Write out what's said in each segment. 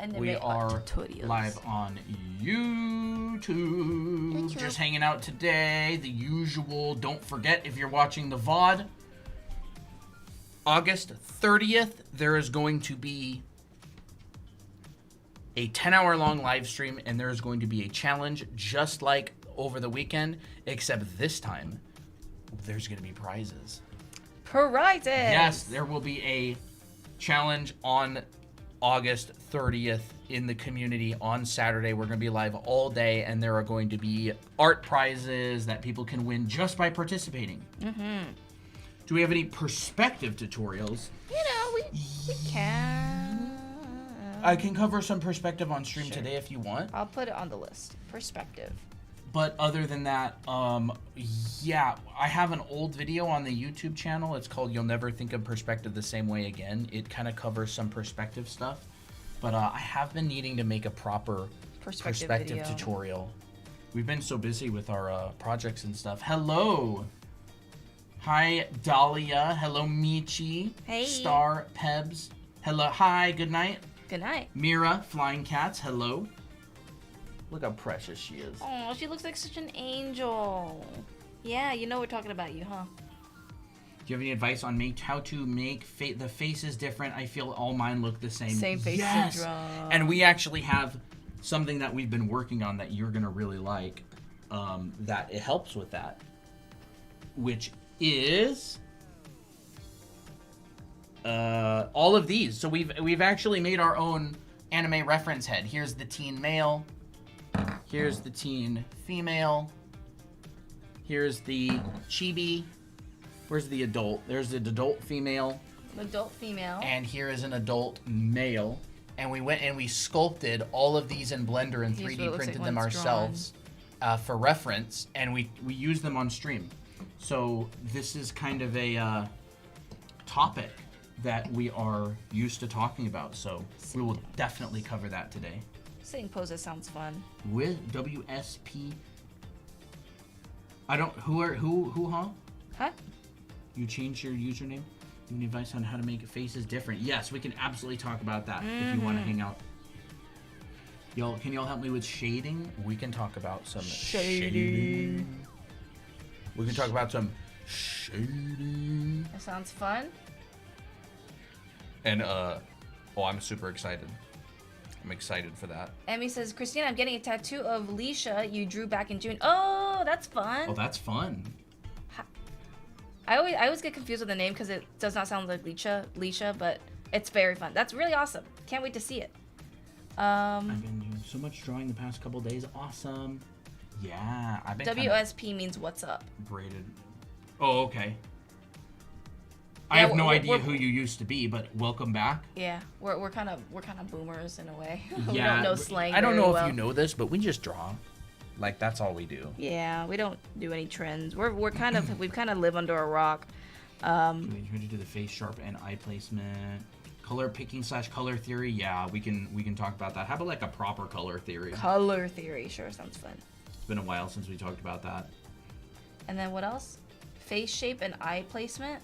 We are live on YouTube. Just hanging out today. The usual. Don't forget, if you're watching the VOD, August 30th, there is going to be a 10-hour long live stream, and there is going to be a challenge just like over the weekend, except this time there's going to be prizes. Prizes! Yes, there will be a challenge on August 30th in the community on Saturday. We're going to be live all day, and there are going to be art prizes that people can win just by participating. Mm-hmm. Do we have any perspective tutorials? You know, we can. I can cover some perspective on stream today if you want. I'll put it on the list. Perspective. But other than that, yeah, I have an old video on the YouTube channel. It's called You'll Never Think of Perspective the Same Way Again. It kind of covers some perspective stuff. But I have been needing to make a proper perspective tutorial. We've been so busy with our projects and stuff. Hello. Hi, Dahlia. Hello, Michi. Hey. Star Pebs. Hello. Hi, good night. Good night. Mira, Flying Cats. Hello. Look how precious she is. Oh, she looks like such an angel. Yeah, you know we're talking about you, huh? Do you have any advice on how to make the faces different? I feel all mine look the same. Same face syndrome. And we actually have something that we've been working on that you're going to really like, that it helps with that, which is all of these. So we've actually made our own anime reference head. Here's the teen male. Here's the teen female. Here's the chibi. Where's the adult? There's the adult female. Adult female. And here is an adult male. And we went and we sculpted all of these in Blender and 3D printed them ourselves for reference. And we used them on stream. So this is kind of a topic that we are used to talking about. So we will definitely cover that today. Sitting poses sounds fun. With WSP. I don't. Who? Huh? You changed your username? Any advice on how to make faces different? Yes, we can absolutely talk about that if you want to hang out. Can y'all help me with shading? We can talk about some shading. We can talk about some shading. That sounds fun. And I'm super excited. I'm excited for that. Emmy says, Christina, I'm getting a tattoo of Leisha you drew back in June. Oh, that's fun. Oh, that's fun. I always get confused with the name because it does not sound like Leisha, but it's very fun. That's really awesome. Can't wait to see it. I've been doing so much drawing the past couple days. Awesome. Yeah, I've been. WSP means what's up. Graded. Oh, okay. I have no idea who you used to be, but welcome back. Yeah, we're kind of boomers in a way. Yeah, we don't know slang. I don't know if you know this, but we just draw. Like that's all we do. Yeah, we don't do any trends. We've kind of live under a rock. We try to do the face sharp and eye placement, color picking / color theory. Yeah, we can talk about that. How about like a proper color theory? Color theory, sure, sounds fun. It's been a while since we talked about that. And then what else? Face shape and eye placement.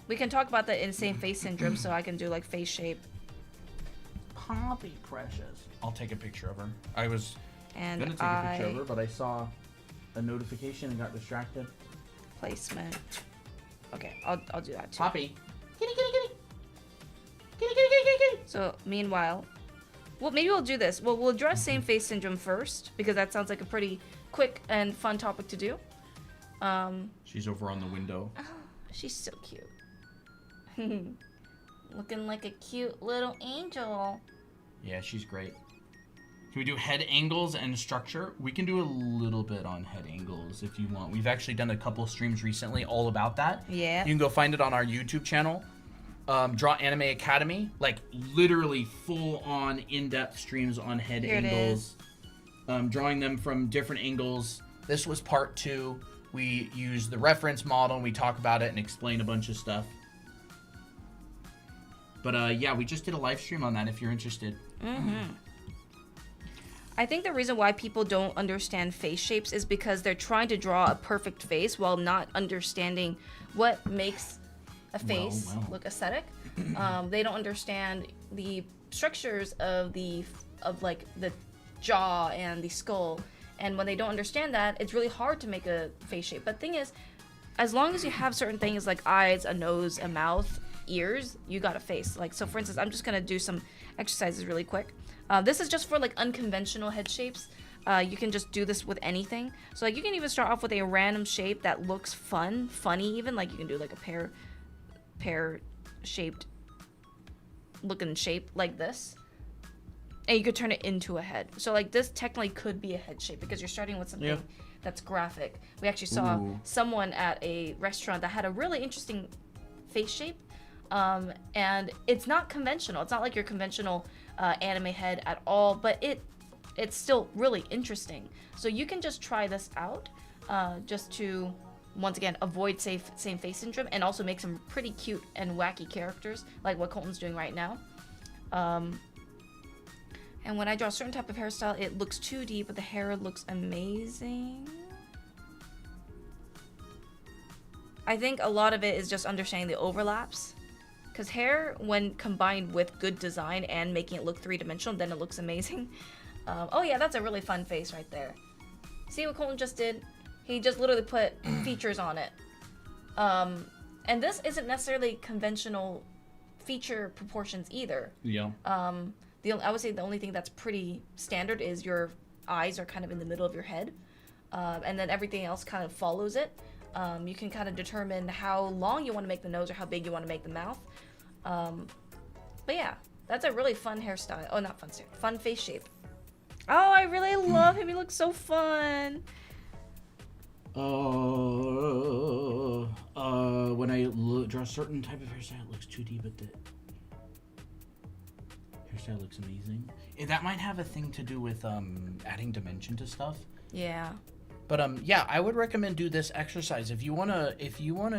We can talk about the insane face syndrome, so I can do like face shape. Poppy precious. I'll take a picture of her. I was gonna take a picture of her, but I saw a notification and got distracted. Placement. Okay, I'll do that too. Poppy. Kitty, kitty, kitty. Kitty, kitty, kitty, kitty, kitty. So meanwhile, well, maybe we'll do this. We'll address same face syndrome first because that sounds like a pretty quick and fun topic to do. She's over on the window. Oh, she's so cute. Looking like a cute little angel. Yeah, she's great. Can we do head angles and structure? We can do a little bit on head angles if you want. We've actually done a couple streams recently all about that. Yeah. You can go find it on our YouTube channel. Draw Anime Academy. Like literally full on in-depth streams on head angles. Drawing them from different angles. This was part 2. We use the reference model and we talk about it and explain a bunch of stuff. But yeah, we just did a live stream on that if you're interested. Mm-hmm. I think the reason why people don't understand face shapes is because they're trying to draw a perfect face while not understanding what makes a face look aesthetic. They don't understand the structures of the jaw and the skull, and when they don't understand that, it's really hard to make a face shape. But the thing is, as long as you have certain things like eyes, a nose, a mouth, ears, you got a face. Like, so for instance, I'm just gonna do some exercises really quick. This is just for like unconventional head shapes. You can just do this with anything. So like you can even start off with a random shape that looks funny even. Like you can do like a pear shaped looking shape like this. And you could turn it into a head. So like this technically could be a head shape because you're starting with something that's graphic. We actually saw someone at a restaurant that had a really interesting face shape. And it's not conventional. It's not like your conventional anime head at all, but it's still really interesting. So you can just try this out just to, once again, avoid same face syndrome and also make some pretty cute and wacky characters like what Colton's doing right now. And when I draw a certain type of hairstyle, it looks 2D, but the hair looks amazing. I think a lot of it is just understanding the overlaps. Because hair, when combined with good design and making it look three-dimensional, then it looks amazing. Oh yeah, that's a really fun face right there. See what Colton just did? He just literally put features on it. And this isn't necessarily conventional feature proportions either. Yeah. I would say the only thing that's pretty standard is your eyes are kind of in the middle of your head. And then everything else kind of follows it. You can kind of determine how long you want to make the nose or how big you want to make the mouth. But yeah, that's a really fun hairstyle. Oh, not fun style. Fun face shape. Oh, I really love him. He looks so fun. When I draw a certain type of hairstyle, it looks 2D, but the hairstyle looks amazing. That might have a thing to do with adding dimension to stuff. Yeah. But yeah, I would recommend do this exercise if you wanna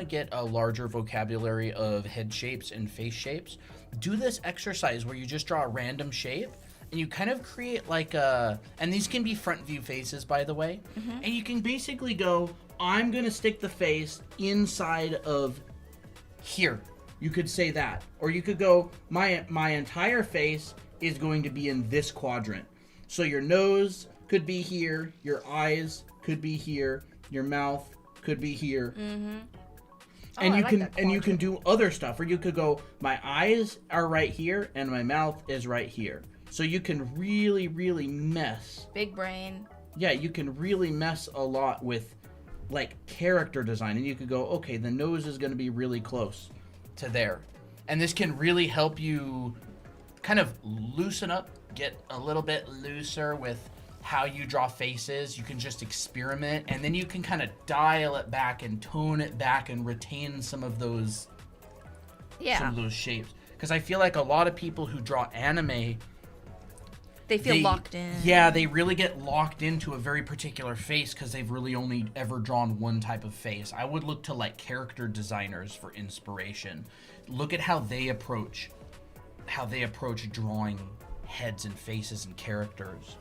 get a larger vocabulary of head shapes and face shapes. Do this exercise where you just draw a random shape and you kind of create like and these can be front view faces, by the way. And you can basically go, I'm gonna stick the face inside of here. You could say that, or you could go, my entire face is going to be in this quadrant. So your nose could be here, your eyes could be here, your mouth could be here. And you can do other stuff, or you could go, my eyes are right here and my mouth is right here. So you can really mess. Big brain. Yeah, you can really mess a lot with like character design, and you could go, okay, the nose is going to be really close to there. And this can really help you kind of loosen up, get a little bit looser with how you draw faces. You can just experiment, and then you can kind of dial it back and tone it back and retain some of those shapes. Because I feel like a lot of people who draw anime, they feel locked in. Yeah, they really get locked into a very particular face because they've really only ever drawn one type of face. I would look to like character designers for inspiration. Look at how they approach drawing heads and faces and characters.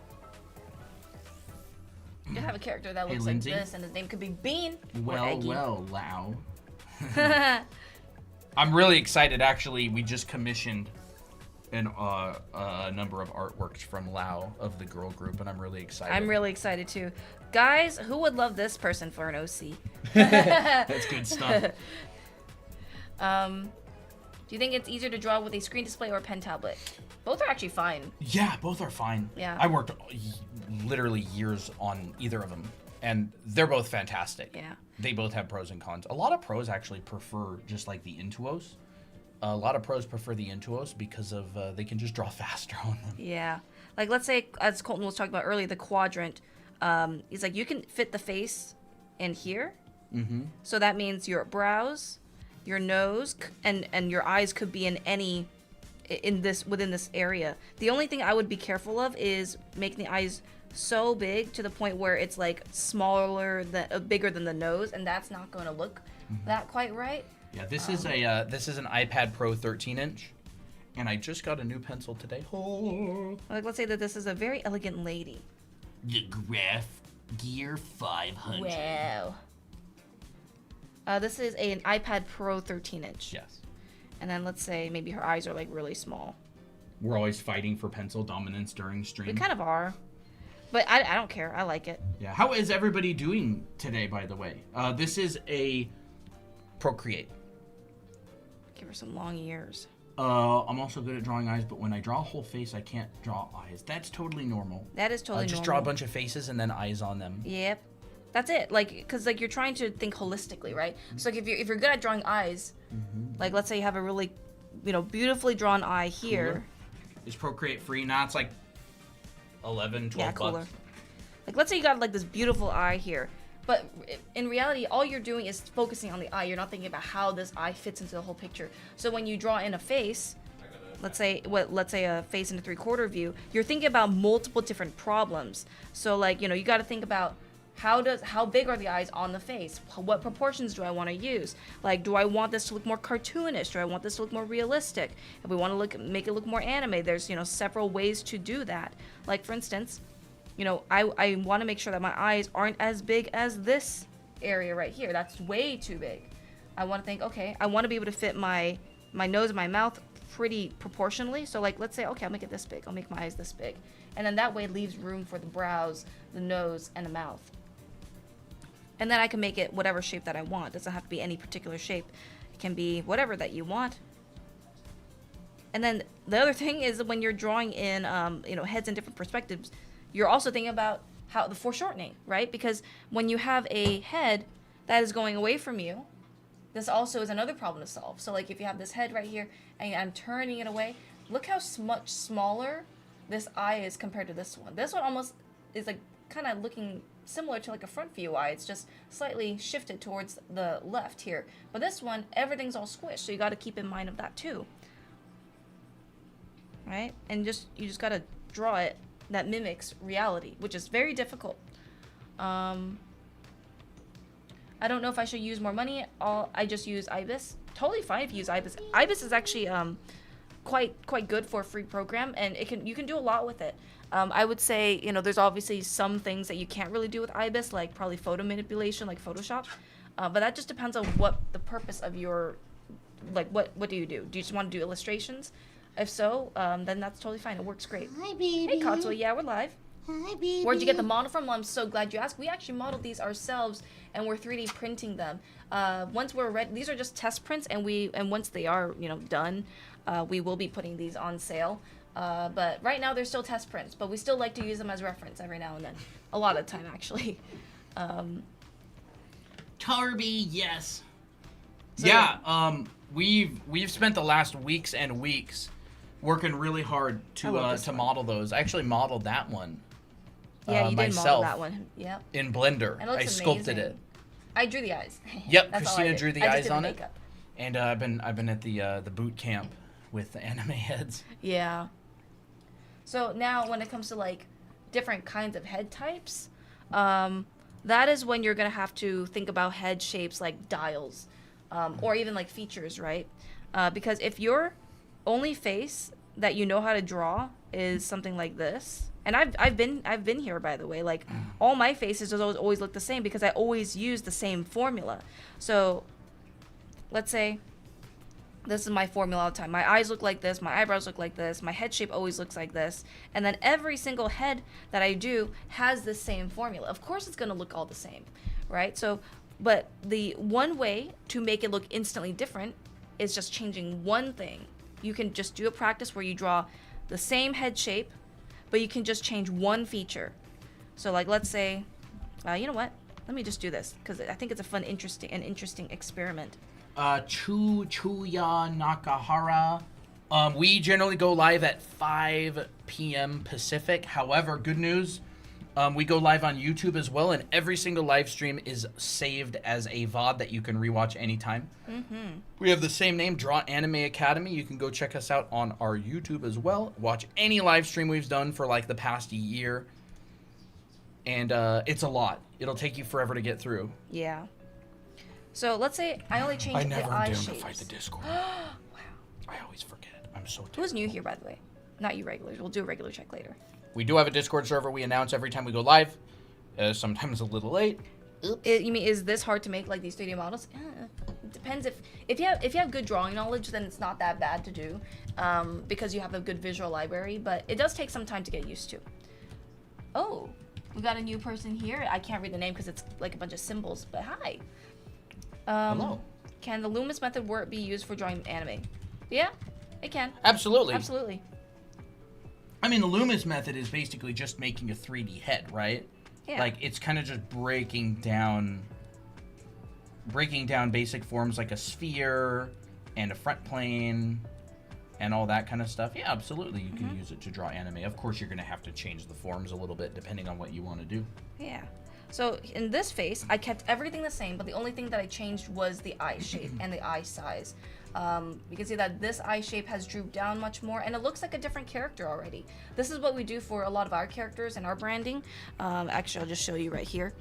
You could have a character that looks like this, and his name could be Bean. Well, Lau. I'm really excited. Actually, we just commissioned a number of artworks from Lau of the girl group, and I'm really excited. I'm really excited too. Guys, who would love this person for an OC? That's good stuff. Do you think it's easier to draw with a screen display or a pen tablet? Both are actually fine. Yeah, both are fine. Yeah. I worked literally years on either of them, and they're both fantastic. Yeah. They both have pros and cons. A lot of pros actually prefer just like the Intuos. A lot of pros prefer the Intuos because of they can just draw faster on them. Yeah. Like, let's say, as Colton was talking about earlier, the quadrant. He's like, you can fit the face in here. So that means your brows, your nose, and your eyes could be within this area. The only thing I would be careful of is making the eyes so big to the point where it's like bigger than the nose, and that's not going to look that quite right. Yeah, this is an iPad Pro 13-inch, and I just got a new pencil today. Like, let's say that this is a very elegant lady. The Graph Gear 500. Wow. This is an iPad Pro 13-inch. Yes. And then let's say maybe her eyes are like really small. We're always fighting for pencil dominance during We stream. kind of are. But I don't care. I like it. Yeah. How is everybody doing today, by the way? This is a Procreate. Give her some long ears. I'm also good at drawing eyes, but when I draw a whole face, I can't draw eyes. That's totally normal. That is totally Just normal. draw a bunch of faces and then eyes on them. Yep. That's it. Like, because, like, you're trying to think holistically, right? So, like, if you're good at drawing eyes, like, let's say you have a really, beautifully drawn eye here. Cooler. Is Procreate free? Now it's like 11, 12 cooler. bucks. Like, let's say you got, like, this beautiful eye here. But in reality, all you're doing is focusing on the eye. You're not thinking about how this eye fits into the whole picture. So when you draw in a face, let's say a face in a 3/4 view, you're thinking about multiple different problems. So like, you got to think about how big are the eyes on the face? What proportions do I want to use? Like, do I want this to look more cartoonish? Do I want this to look more realistic? If we want to make it look more anime, there's, several ways to do that. Like, for instance, I want to make sure that my eyes aren't as big as this area right here. That's way too big. I want to think, okay, I want to be able to fit my nose and my mouth pretty proportionally. So like, let's say, okay, I'll make it this big. I'll make my eyes this big. And then that way it leaves room for the brows, the nose, and the mouth. And then I can make it whatever shape that I want. It doesn't have to be any particular shape. It can be whatever that you want. And then the other thing is that when you're drawing in, heads in different perspectives, you're also thinking about how the foreshortening, right? Because when you have a head that is going away from you, this also is another problem to solve. So like if you have this head right here and I'm turning it away, look how much smaller this eye is compared to this one. This one almost is like kind of looking similar to like a front view eye. It's just slightly shifted towards the left here. But this one, everything's all squished. So you got to keep in mind of that too. Right? And you just got to draw it that mimics reality, which is very difficult. I don't know if I should use more money. I just use Ibis. Totally fine if you use Ibis. Ibis is actually quite good for a free program, and you can do a lot with it. I would say, there's obviously some things that you can't really do with Ibis, like probably photo manipulation, like Photoshop. But that just depends on what the purpose of your, like, what do you do? Do you just want to do illustrations? If so, then that's totally fine. It works great. Hi, baby. Hey, Katsuo. Yeah, we're live. Hi, baby. Where'd you get the model from? Well, I'm so glad you asked. We actually modeled these ourselves, and we're 3D printing them. Once we're ready, these are just test prints, and once they are, done, we will be putting these on sale. But right now they're still test prints, but we still like to use them as reference every now and then. A lot of the time, actually. Tarby, yes. So yeah, we've spent the last weeks and weeks working really hard to model those. I actually modeled that one. Yeah, you did myself model that one. Yep. in Blender. And it looks I sculpted amazing. it. I drew the eyes. Yep, That's all I Christina did. drew the I just eyes did on the it. makeup. And I've been at the boot camp with the anime heads. Yeah. So now when it comes to like different kinds of head types, that is when you're gonna have to think about head shapes like dials, or even like features, right? Because if your only face that you know how to draw is something like this, and I've been here, by the way, like all my faces always look the same because I always use the same formula. So let's say this is my formula all the time. My eyes look like this, my eyebrows look like this, my head shape always looks like this, and then every single head that I do has the same formula. Of course it's gonna look all the same, right? So, but the one way to make it look instantly different is just changing one thing. You can just do a practice where you draw the same head shape, but you can just change one feature. So like, let's say, you know what? Let me just do this because I think it's a fun, interesting experiment. Chuya Nakahara. We generally go live at 5 p.m. Pacific. However, good news, we go live on YouTube as well, and every single live stream is saved as a VOD that you can rewatch anytime. Mm-hmm. We have the same name, Draw Anime Academy. You can go check us out on our YouTube as well. Watch any live stream we've done for like the past year. And it's a lot. It'll take you forever to get through. Yeah. So let's say I only change the eye shapes. to fight the Discord. Wow. I always forget. I'm so Who's new here, by the way? Not you regulars. We'll do a regular check later. We do have a Discord server we announce every time we go live. Sometimes a little late. You mean, is this hard to make, like these 3D models? depends if you have good drawing knowledge, then it's not that bad to do, because you have a good visual library. But it does take some time to get used to. Oh, we got a new person here. I can't read the name because it's like a bunch of symbols. But hi. Hello. Can the Loomis method be used for drawing anime? Yeah, it can. Absolutely. Absolutely. I mean, the Loomis method is basically just making a 3D head, right? Yeah. Like, it's kind of just breaking down basic forms like a sphere and a front plane and all that kind of stuff. Yeah, absolutely. You can use it to draw anime. Of course, you're going to have to change the forms a little bit depending on what you want to do. Yeah. So in this face, I kept everything the same, but the only thing that I changed was the eye shape and the eye size. You can see that this eye shape has drooped down much more, and it looks like a different character already. This is what we do for a lot of our characters and our branding. Actually, I'll just show you right here.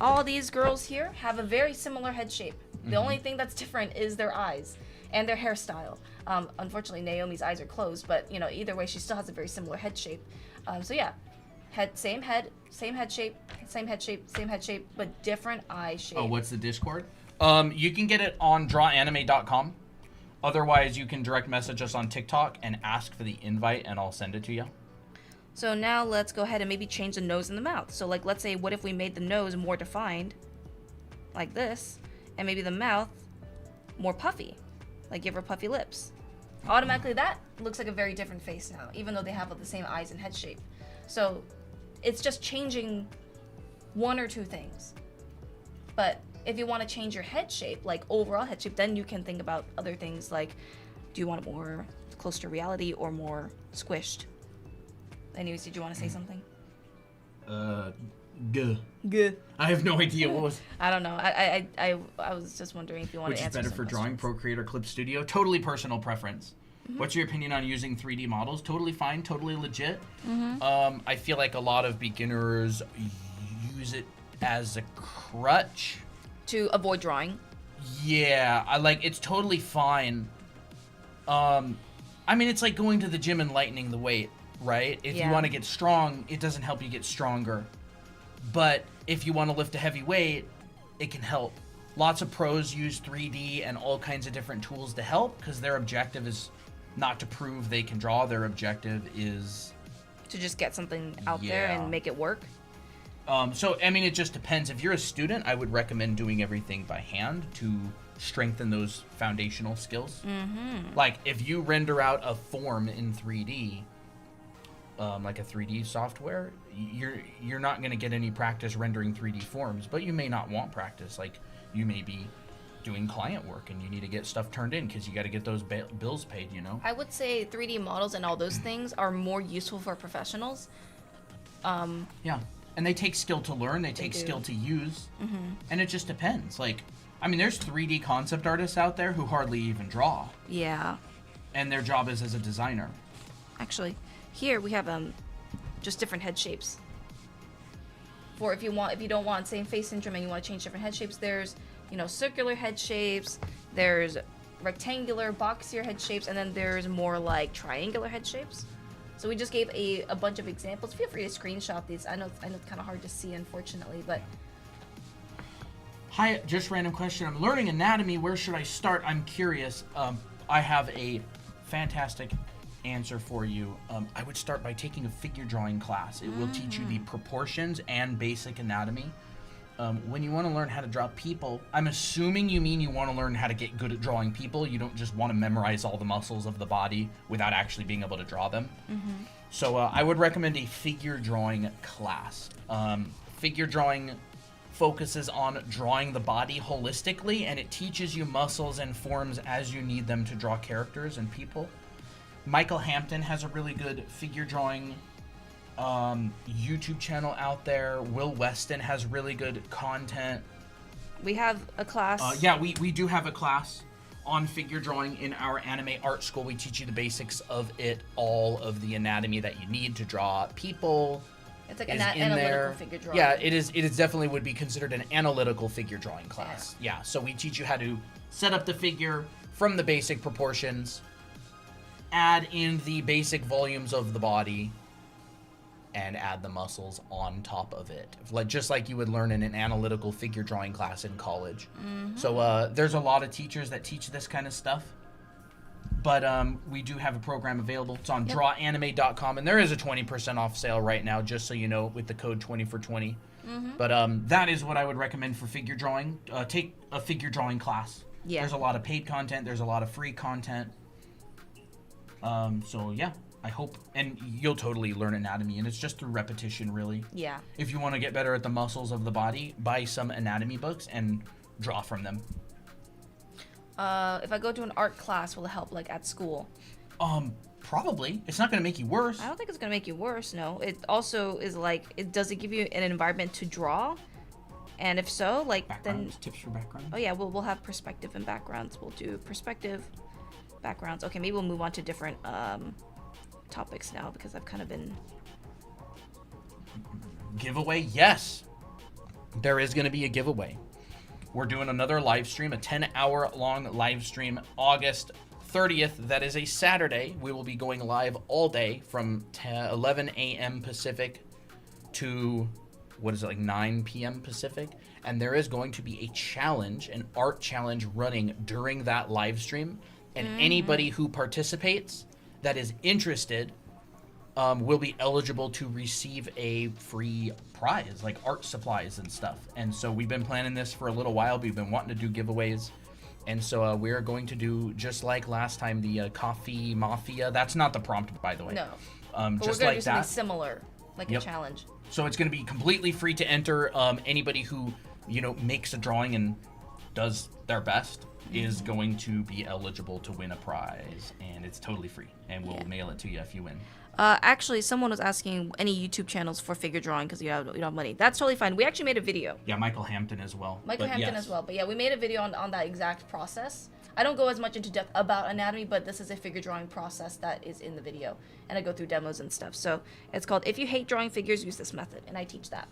All these girls here have a very similar head shape. The only thing that's different is their eyes and their hairstyle. Unfortunately, Naomi's eyes are closed, but you know, either way, she still has a very similar head shape. So yeah, same head shape, but different eye shape. Oh, what's the Discord? You can get it on drawanime.com. Otherwise, you can direct message us on TikTok and ask for the invite, and I'll send it to you. So now let's go ahead and maybe change the nose and the mouth. So like, let's say, what if we made the nose more defined, like this, and maybe the mouth more puffy, like give her puffy lips. Automatically, that looks like a very different face now, even though they have the same eyes and head shape. So it's just changing one or two things. But if you want to change your head shape, like overall head shape, then you can think about other things like, do you want it more close to reality or more squished? Anyways, did you want to say something? Good. I have no idea what was. I don't know. I was just wondering if you want Which to answer. Which is better for drawing, Procreate, or Clip Studio? Totally personal preference. What's your opinion on using 3D models? Totally fine, totally legit. I feel like a lot of beginners use it as a crutch to avoid drawing. Yeah, it's totally fine. I mean, it's like going to the gym and lightening the weight, right? If you want to get strong, it doesn't help you get stronger. But if you want to lift a heavy weight, it can help. Lots of pros use 3D and all kinds of different tools to help because their objective is not to prove they can draw. Their objective is to just get something out there and make it work. So, I mean, it just depends. If you're a student, I would recommend doing everything by hand to strengthen those foundational skills. Like, if you render out a form in 3D, like a 3D software, you're not going to get any practice rendering 3D forms, but you may not want practice. Like, you may be doing client work and you need to get stuff turned in because you got to get those bills paid, you know? I would say 3D models and all those things are more useful for professionals. Yeah. And they take skill to learn, they take skill to use, and it just depends. Like, I mean, there's 3D concept artists out there who hardly even draw. Yeah. And their job is as a designer. Actually, here we have just different head shapes. For if you don't want same face syndrome and you want to change different head shapes, there's, circular head shapes, there's rectangular, boxier head shapes, and then there's more like triangular head shapes. So we just gave a bunch of examples. Feel free to screenshot these. I know it's kind of hard to see, unfortunately, but. Hi, just random question. I'm learning anatomy. Where should I start? I'm curious. I have a fantastic answer for you. I would start by taking a figure drawing class. It will teach you the proportions and basic anatomy. When you want to learn how to draw people, I'm assuming you mean you want to learn how to get good at drawing people. You don't just want to memorize all the muscles of the body without actually being able to draw them. So I would recommend a figure drawing class. Figure drawing focuses on drawing the body holistically, and it teaches you muscles and forms as you need them to draw characters and people. Michael Hampton has a really good figure drawing YouTube channel out there. Will Weston has really good content. We have a class. Yeah, we do have a class on figure drawing in our anime art school. We teach you the basics of it, all of the anatomy that you need to draw people. It's like an analytical figure drawing. Yeah, it is definitely would be considered an analytical figure drawing class. Yeah, so we teach you how to set up the figure from the basic proportions, add in the basic volumes of the body, and add the muscles on top of it, like just like you would learn in an analytical figure drawing class in college. So there's a lot of teachers that teach this kind of stuff, but we do have a program available. It's on drawanime.com, and there is a 20% off sale right now, just so you know, with the code 20 for 20. But that is what I would recommend for figure drawing. Take a figure drawing class. Yeah. There's a lot of paid content. There's a lot of free content. So yeah, I hope, and you'll totally learn anatomy, and it's just through repetition, really. Yeah. If you want to get better at the muscles of the body, buy some anatomy books and draw from them. If I go to an art class, will it help, like, at school? Probably. It's not going to make you worse. I don't think it's going to make you worse, no. It also is, like, does it give you an environment to draw? And if so, like, Backgrounds, then... tips for background. Oh, yeah, we'll have perspective and backgrounds. We'll do perspective, backgrounds. Okay, maybe we'll move on to different topics now, because I've kind of been... Giveaway? Yes. There is going to be a giveaway. We're doing another live stream, a 10-hour long live stream, August 30th. That is a Saturday. We will be going live all day from 11 a.m. Pacific to, what is it, like 9 p.m. Pacific. And there is going to be a challenge, an art challenge running during that live stream. And anybody who participates that is interested will be eligible to receive a free prize, like art supplies and stuff. And so we've been planning this for a little while. We've been wanting to do giveaways. And so we're going to do, just like last time, the Coffee Mafia. That's not the prompt, by the way. No. Just But we're going to like do something that. similar, like a challenge. So it's going to be completely free to enter. Anybody who, makes a drawing and does their best is going to be eligible to win a prize. And it's totally free. And we'll mail it to you if you win. Actually, someone was asking any YouTube channels for figure drawing because you don't have money. That's totally fine. We actually made a video. Yeah, Michael Hampton as well. As well. But yeah, we made a video on that exact process. I don't go as much into depth about anatomy, but this is a figure drawing process that is in the video. And I go through demos and stuff. So it's called If You Hate Drawing Figures, Use This Method. And I teach that.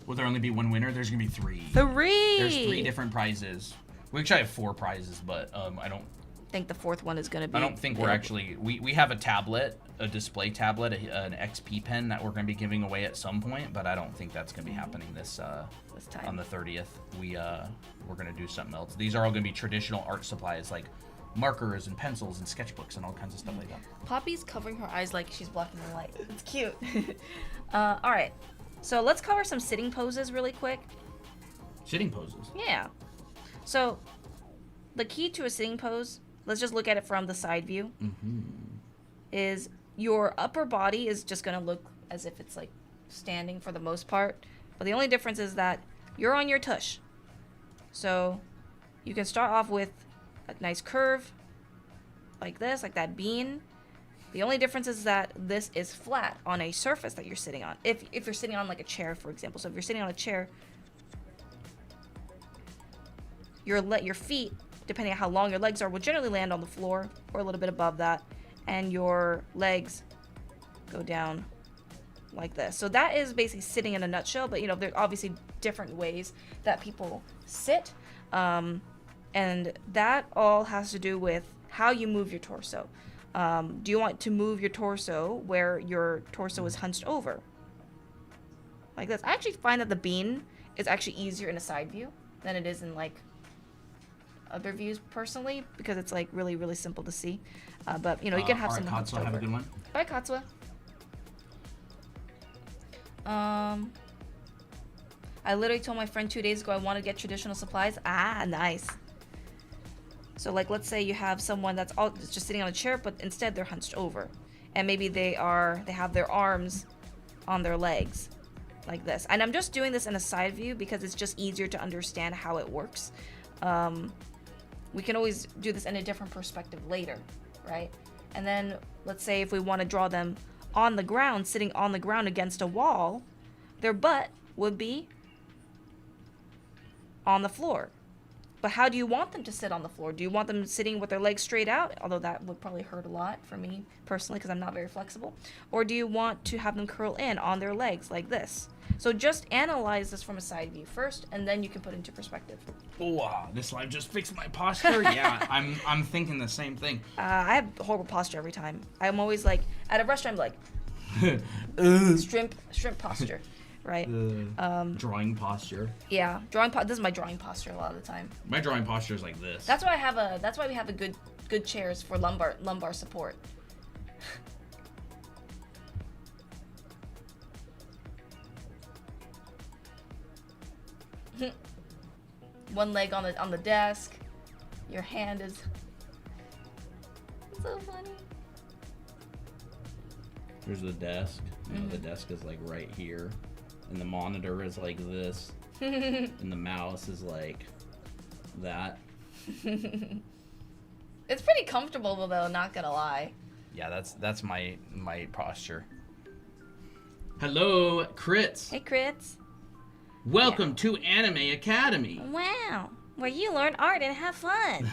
Will there only be one winner? There's going to be 3. 3! There's 3 different prizes. We actually have 4 prizes, but I don't think the 4th one is going to be... I don't think we're actually... We have a tablet, a display tablet, an XP pen that we're going to be giving away at some point, but I don't think that's going to be happening this time. On the 30th. We're going to do something else. These are all going to be traditional art supplies, like markers and pencils and sketchbooks and all kinds of stuff like that. Poppy's covering her eyes like she's blocking the light. It's cute. All right. So let's cover some sitting poses really quick. Sitting poses? Yeah. So the key to a sitting pose, let's just look at it from the side view, is your upper body is just going to look as if it's like standing for the most part. But the only difference is that you're on your tush. So you can start off with a nice curve like this, like that bean. The only difference is that this is flat on a surface that you're sitting on. If you're sitting on like a chair, for example. So if you're sitting on a chair, your feet, depending on how long your legs are, will generally land on the floor or a little bit above that. And your legs go down like this. So that is basically sitting in a nutshell. But, there's obviously different ways that people sit. And that all has to do with how you move your torso. Do you want to move your torso where your torso is hunched over? Like this. I actually find that the bean is actually easier in a side view than it is in like other views personally, because it's like really, really simple to see. But you can have some hunched over. Have a good one. Bye, Katsua. I literally told my friend 2 days ago I want to get traditional supplies. Ah, nice. So like, let's say you have someone that's just sitting on a chair, but instead they're hunched over, and maybe they have their arms on their legs, like this. And I'm just doing this in a side view because it's just easier to understand how it works. We can always do this in a different perspective later, right? And then let's say if we want to draw them on the ground, sitting on the ground against a wall, their butt would be on the floor. But how do you want them to sit on the floor? Do you want them sitting with their legs straight out? Although that would probably hurt a lot for me personally because I'm not very flexible. Or do you want to have them curl in on their legs like this? So just analyze this from a side view first, and then you can put it into perspective. Wow, this live just fixed my posture. Yeah, I'm thinking the same thing. I have horrible posture every time. I'm always like, at a restaurant, I'm like, Shrimp posture, right? Drawing posture. Yeah, this is my drawing posture a lot of the time. My drawing posture is like this. That's why we have a good chairs for lumbar support. One leg on the desk. Your hand is so funny. Here's the desk. You know, the desk is like right here, and the monitor is like this, and the mouse is like that. It's pretty comfortable though, not gonna lie. Yeah, that's my posture. Hello, Crits. Hey, Crits. Welcome to Anime Academy. Wow, where you learn art and have fun.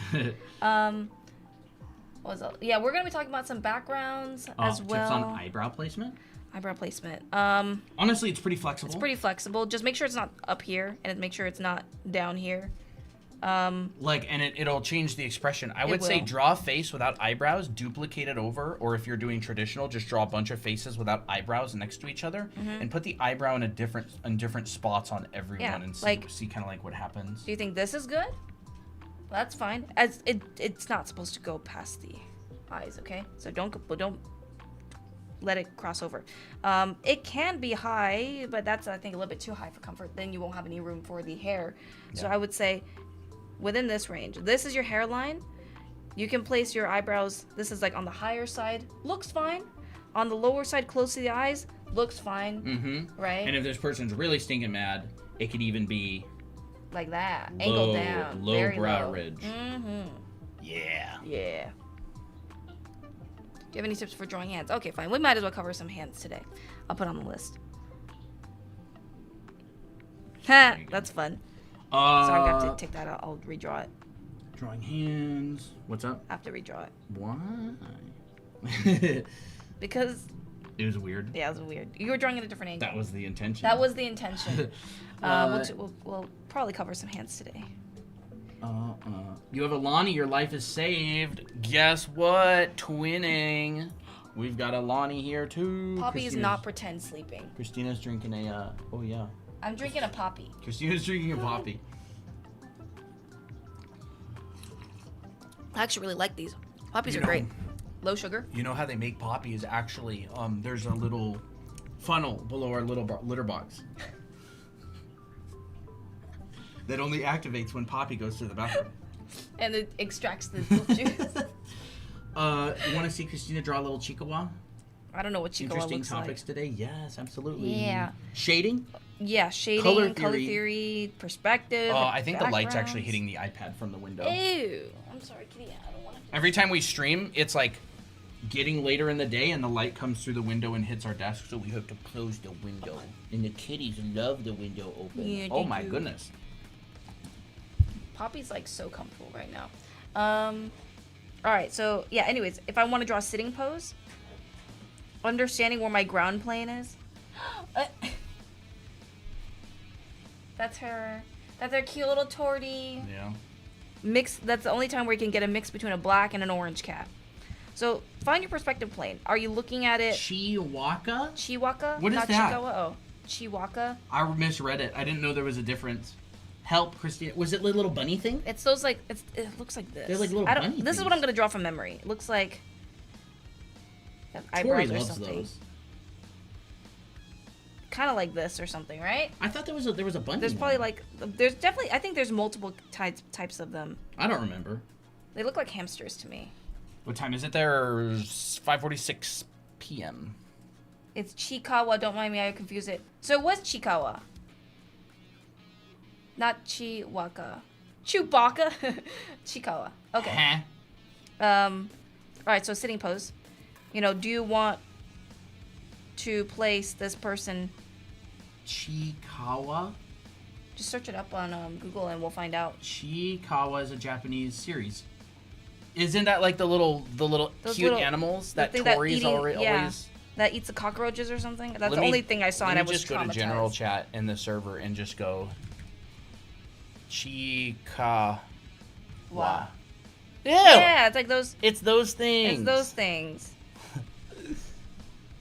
What was it? Yeah, we're gonna be talking about some backgrounds as well. Tips on eyebrow placement. Eyebrow placement. Honestly, it's pretty flexible. It's pretty flexible. Just make sure it's not up here, and make sure it's not down here. And it'll change the expression. I would say draw a face without eyebrows, duplicate it over, or if you're doing traditional, just draw a bunch of faces without eyebrows next to each other, and put the eyebrow in different spots on everyone, and see kind of like what happens. Do you think this is good? That's fine. As it's not supposed to go past the eyes, okay? So don't let it cross over. It can be high, but that's I think a little bit too high for comfort. Then you won't have any room for the hair. Yeah. So I would say within this range. This is your hairline. You can place your eyebrows. This is like on the higher side. Looks fine. On the lower side, close to the eyes, looks fine. Right? And if this person's really stinking mad, it could even be like that. Angled down. Low very brow low. ridge. Yeah. Yeah. Do you have any tips for drawing hands? Okay, fine. We might as well cover some hands today. I'll put on the list. Ha! That's fun. Sorry, I'm gonna have to take that out. I'll redraw it. Drawing hands. What's up? I have to redraw it. Why? Because it was weird. Yeah, it was weird. You were drawing at a different angle. That was the intention. That was the intention. We'll probably cover some hands today. You have a Lonnie, your life is saved. Guess what? Twinning. We've got a Lonnie here too. Poppy is not pretend sleeping. Christina's drinking a, oh yeah. I'm drinking a Poppy. Christina's drinking a Poppy. I actually really like these. Poppies are great. Low sugar. You know how they make Poppies? Actually, there's a little funnel below our little litter box that only activates when Poppy goes to the bathroom. And it extracts the juice. You want to see Christina draw a little Chikawa? I don't know what Chikawa looks like. Interesting topics today. Yes, absolutely. Yeah. Shading? Yeah, shading, color theory, perspective. I think the light's actually hitting the iPad from the window. Ew. I'm sorry, Kitty. I don't want to. Every time we stream, it's like getting later in the day and the light comes through the window and hits our desk, so we have to close the window. And the kitties love the window open. Yeah, oh my goodness. Poppy's like so comfortable right now. Alright, so yeah, anyways, if I want to draw a sitting pose, understanding where my ground plane is. That's her cute little tortie. Yeah. That's the only time where you can get a mix between a black and an orange cat. So find your perspective plane. Are you looking at it? Chihuahua? Chihuahua? What is Not that? Chihuahua. Oh, Chihuahua. I misread it. I didn't know there was a difference. Help, Christina. Was it the little bunny thing? It's those like it looks like this. They're like little bunny This is what I'm gonna draw from memory. It looks like eyebrows or something. Those. Kind of like this or something, right? I thought there was a bunny. There's probably there's definitely I think there's multiple types of them. I don't remember. They look like hamsters to me. What time is it there? 5:46 p.m. It's Chikawa. Don't mind me, I confuse it. So it was Chikawa. Not Chihuahua. Chewbacca. Chikawa. Okay. Alright, so sitting pose. Do you want to place this person? Chikawa? Just search it up on Google and we'll find out. Chikawa is a Japanese series. Isn't that like the little cute animals that Tori's always... That eats the cockroaches or something? That's the only thing I saw and I was traumatized. Just go to general chat in the server and just go... Chikawa. Wow. Ew. Yeah, it's like those... It's those things. It's those things.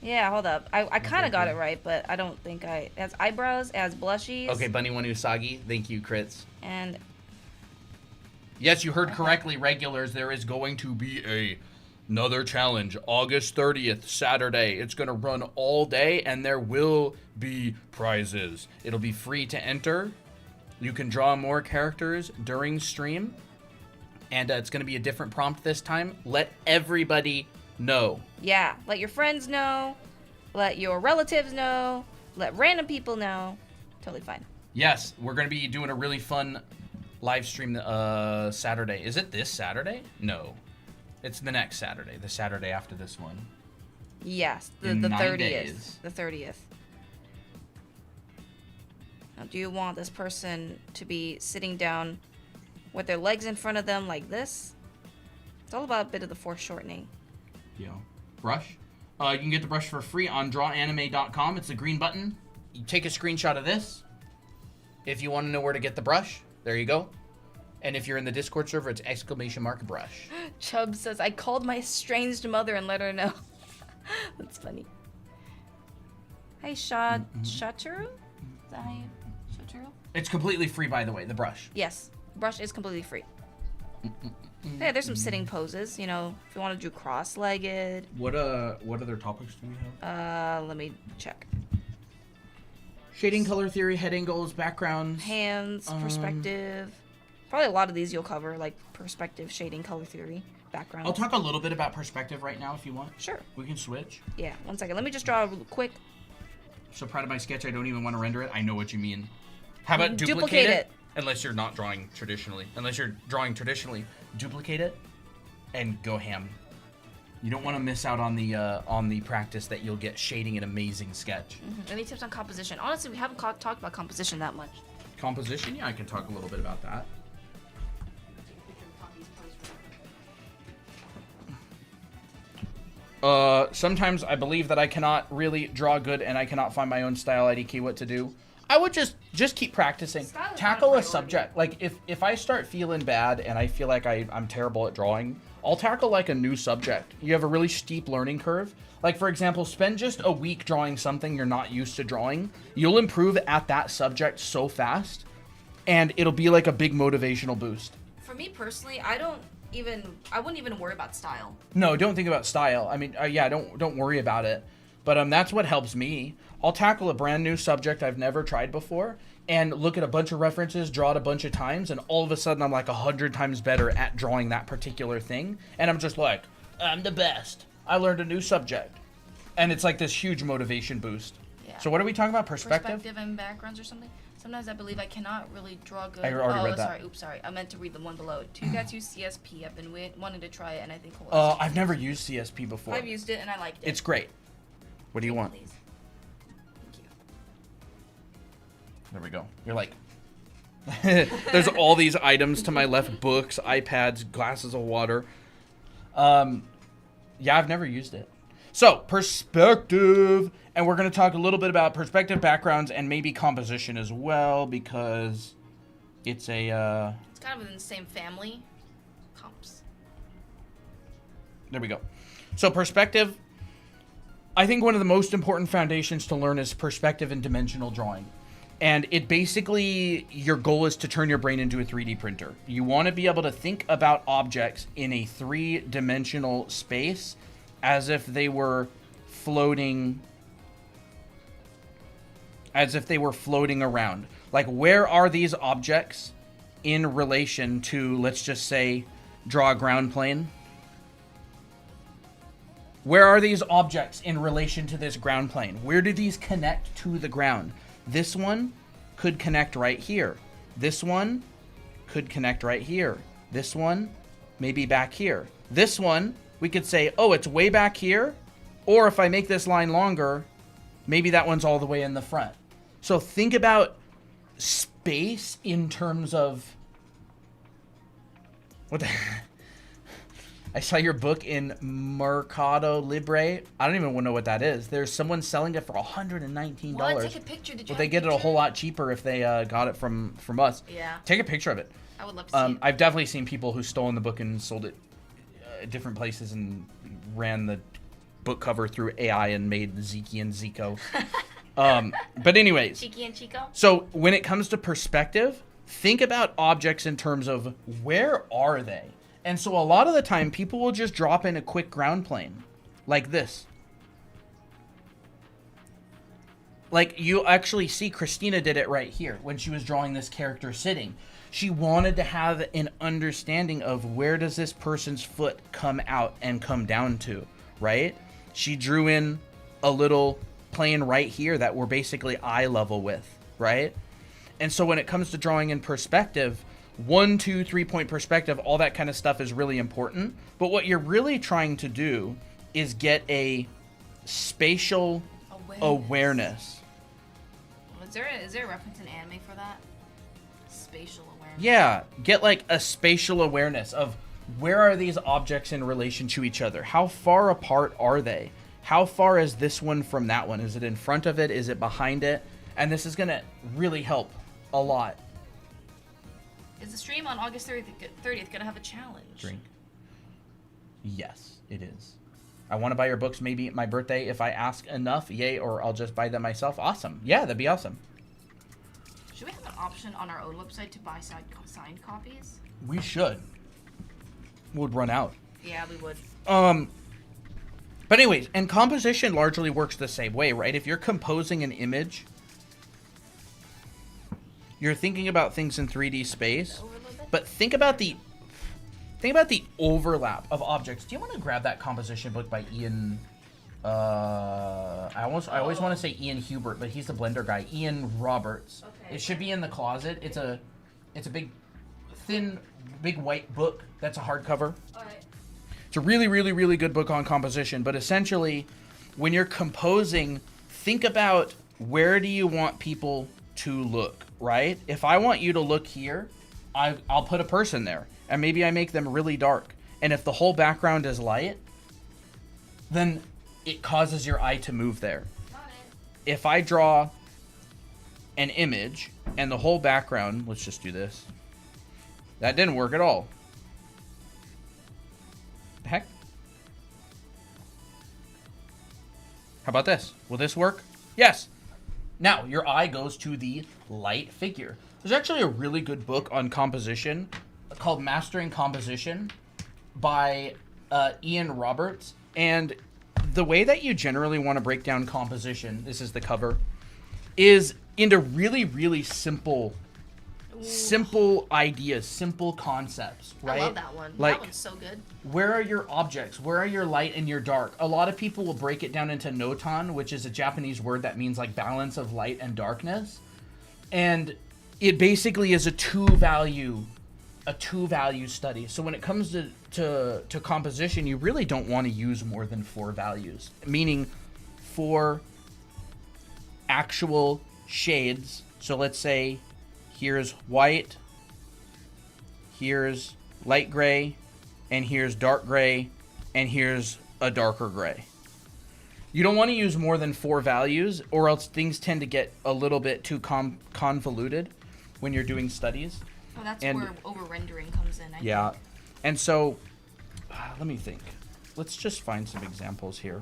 Yeah, hold up. I kind of got it right, but I don't think it has eyebrows, it has blushies. Okay, Bunny One Usagi. Thank you, Crits. And yes, you heard correctly, regulars. There is going to be another challenge, August 30th, Saturday. It's going to run all day, and there will be prizes. It'll be free to enter. You can draw more characters during stream, and it's going to be a different prompt this time. Let everybody know. yeah, let your friends know, let your relatives know, let random people know. Totally fine. Yes, we're going to be doing a really fun live stream Saturday. Is it this Saturday? No. It's the next Saturday, the Saturday after this one. Yes, the In 9 30th. days. The 30th. Now, do you want this person to be sitting down with their legs in front of them like this? It's all about a bit of the foreshortening. Yeah. Brush. You can get the brush for free on drawanime.com. It's the green button. You take a screenshot of this. If you want to know where to get the brush, there you go. And if you're in the Discord server, it's !brush. Chubb says, I called my estranged mother and let her know. That's funny. Hey, Shachuru? Is that how you... Shachuru? It's completely free, by the way, the brush. Yes. Brush is completely free. Hey, there's some sitting poses, you know, if you want to do cross-legged. What other topics do we have? Let me check. Shading, color theory, head angles, backgrounds. Hands, perspective. Probably a lot of these you'll cover, like perspective, shading, color theory, background. I'll talk a little bit about perspective right now if you want. Sure. We can switch. Yeah, 1 second. Let me just draw real quick. So proud of my sketch, I don't even want to render it. I know what you mean. How about duplicate it? Unless you're not drawing traditionally. Unless you're drawing traditionally, duplicate it and go ham. You don't want to miss out on the practice that you'll get shading an amazing sketch. Any tips on composition? Honestly, we haven't talked about composition that much. Composition? Yeah, I can talk a little bit about that. Sometimes I believe that I cannot really draw good and I cannot find my own style IDK what to do. I would just keep practicing. Tackle a subject. Like if I start feeling bad and I feel like I'm terrible at drawing, I'll tackle like a new subject. You have a really steep learning curve. Like for example, spend just a week drawing something you're not used to drawing. You'll improve at that subject so fast and it'll be like a big motivational boost. For me personally, I wouldn't even worry about style. No, don't think about style. I mean, yeah, don't worry about it. But that's what helps me. I'll tackle a brand new subject I've never tried before and look at a bunch of references, draw it a bunch of times, and all of a sudden I'm like 100 times better at drawing that particular thing. And I'm just like, I'm the best. I learned a new subject. And it's like this huge motivation boost. Yeah. So what are we talking about? Perspective? Perspective and backgrounds or something? Sometimes I believe I cannot really draw good. I already read that. Sorry. Oops, sorry. I meant to read the one below. Do you guys use CSP? I've been wanting to try it, and I think... I've never used CSP before. I've used it, and I liked it. It's great. What do you want? Please. Thank you. There we go. You're like... There's all these items to my left. Books, iPads, glasses of water. Yeah, I've never used it. So, perspective. And we're going to talk a little bit about perspective, backgrounds, and maybe composition as well, because it's a... It's kind of within the same family. Comps. There we go. So, perspective. I think one of the most important foundations to learn is perspective and dimensional drawing. And it basically, your goal is to turn your brain into a 3D printer. You want to be able to think about objects in a 3-dimensional space as if they were floating around. Like, where are these objects in relation to, let's just say, draw a ground plane? Where are these objects in relation to this ground plane? Where do these connect to the ground? This one could connect right here. This one could connect right here. This one, maybe back here. This one, we could say, oh, it's way back here. Or if I make this line longer, maybe that one's all the way in the front. So think about space in terms of... What the... I saw your book in Mercado Libre. I don't even know what that is. There's someone selling it for $119. What? Take a picture. Did you Well, they get it a whole lot cheaper if they got it from us. Yeah. Take a picture of it. I would love to see it. I've definitely seen people who stolen the book and sold it at different places and ran the book cover through AI and made Zeke and Zico. But anyways. Cheeky and Chico. So when it comes to perspective, think about objects in terms of where are they? And so a lot of the time, people will just drop in a quick ground plane like this. Like you actually see Christina did it right here when she was drawing this character sitting. She wanted to have an understanding of where does this person's foot come out and come down to, right? She drew in a little plane right here that we're basically eye level with, right? And so when it comes to drawing in perspective, 1, 2, 3 point perspective, all that kind of stuff is really important. But what you're really trying to do is get a spatial awareness. Is there a reference in anime for that? Spatial awareness. Yeah, get like a spatial awareness of where are these objects in relation to each other? How far apart are they? How far is this one from that one? Is it in front of it? Is it behind it? And this is going to really help a lot. Is the stream on August 30th going to have a challenge? Drink. Yes, it is. I want to buy your books maybe at my birthday. If I ask enough, yay, or I'll just buy them myself. Awesome. Yeah, that'd be awesome. Should we have an option on our own website to buy signed copies? We should. Would run out. Yeah, we would. But anyways, and composition largely works the same way, right? If you're composing an image, you're thinking about things in 3D space, but think about the overlap of objects. Do you want to grab that composition book by Ian? I always want to say Ian Hubert, but he's the Blender guy. Ian Roberts. Okay. It should be in the closet. It's a big, thin, big white book. That's a hardcover. All right. It's a really, really, really good book on composition. But essentially, when you're composing, think about where do you want people to look, right? If I want you to look here, I'll put a person there. And maybe I make them really dark. And if the whole background is light, then it causes your eye to move there. If I draw an image and the whole background, let's just do this. That didn't work at all. The heck? How about this? Will this work? Yes. Now, your eye goes to the light figure. There's actually a really good book on composition called Mastering Composition by Ian Roberts. And the way that you generally want to break down composition, this is the cover, is into really, really simple ideas, simple concepts, right? I love that one. Like, that one's so good. Where are your objects? Where are your light and your dark? A lot of people will break it down into notan, which is a Japanese word that means like balance of light and darkness. And it basically is a two-value study. So when it comes to composition, you really don't want to use more than 4 values, meaning 4 actual shades. So let's say here's white, here's light gray, and here's dark gray, and here's a darker gray. You don't want to use more than 4 values, or else things tend to get a little bit too convoluted when you're doing studies. Oh, that's where over-rendering comes in, I think. And so, let me think. Let's just find some examples here.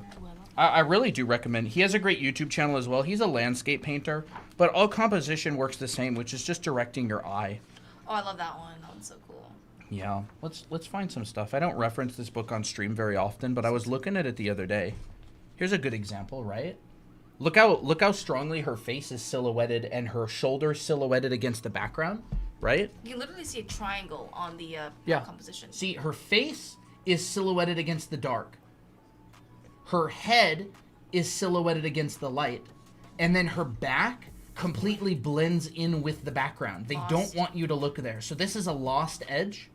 I really do recommend. He has a great YouTube channel as well. He's a landscape painter, but all composition works the same, which is just directing your eye. Oh, I love that one. That one's so cool. Yeah, let's find some stuff. I don't reference this book on stream very often, but I was looking at it the other day. Here's a good example, right? Look how strongly her face is silhouetted and her shoulder silhouetted against the background, right? You can literally see a triangle on the composition. See, her face is silhouetted against the dark. Her head is silhouetted against the light. And then her back completely blends in with the background. They don't want you to look there. So this is a lost edge.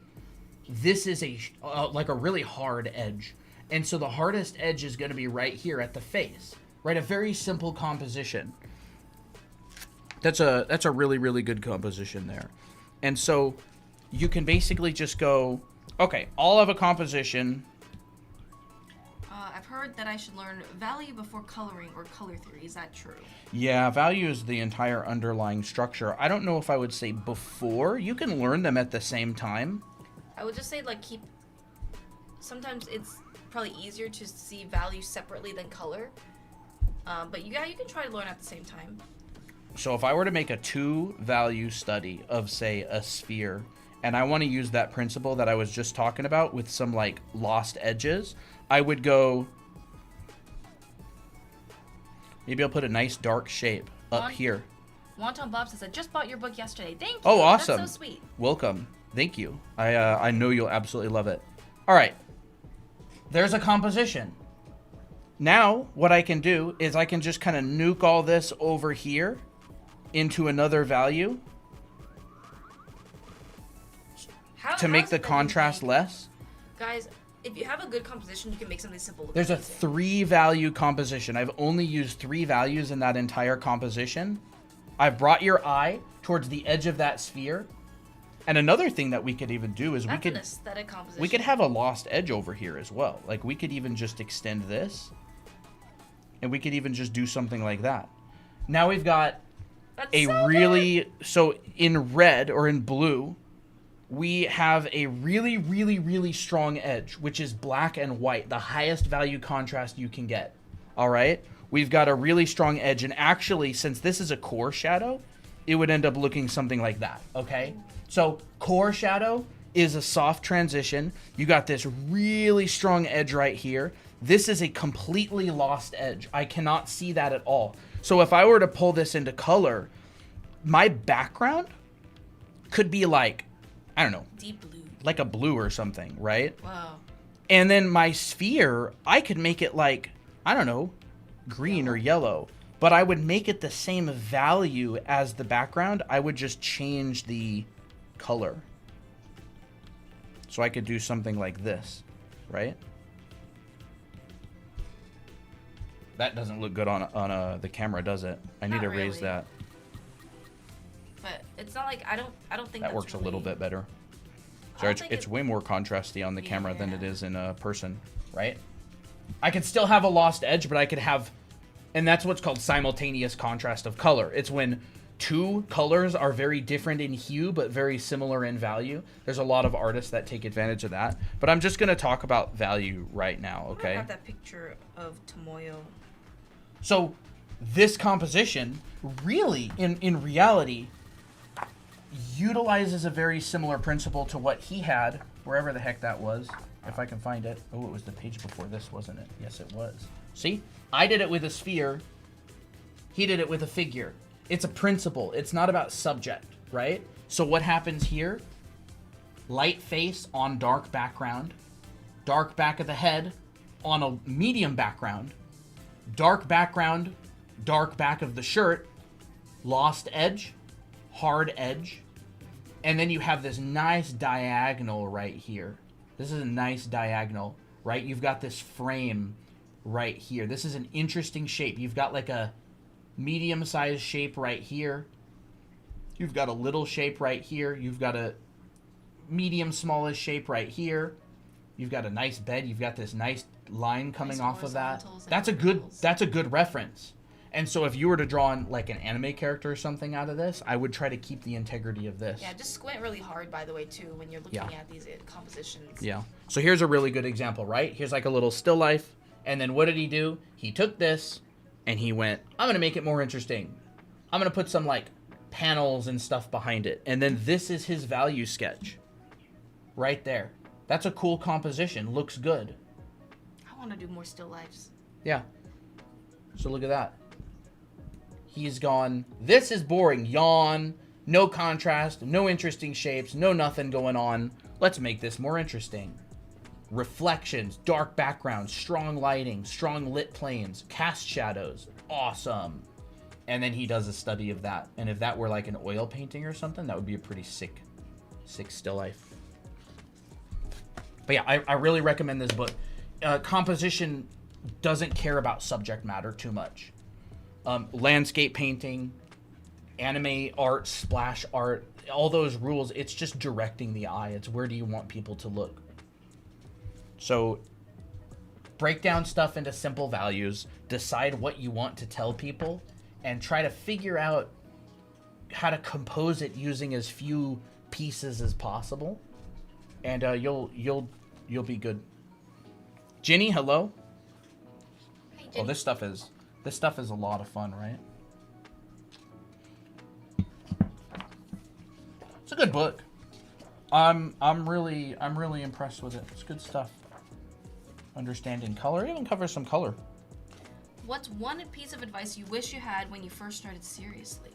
This is like a really hard edge. And so the hardest edge is going to be right here at the face. Right? A very simple composition. That's a really, really good composition there. And so you can basically just go, okay, I'll have a composition. I've heard that I should learn value before coloring or color theory. Is that true? Yeah, value is the entire underlying structure. I don't know if I would say before. You can learn them at the same time. I would just say, like, sometimes it's probably easier to see value separately than color. But yeah, you can try to learn at the same time. So if I were to make a 2-value study of, say, a sphere, and I want to use that principle that I was just talking about with some, like, lost edges, I would go... Maybe I'll put a nice dark shape up here. Wonton Bob says, I just bought your book yesterday. Thank you. Oh, awesome. That's so sweet. Welcome. Thank you. I know you'll absolutely love it. All right. There's a composition. Now, what I can do is I can just kind of nuke all this over here into another value to make the contrast less. Guys, if you have a good composition, you can make something simple. There's a 3-value composition. I've only used 3 values in that entire composition. I've brought your eye towards the edge of that sphere. And another thing that we could even do is That's an aesthetic composition. we could have a lost edge over here as well. Like, we could even just extend this. And we could even just do something like that. Now we've got so in red or in blue, we have a really, really, really strong edge, which is black and white, the highest value contrast you can get. All right? We've got a really strong edge. And actually, since this is a core shadow, it would end up looking something like that. Okay? So core shadow is a soft transition. You got this really strong edge right here. This is a completely lost edge. I cannot see that at all. So if I were to pull this into color, my background could be like, I don't know, deep blue, like a blue or something, right? Wow. And then my sphere, I could make it like, I don't know, green or yellow, but I would make it the same value as the background. I would just change the color. So I could do something like this, right? That doesn't look good on the camera, does it? I need to raise that. But it's not like I don't think that works a little bit better. So it's way more contrasty on the camera than it is in person, right? I could still have a lost edge, but I could have, and that's what's called simultaneous contrast of color. It's when 2 colors are very different in hue, but very similar in value. There's a lot of artists that take advantage of that. But I'm just going to talk about value right now, okay? I have that picture of Tomoyo. So this composition really, in reality, utilizes a very similar principle to what he had, wherever the heck that was, if I can find it. Oh, it was the page before this, wasn't it? Yes, it was. See? I did it with a sphere. He did it with a figure. It's a principle. It's not about subject, right? So what happens here? Light face on dark background. Dark back of the head on a medium background. Dark background, dark back of the shirt. Lost edge, hard edge. And then you have this nice diagonal right here. This is a nice diagonal, right? You've got this frame right here. This is an interesting shape. You've got like a medium-sized shape right here. You've got a little shape right here. You've got a medium-smallish shape right here. You've got a nice bed. You've got this nice line coming off of that. That's a good reference. And so if you were to draw in like an anime character or something out of this, I would try to keep the integrity of this. Yeah, just squint really hard, by the way, too, when you're looking at these compositions. Yeah. So here's a really good example, right? Here's like a little still life. And then what did he do? He took this and he went, I'm going to make it more interesting. I'm going to put some like panels and stuff behind it. And then this is his value sketch right there. That's a cool composition. Looks good. I want to do more still lifes. Yeah. So look at that. He's gone, this is boring. Yawn. No contrast. No interesting shapes. No nothing going on. Let's make this more interesting. Reflections, dark backgrounds, strong lighting, strong lit planes, cast shadows. Awesome. And then he does a study of that. And if that were like an oil painting or something, that would be a pretty sick still life. But yeah, I really recommend this book. Composition doesn't care about subject matter too much. Landscape painting, anime art, splash art, all those rules, it's just directing the eye. It's where do you want people to look. So break down stuff into simple values, decide what you want to tell people, and try to figure out how to compose it using as few pieces as possible. And you'll be good. Ginny, hello. Hey, Oh, Jenny. this stuff is a lot of fun, right? It's a good book. I'm really impressed with it. It's good stuff. Understanding color. It even covers some color. What's one piece of advice you wish you had when you first started seriously?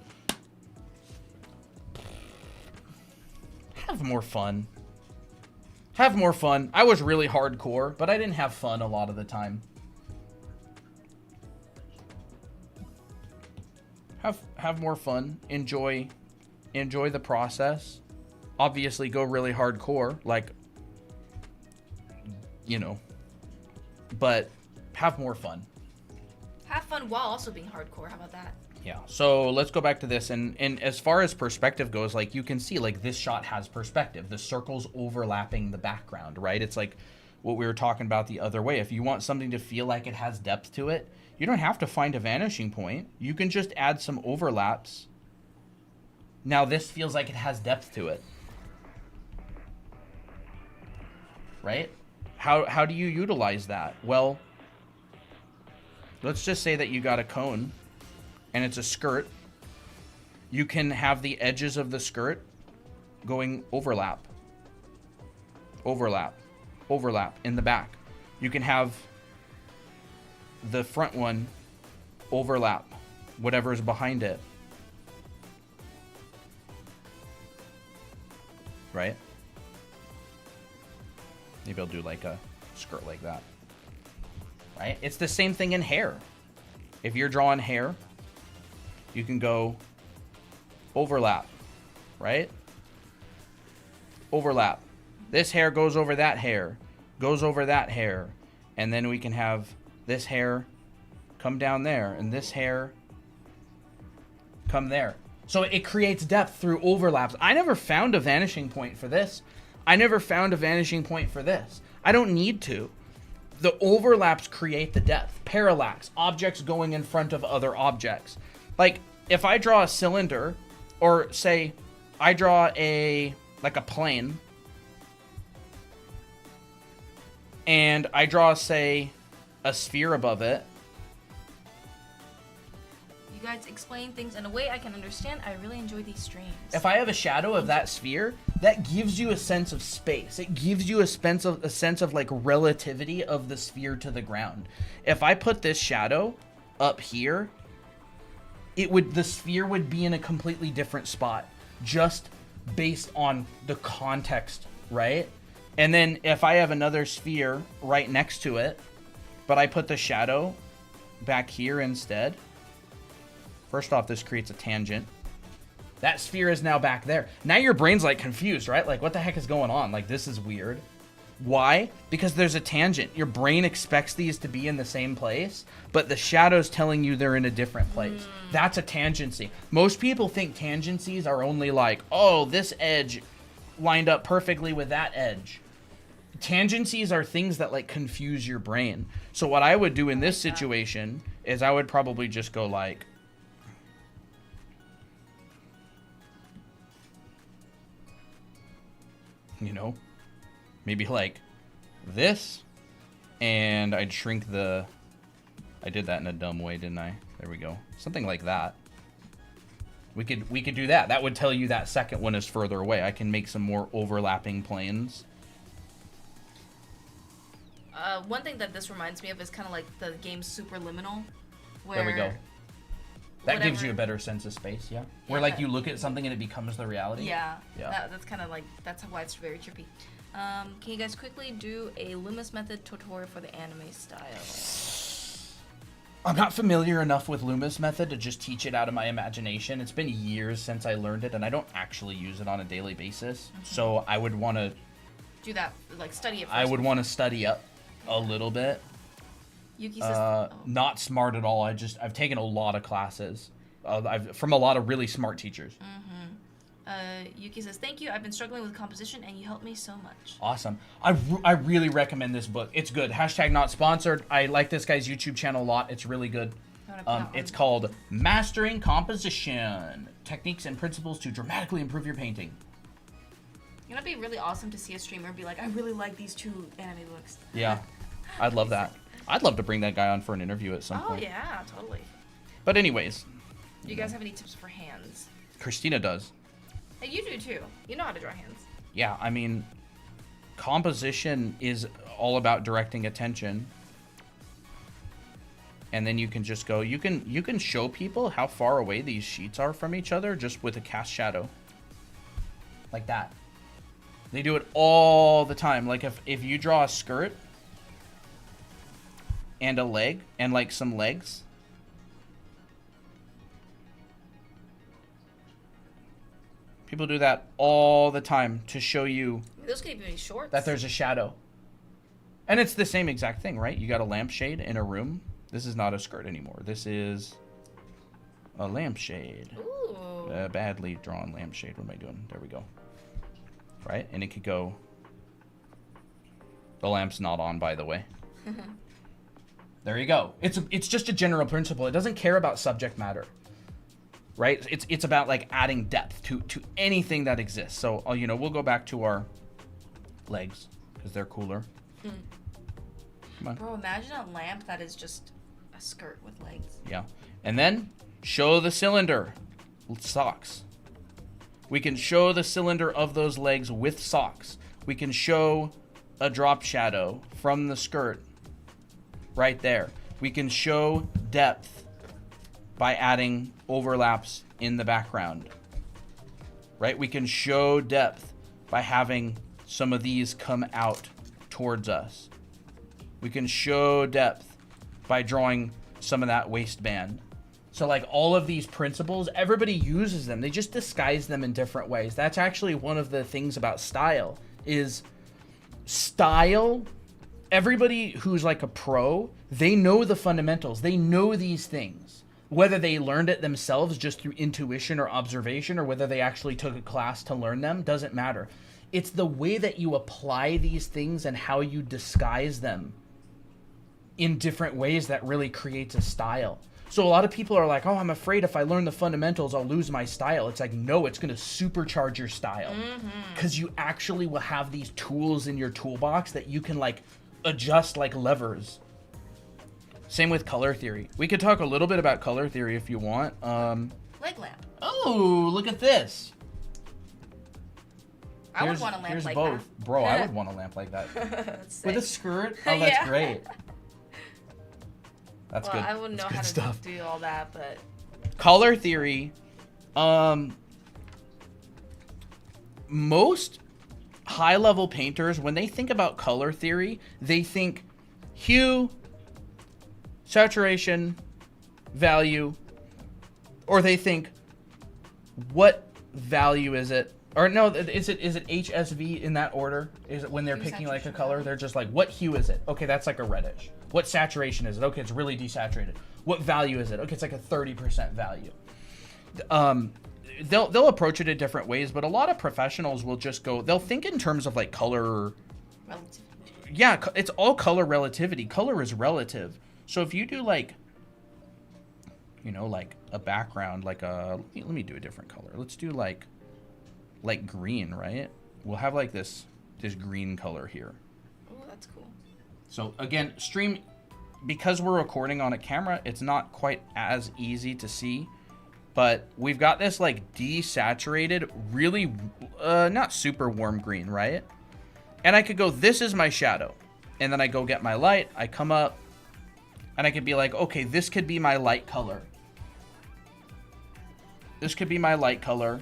Have more fun. Have more fun. I was really hardcore, but I didn't have fun a lot of the time. Have more fun. Enjoy the process. Obviously go really hardcore, like, you know, but have more fun. Have fun while also being hardcore. How about that? Yeah. So let's go back to this. And as far as perspective goes, like you can see, like this shot has perspective. The circle's overlapping the background, right? It's like what we were talking about the other way. If you want something to feel like it has depth to it, you don't have to find a vanishing point. You can just add some overlaps. Now this feels like it has depth to it. Right? How do you utilize that? Well, let's just say that you got a cone and it's a skirt. You can have the edges of the skirt going overlap. Overlap. Overlap in the back. You can have the front one overlap whatever's behind it. Right? Maybe I'll do like a skirt like that. Right? It's the same thing in hair. If you're drawing hair, you can go overlap, right? Overlap. This hair goes over that hair, goes over that hair, and then we can have this hair come down there, and this hair come there. So it creates depth through overlaps. I never found a vanishing point for this. I never found a vanishing point for this. I don't need to. The overlaps create the depth. Parallax, objects going in front of other objects. Like, if I draw a cylinder, or say, I draw like a plane, and I draw, say, a sphere above it. You guys explain things in a way I can understand. I really enjoy these streams. If I have a shadow of that sphere, that gives you a sense of space. It gives you a sense of like relativity of the sphere to the ground. If I put this shadow up here, the sphere would be in a completely different spot, just based on the context, right? And then if I have another sphere right next to it, but I put the shadow back here instead, first off, this creates a tangent. That sphere is now back there. Now your brain's like confused, right? Like, what the heck is going on? Like, this is weird. Why? Because there's a tangent. Your brain expects these to be in the same place, but the shadow's telling you they're in a different place. That's a tangency. Most people think tangencies are only like, oh, this edge lined up perfectly with that edge. Tangencies are things that like confuse your brain. So what I would do in this situation is I would probably just go like, you know, maybe like this, and I'd shrink I did that in a dumb way, didn't I? There we go. Something like that. We could do that. That would tell you that second one is further away. I can make some more overlapping planes. One thing that this reminds me of is kind of like the game Superliminal. Where There we go. That gives you a better sense of space, yeah? Where, like, you look at something and it becomes the reality? Yeah. Yeah. That's kind of like, that's why it's very trippy. Can you guys quickly do a Loomis method tutorial for the anime style? I'm not familiar enough with Loomis method to just teach it out of my imagination. It's been years since I learned it, and I don't actually use it on a daily basis. So I would want to... Do that, like, study it first. I would want to study up a little bit. Yuki says... Not smart at all. I've taken a lot of classes from a lot of really smart teachers. Yuki says, thank you. I've been struggling with composition, and you helped me so much. Awesome. I really recommend this book. It's good. Hashtag not sponsored. I like this guy's YouTube channel a lot. It's really good. It's called Mastering Composition. Techniques and Principles to Dramatically Improve Your Painting. You know, it'd be really awesome to see a streamer be like, I really like these two anime books. Yeah. I'd love that. I'd love to bring that guy on for an interview at some Oh point. yeah, totally. But anyways. Do you guys have any tips for hands? Christina does. Hey, you do too. You know how to draw hands. Yeah, I mean, composition is all about directing attention. And then you can just go, you can show people how far away these sheets are from each other just with a cast shadow. Like that. They do it all the time. Like if you draw a skirt and a leg and like some legs. People do that all the time to show you Those could even be shorts. that there's a shadow. And it's the same exact thing, right? You got a lampshade in a room. This is not a skirt anymore. This is a lampshade. Ooh. A badly drawn lampshade. What am I doing? There we go. Right? And it could go... The lamp's not on, by the way. There you go. It's just a general principle. It doesn't care about subject matter. Right? It's about like adding depth to anything that exists. So, we'll go back to our legs because they're cooler. Come on. Bro, imagine a lamp that is just a skirt with legs. Yeah. And then show the cylinder with socks. We can show the cylinder of those legs with socks. We can show a drop shadow from the skirt right there. We can show depth by adding overlaps in the background. Right? We can show depth by having some of these come out towards us. We can show depth by drawing some of that waistband. So like all of these principles, everybody uses them. They just disguise them in different ways. That's actually one of the things about style is style. Everybody who's like a pro, they know the fundamentals. They know these things. Whether they learned it themselves just through intuition or observation, or whether they actually took a class to learn them, doesn't matter. It's the way that you apply these things and how you disguise them in different ways that really creates a style. So a lot of people are like, oh, I'm afraid if I learn the fundamentals, I'll lose my style. It's like, no, it's going to supercharge your style. Because you actually will have these tools in your toolbox that you can like adjust like levers. Same with color theory. We could talk a little bit about color theory if you want. Leg lamp. Oh, look at this. I would want a lamp here's like both. that. Bro, I would want a lamp like that. With a skirt? Oh, that's Yeah. great. That's Well, good. I wouldn't know That's how good to stuff. do all that, but Color theory. Most high-level painters, when they think about color theory, they think hue, saturation, value, or they think what value is it? Or no, is it HSV in that order? Is it when they're Hue, picking like a saturation, color, value. they're just like, what hue is it? Okay, that's like a reddish. What saturation is it? Okay, it's really desaturated. What value is it? Okay, it's like a 30% value. They'll approach it in different ways, but a lot of professionals will just go, they'll think in terms of like color. relative. Yeah, it's all color relativity. Color is relative. So if you do like, like a background, like let me do a different color. Let's do like green, right? We'll have like this green color here. Oh, that's cool. So again, stream, because we're recording on a camera, it's not quite as easy to see, but we've got this like desaturated, really not super warm green, right? And I could go, this is my shadow. And then I go get my light, I come up, and I could be like, okay, this could be my light color. This could be my light color.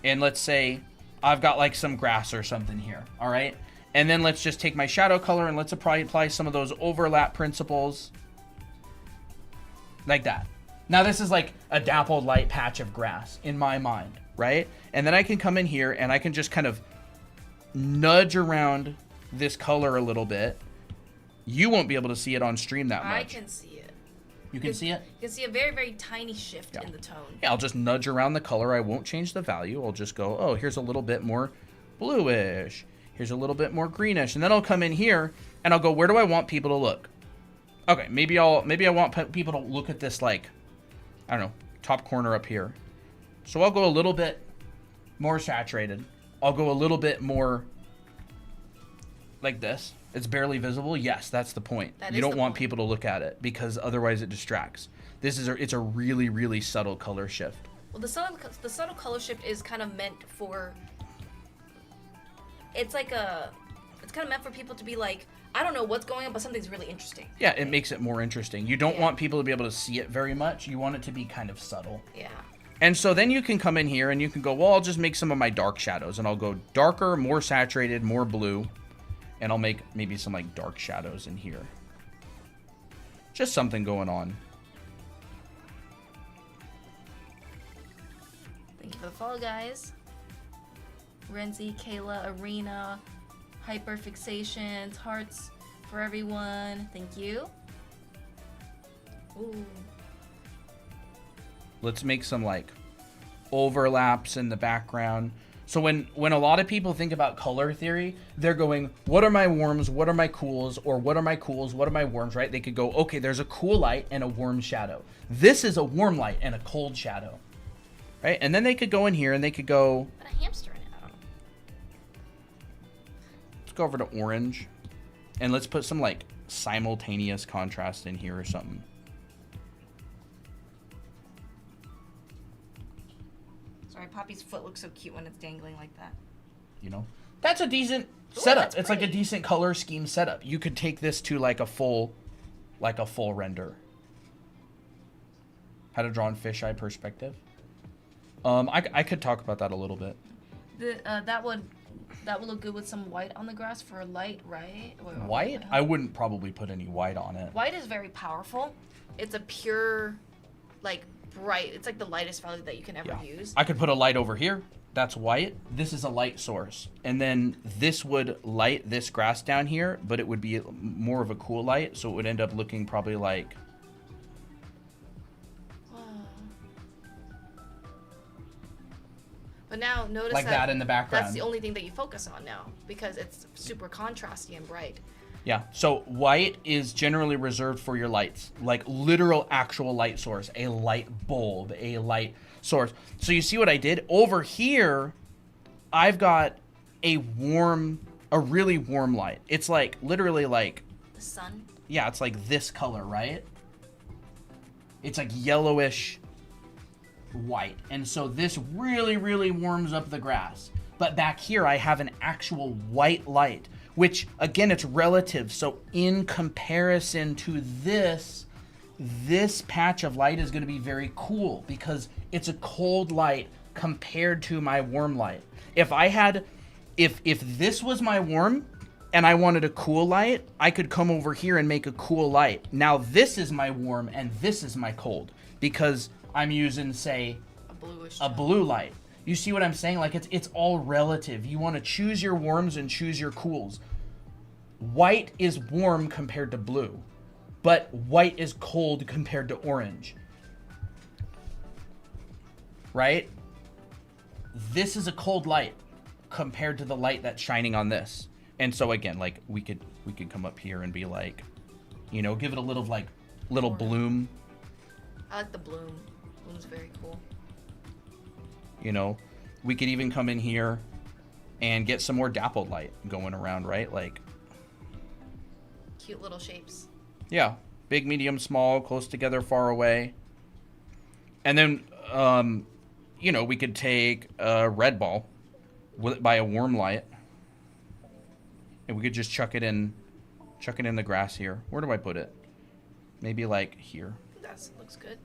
And let's say I've got like some grass or something here, all right? And then let's just take my shadow color and let's apply some of those overlap principles. Like that. Now this is like a dappled light patch of grass in my mind, right? And then I can come in here and I can just kind of nudge around this color a little bit. You won't be able to see it on stream that much. I can see it. You can see it? You can see a very, very tiny shift in the tone. Yeah, I'll just nudge around the color. I won't change the value. I'll just go, oh, here's a little bit more bluish. Here's a little bit more greenish. And then I'll come in here and I'll go, where do I want people to look? Okay, maybe I want people to look at this like, I don't know, top corner up here. So I'll go a little bit more saturated. I'll go a little bit more like this. It's barely visible. Yes, that's the point. You don't want people to look at it because otherwise it distracts. It's a really, really subtle color shift. Well, the subtle color shift is kind of meant for. It's kind of meant for people to be like, I don't know what's going on, but something's really interesting. Yeah, it makes it more interesting. You don't want people to be able to see it very much. You want it to be kind of subtle. Yeah. And so then you can come in here and you can go, well, I'll just make some of my dark shadows, and I'll go darker, more saturated, more blue. And I'll make maybe some like dark shadows in here. Just something going on. Thank you for the follow, guys. Renzi, Kayla, Arena, Hyperfixations, hearts for everyone. Thank you. Ooh. Let's make some like overlaps in the background. So when a lot of people think about color theory, they're going, what are my warms, what are my cools, or what are my cools, what are my warms, right? They could go, okay, there's a cool light and a warm shadow. This is a warm light and a cold shadow, right? And then they could go in here and they could go... Put a hamster in it, I don't know. Let's go over to orange. And let's put some like simultaneous contrast in here or something. Sorry, Poppy's foot looks so cute when it's dangling like that. You know, that's a decent setup. It's pretty. like a decent color scheme setup. You could take this to like a full render. How to draw in fisheye perspective. I could talk about that a little bit. That would look good with some white on the grass for light, right? White? I wouldn't probably put any white on it. White is very powerful. It's a pure, like, bright. It's like the lightest value that you can ever use. I could put a light over here. That's white. This is a light source. And then this would light this grass down here, but it would be more of a cool light, so it would end up looking probably like... But now notice like that in the background. That's the only thing that you focus on now because it's super contrasty and bright. Yeah, so white is generally reserved for your lights, like literal actual light source, a light bulb, a light source. So you see what I did? Over here, I've got a really warm light. It's like literally like... The sun? Yeah, it's like this color, right? It's like yellowish white. And so this really, really warms up the grass. But back here, I have an actual white light, which, again, it's relative. So in comparison to this patch of light is going to be very cool because it's a cold light compared to my warm light. If this was my warm and I wanted a cool light, I could come over here and make a cool light. Now this is my warm and this is my cold because I'm using, say, a blue light. You see what I'm saying? Like it's all relative. You want to choose your warms and choose your cools. White is warm compared to blue, but white is cold compared to orange. Right? This is a cold light compared to the light that's shining on this. And so again, like we could come up here and be like, you know, give it a little bloom. I like the bloom. Bloom's very cool. You know, we could even come in here and get some more dappled light going around, right? Like cute little shapes. Yeah. Big, medium, small, close together, far away. And then, you know, we could take a red ball by a warm light. And we could just chuck it in the grass here. Where do I put it? Maybe like here. That looks good.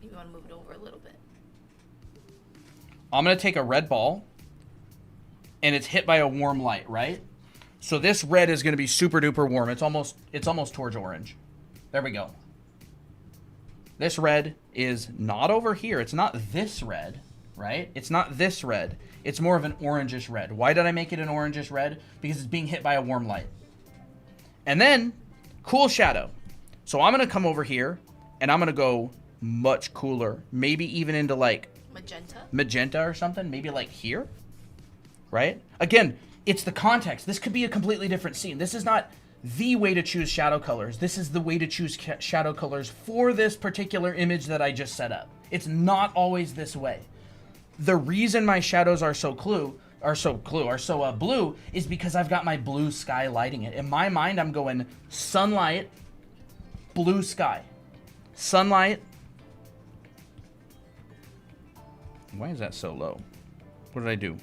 Maybe you want to move it over a little bit. I'm going to take a red ball, and it's hit by a warm light, right? So this red is going to be super duper warm. It's almost towards orange. There we go. This red is not over here. It's not this red, right? It's not this red. It's more of an orangish red. Why did I make it an orangish red? Because it's being hit by a warm light. And then, cool shadow. So I'm going to come over here, and I'm going to go much cooler. Maybe even into like... magenta or something, maybe like here, right? Again, it's the context. This could be a completely different scene. This is not the way to choose shadow colors. This is the way to choose shadow colors for this particular image that I just set up. It's not always this way. The reason my shadows are so blue is because I've got my blue sky lighting it. In my mind, I'm going sunlight, blue sky, sunlight. Why is that so low? What did I do?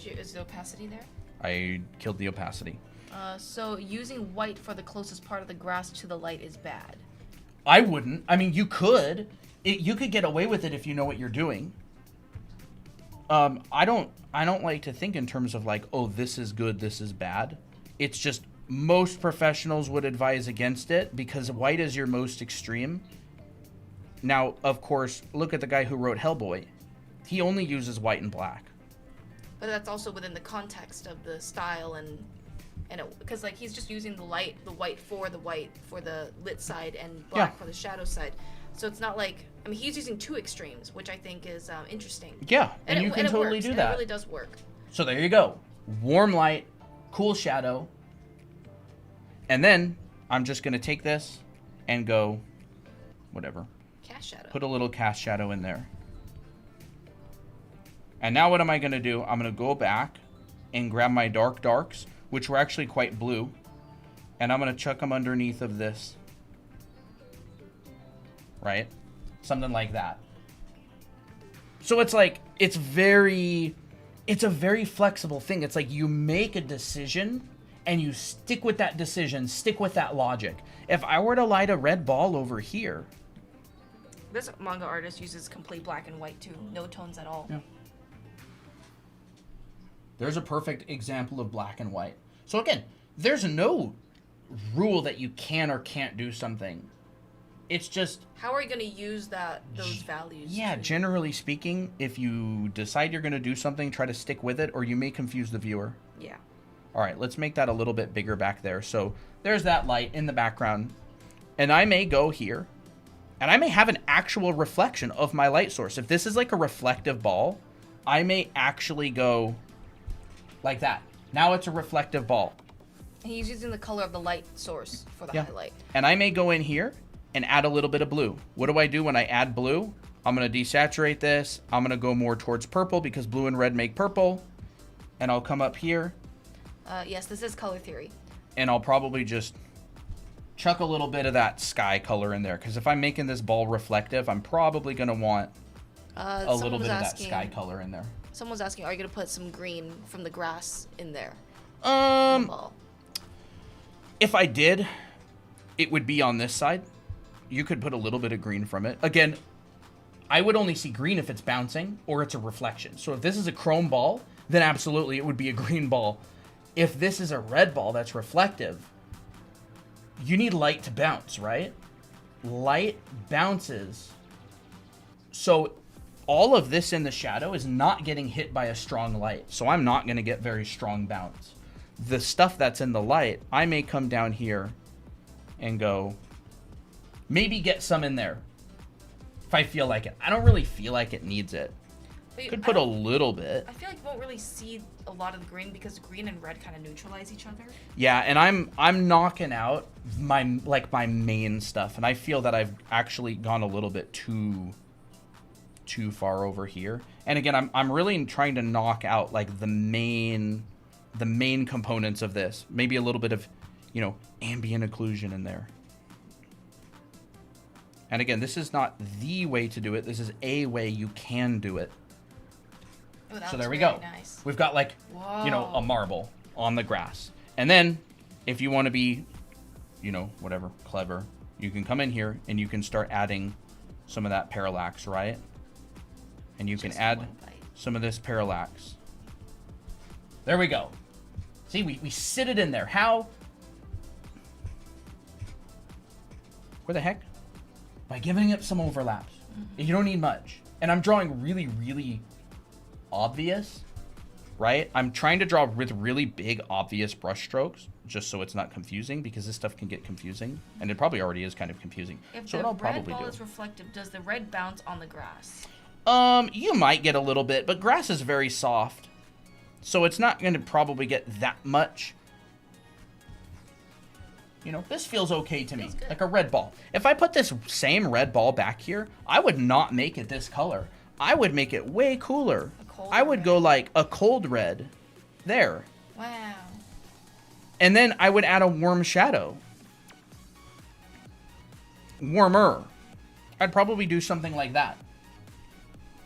Is the opacity there? I killed the opacity. So using white for the closest part of the grass to the light is bad. I wouldn't. I mean, you could. You could get away with it if you know what you're doing. I don't like to think in terms of like, oh, this is good, this is bad. It's just most professionals would advise against it because white is your most extreme. Now, of course, look at the guy who wrote Hellboy. He only uses white and black. But that's also within the context of the style and because like he's just using the white for the lit side and black for the shadow side. So it's not like, I mean, he's using two extremes, which I think is interesting. Yeah, and you can totally do that. It really does work. So there you go. Warm light, cool shadow. And then I'm just going to take this and go, whatever. Cast shadow. Put a little cast shadow in there. And now what am I going to do? I'm going to go back and grab my darks, which were actually quite blue. And I'm going to chuck them underneath of this. Right? Something like that. So it's like, it's a very flexible thing. It's like you make a decision and you stick with that decision, stick with that logic. If I were to light a red ball over here. This manga artist uses complete black and white too. No tones at all. Yeah. There's a perfect example of black and white. So again, there's no rule that you can or can't do something. It's just... How are you going to use those values? Yeah, generally speaking, if you decide you're going to do something, try to stick with it, or you may confuse the viewer. Yeah. All right, let's make that a little bit bigger back there. So there's that light in the background. And I may go here, and I may have an actual reflection of my light source. If this is like a reflective ball, I may actually go like that. Now it's a reflective ball. And he's using the color of the light source for the highlight. And I may go in here and add a little bit of blue. What do I do when I add blue? I'm going to desaturate this. I'm going to go more towards purple because blue and red make purple. And I'll come up here. Yes, this is color theory. And I'll probably just chuck a little bit of that sky color in there. Because if I'm making this ball reflective, I'm probably going to want a little bit of that sky color in there. Someone's asking, are you going to put some green from the grass in there? If I did, it would be on this side. You could put a little bit of green from it. Again, I would only see green if it's bouncing or it's a reflection. So if this is a chrome ball, then absolutely it would be a green ball. If this is a red ball that's reflective, you need light to bounce, right? Light bounces. So all of this in the shadow is not getting hit by a strong light. So I'm not going to get very strong bounce. The stuff that's in the light, I may come down here and go... Maybe get some in there if I feel like it. I don't really feel like it needs it. Could put a little bit. I feel like you won't really see a lot of the green because green and red kind of neutralize each other. Yeah, and I'm knocking out my main stuff, and I feel that I've actually gone a little bit too far over here. And again, I'm really trying to knock out like the main components of this. Maybe a little bit of, ambient occlusion in there. And again, this is not the way to do it. This is a way you can do it. Oh, so there we go. Nice. We've got like, a marble on the grass. And then if you want to be, whatever, clever, you can come in here and you can start adding some of that parallax, right? And you can add some of this parallax. There we go. See, we sit it in there. How? Where the heck? By giving it some overlaps. Mm-hmm. You don't need much. And I'm drawing really, really obvious, right? I'm trying to draw with really big, obvious brush strokes, just so it's not confusing, because this stuff can get confusing. And it probably already is kind of confusing. If the red ball is reflective, does the red bounce on the grass? You might get a little bit, but grass is very soft. So it's not going to probably get that much. This feels okay to me, like a red ball. If I put this same red ball back here, I would not make it this color. I would make it way cooler. cold I would red. go like a cold red there. Wow. And then I would add a warm shadow. Warmer. I'd probably do something like that.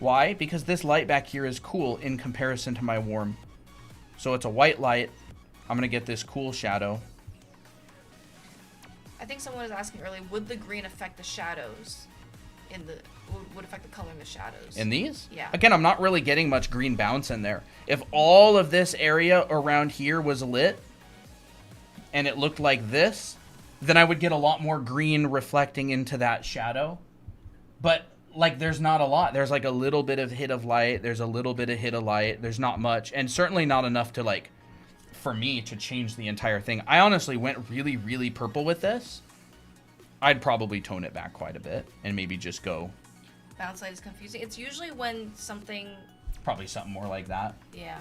Why? Because this light back here is cool in comparison to my warm. So it's a white light. I'm going to get this cool shadow. I think someone was asking earlier, would the green affect the shadows in the would affect the color in the shadows? In these? Yeah. Again, I'm not really getting much green bounce in there. If all of this area around here was lit and it looked like this, then I would get a lot more green reflecting into that shadow. But like there's not a lot. There's like a little bit of hit of light. There's a little bit of hit of light. There's not much. And certainly not enough to like, for me to change the entire thing. I honestly went really, really purple with this. I'd probably tone it back quite a bit and maybe just go. Bounce light is confusing. It's usually when something. Probably something more like that. Yeah.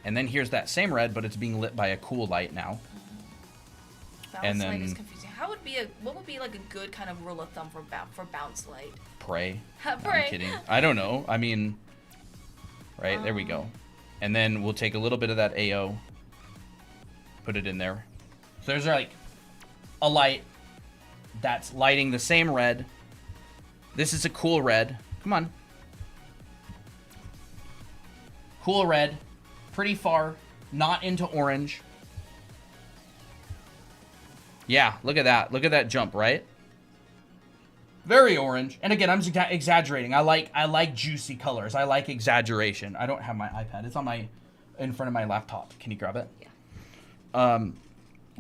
And then here's that same red, but it's being lit by a cool light now. Bounce And light then- is confusing. What would be like a good kind of rule of thumb for bounce light? Pray. Pray. I'm kidding. I don't know. I mean, right, there we go. And then we'll take a little bit of that AO, put it in there. So there's like a light that's lighting the same red. This is a cool red. Come on. Cool red. Pretty far. Not into orange. Yeah, look at that. Look at that jump, right? Very orange. And again, I'm exaggerating. I like juicy colors. I like exaggeration. I don't have my iPad. It's in front of my laptop. Can you grab it? Yeah.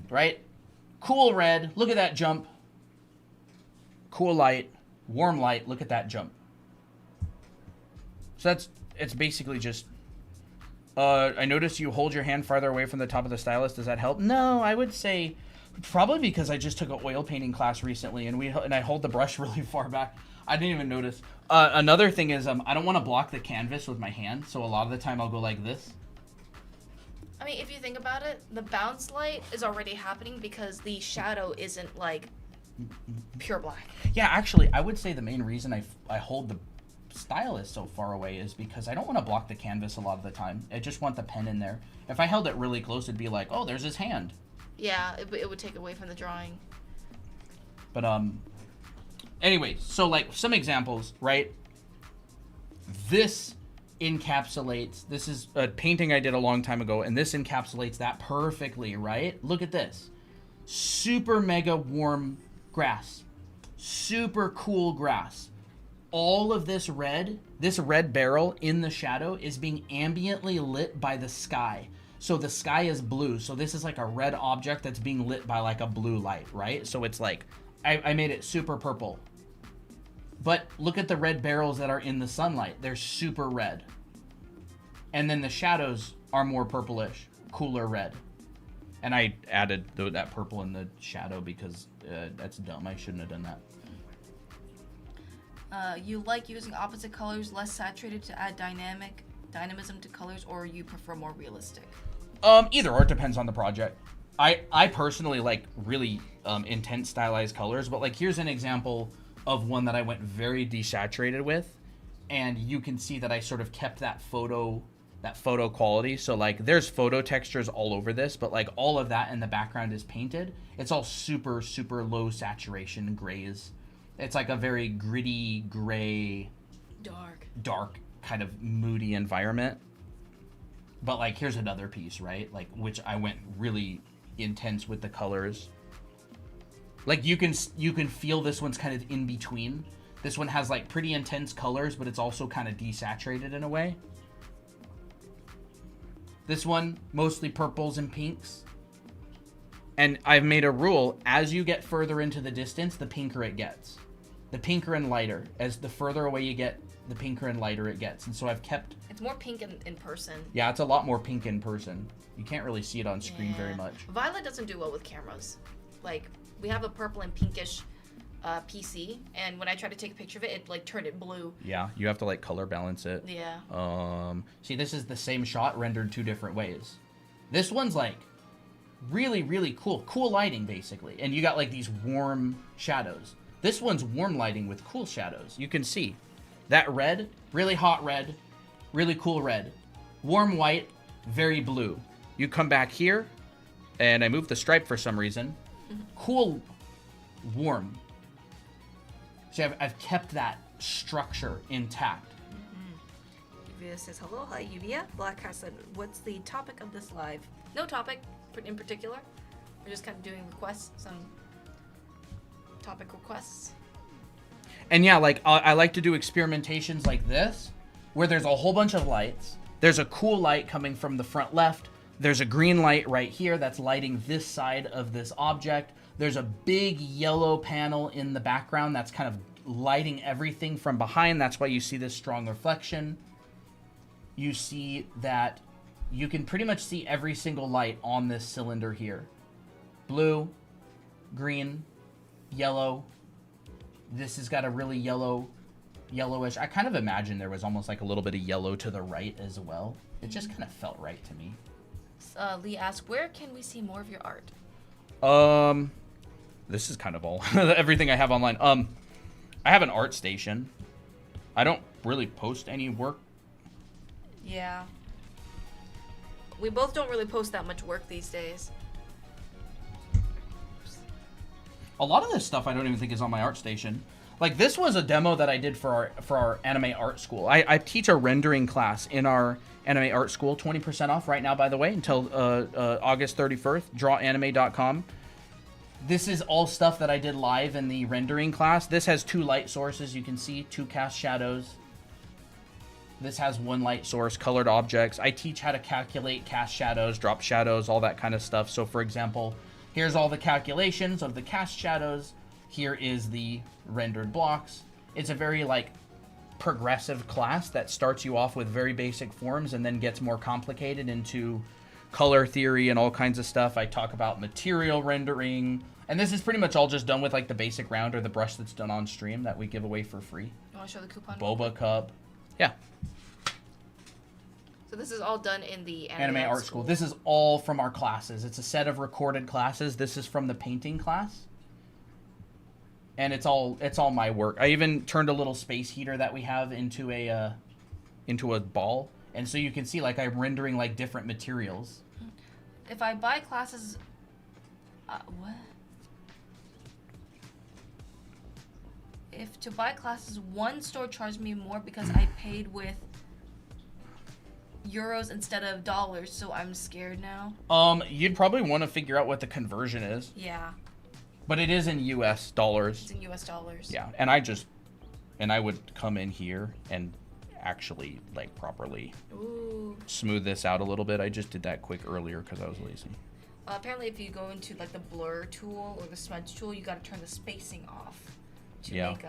Right? Cool red. Look at that jump. Cool light. Warm light. Look at that jump. So it's basically just I noticed you hold your hand farther away from the top of the stylus. Does that help? No, I would say probably because I just took an oil painting class recently and I hold the brush really far back. I didn't even notice. Another thing is I don't want to block the canvas with my hand, so a lot of the time I'll go like this. I mean, if you think about it, the bounce light is already happening because the shadow isn't like pure black. Yeah, actually, I would say the main reason I hold the stylus so far away is because I don't want to block the canvas a lot of the time. I just want the pen in there. If I held it really close, it'd be like, oh, there's his hand. Yeah, it would take away from the drawing. But anyway, so like some examples, right? This encapsulates, this is a painting I did a long time ago, and this encapsulates that perfectly, right? Look at this. Super mega warm grass. Super cool grass. All of this red barrel in the shadow is being ambiently lit by the sky. So the sky is blue. So this is like a red object that's being lit by like a blue light, right? So it's like, I made it super purple. But look at the red barrels that are in the sunlight. They're super red. And then the shadows are more purplish, cooler red. And I added that purple in the shadow because that's dumb. I shouldn't have done that. You like using opposite colors, less saturated to add dynamism to colors, or you prefer more realistic? Either or, it depends on the project. I personally like really intense stylized colors, but like here's an example of one that I went very desaturated with, and you can see that I sort of kept that photo quality. So like there's photo textures all over this, but like all of that in the background is painted. It's all super, super low saturation grays. It's like a very gritty, gray, dark kind of moody environment. But like here's another piece, right? Like which I went really intense with the colors. Like you can feel this one's kind of in between. This one has like pretty intense colors, but it's also kind of desaturated in a way. This one, mostly purples and pinks. And I've made a rule, as you get further into the distance, the pinker it gets. The pinker and lighter. As the further away you get, the pinker and lighter it gets. And so I've kept... It's more pink in person. Yeah, it's a lot more pink in person. You can't really see it on screen very much. Violet doesn't do well with cameras. Like, we have a purple and pinkish PC, and when I tried to take a picture of it, it like turned it blue. Yeah, you have to like color balance it. Yeah. See, this is the same shot rendered two different ways. This one's like really, really cool. Cool lighting, basically. And you got like these warm shadows. This one's warm lighting with cool shadows. You can see that red, really hot red, really cool red. Warm white, very blue. You come back here, and I moved the stripe for some reason. Cool, warm. So I've kept that structure intact. Yuvia says, hello, hi Yuvia. Blackheart said, what's the topic of this live? No topic in particular. We're just kind of doing requests, some topic requests. And yeah, like I like to do experimentations like this, where there's a whole bunch of lights. There's a cool light coming from the front left. There's a green light right here that's lighting this side of this object. There's a big yellow panel in the background that's kind of lighting everything from behind. That's why you see this strong reflection. You see that you can pretty much see every single light on this cylinder here. Blue, green, yellow. This has got a really yellowish. I kind of imagine there was almost like a little bit of yellow to the right as well. It just kind of felt right to me. Lee asked, where can we see more of your art? This is kind of all everything I have online. I have an art station. I don't really post any work. Yeah. We both don't really post that much work these days. A lot of this stuff I don't even think is on my art station. Like this was a demo that I did for our anime art school. I teach a rendering class in our anime art school. 20% off right now, by the way, until August 31st. Drawanime.com. This is all stuff that I did live in the rendering class. This has 2 light sources. You can see 2 cast shadows. This has 1 light source, colored objects. I teach how to calculate cast shadows, drop shadows, all that kind of stuff. So for example, here's all the calculations of the cast shadows. Here is the rendered blocks. It's a very like progressive class that starts you off with very basic forms and then gets more complicated into color theory and all kinds of stuff. I talk about material rendering. And this is pretty much all just done with like the basic round or the brush that's done on stream that we give away for free. You want to show the coupon? Boba cup. Yeah. So this is all done in the anime art school. This is all from our classes. It's a set of recorded classes. This is from the painting class. And it's all my work. I even turned a little space heater that we have into a ball. And so you can see like I'm rendering like different materials. If I buy classes what? If to buy classes, one store charged me more because I paid with euros instead of dollars, so I'm scared now. You'd probably want to figure out what the conversion is. Yeah. But it is in US dollars. It's in US dollars. Yeah, and I would come in here and actually like properly smooth this out a little bit. I just did that quick earlier because I was lazy. Apparently, if you go into like the blur tool or the smudge tool, you got to turn the spacing off to make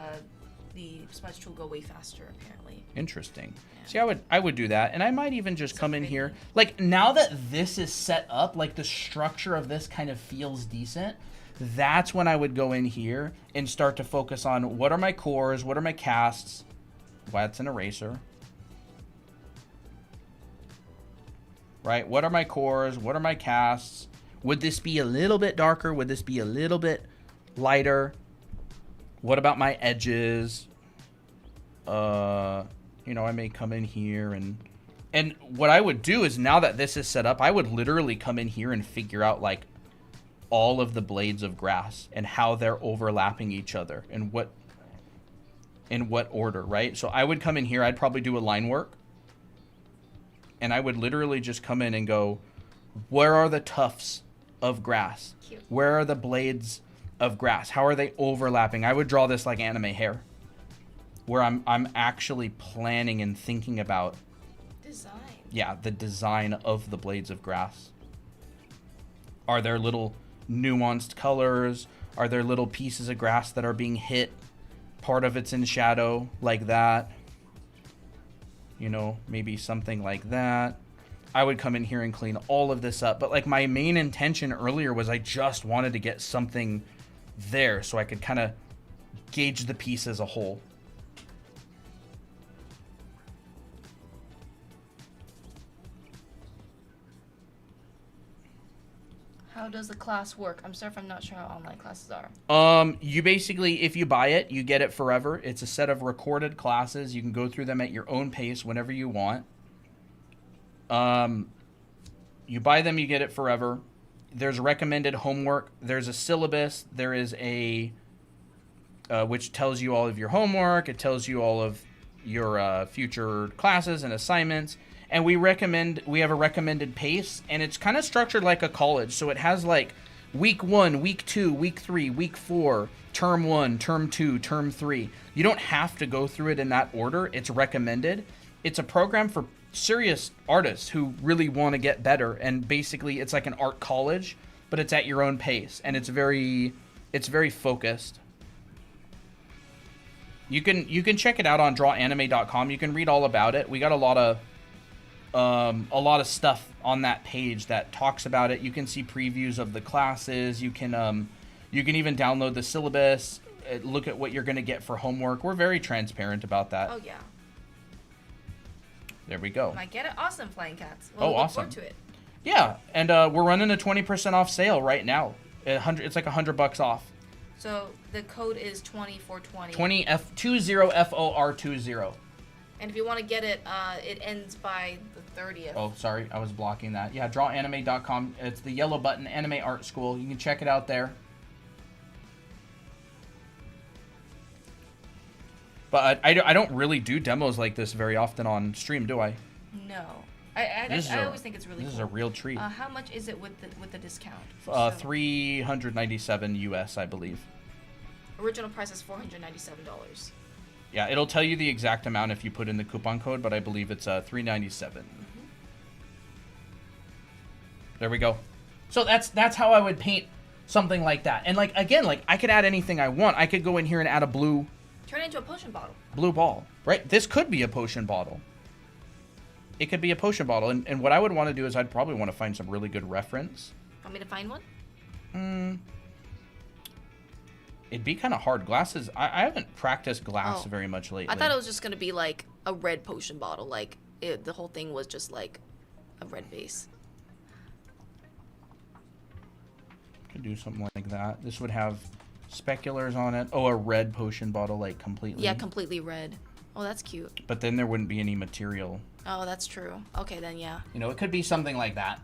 the smudge tool go way faster. Apparently. Interesting. Yeah. See, I would do that, and I might even just come in here. Like now that this is set up, like the structure of this kind of feels decent. That's when I would go in here and start to focus on what are my cores, what are my casts. That's an eraser. Right? What are my cores? What are my casts? Would this be a little bit darker? Would this be a little bit lighter? What about my edges? I may come in here and what I would do is now that this is set up, I would literally come in here and figure out like all of the blades of grass and how they're overlapping each other and in what order, right? So I would come in here, I'd probably do a line work, and I would literally just come in and go, where are the tufts of grass? Cute. Where are the blades of grass? How are they overlapping? I would draw this like anime hair, where I'm actually planning and thinking about design. Yeah, the design of the blades of grass. Are there little nuanced colors? Are there little pieces of grass that are being hit? Part of it's in shadow like that. Maybe something like that. I would come in here and clean all of this up. But like my main intention earlier was I just wanted to get something there so I could kind of gauge the piece as a whole. How does the class work? I'm sorry if I'm not sure how online classes are. You basically, if you buy it, you get it forever. It's a set of recorded classes. You can go through them at your own pace whenever you want. You buy them, you get it forever. There's recommended homework. There's a syllabus. There is a which tells you all of your homework. It tells you all of your future classes and assignments. And we have a recommended pace, and it's kind of structured like a college. So it has like week 1, week 2, week 3, week 4, term 1, term 2, term 3. You don't have to go through it in that order. It's recommended. It's a program for serious artists who really want to get better, and basically it's like an art college, but it's at your own pace, and it's very focused. You can check it out on drawanime.com. You can read all about it. We got a lot of stuff on that page that talks about it. You can see previews of the classes. You can even download the syllabus, look at what you're going to get for homework. We're very transparent about that. Oh yeah. There we go. I get it. Awesome, Flying Cats. Well, awesome. Look forward to it. Yeah, and we're running a 20% off sale right now. It's like $100 off. So the code is 2420. 20FOR20. And if you want to get it, it ends by the 30th. Oh, sorry, I was blocking that. Yeah, drawanime.com. It's the yellow button, Anime Art School. You can check it out there. But I don't really do demos like this very often on stream, do I? No. I always think it's really cool. This is a real treat. How much is it with the discount? $397 US, I believe. Original price is $497. Yeah, it'll tell you the exact amount if you put in the coupon code, but I believe it's $397. Mm-hmm. There we go. So that's how I would paint something like that. And again, I could add anything I want. I could go in here and add a blue. Turn it into a potion bottle. Blue ball, right? This could be a potion bottle. It could be a potion bottle. And what I would want to do is I'd probably want to find some really good reference. Want me to find one? It'd be kind of hard. Glasses, I haven't practiced glass very much lately. I thought it was just going to be like a red potion bottle. The whole thing was just like a red base. Could do something like that. This would have speculars on it. Oh, a red potion bottle, completely. Yeah, completely red. Oh, that's cute. But then there wouldn't be any material. Oh, that's true. Okay, then yeah. It could be something like that.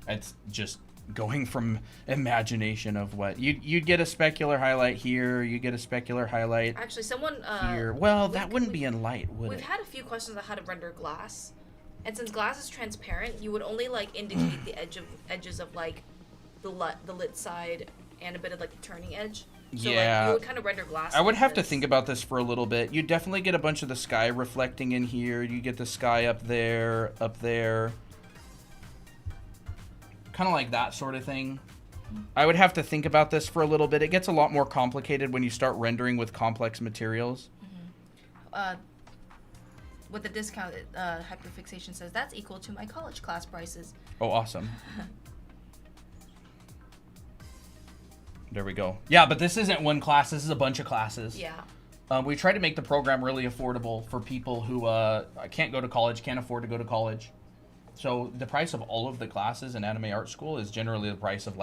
It's just going from imagination of what you'd get a specular highlight here. You get a specular highlight. Actually, someone here. Well, that wouldn't be in light, would it? We've had a few questions on how to render glass, and since glass is transparent, you would only indicate the edges of the lit side and a bit of the turning edge. So you would kind of render glass. I would have to think about this for a little bit. You definitely get a bunch of the sky reflecting in here. You get the sky up there. Kind of like that sort of thing. I would have to think about this for a little bit. It gets a lot more complicated when you start rendering with complex materials. Mm-hmm. With the discount, Hyperfixation says that's equal to my college class prices. Oh, awesome. There we go. Yeah, but this isn't one class. This is a bunch of classes. Yeah. We try to make the program really affordable for people who can't go to college, can't afford to go to college. So the price of all of the classes in Anime Art School is generally the price of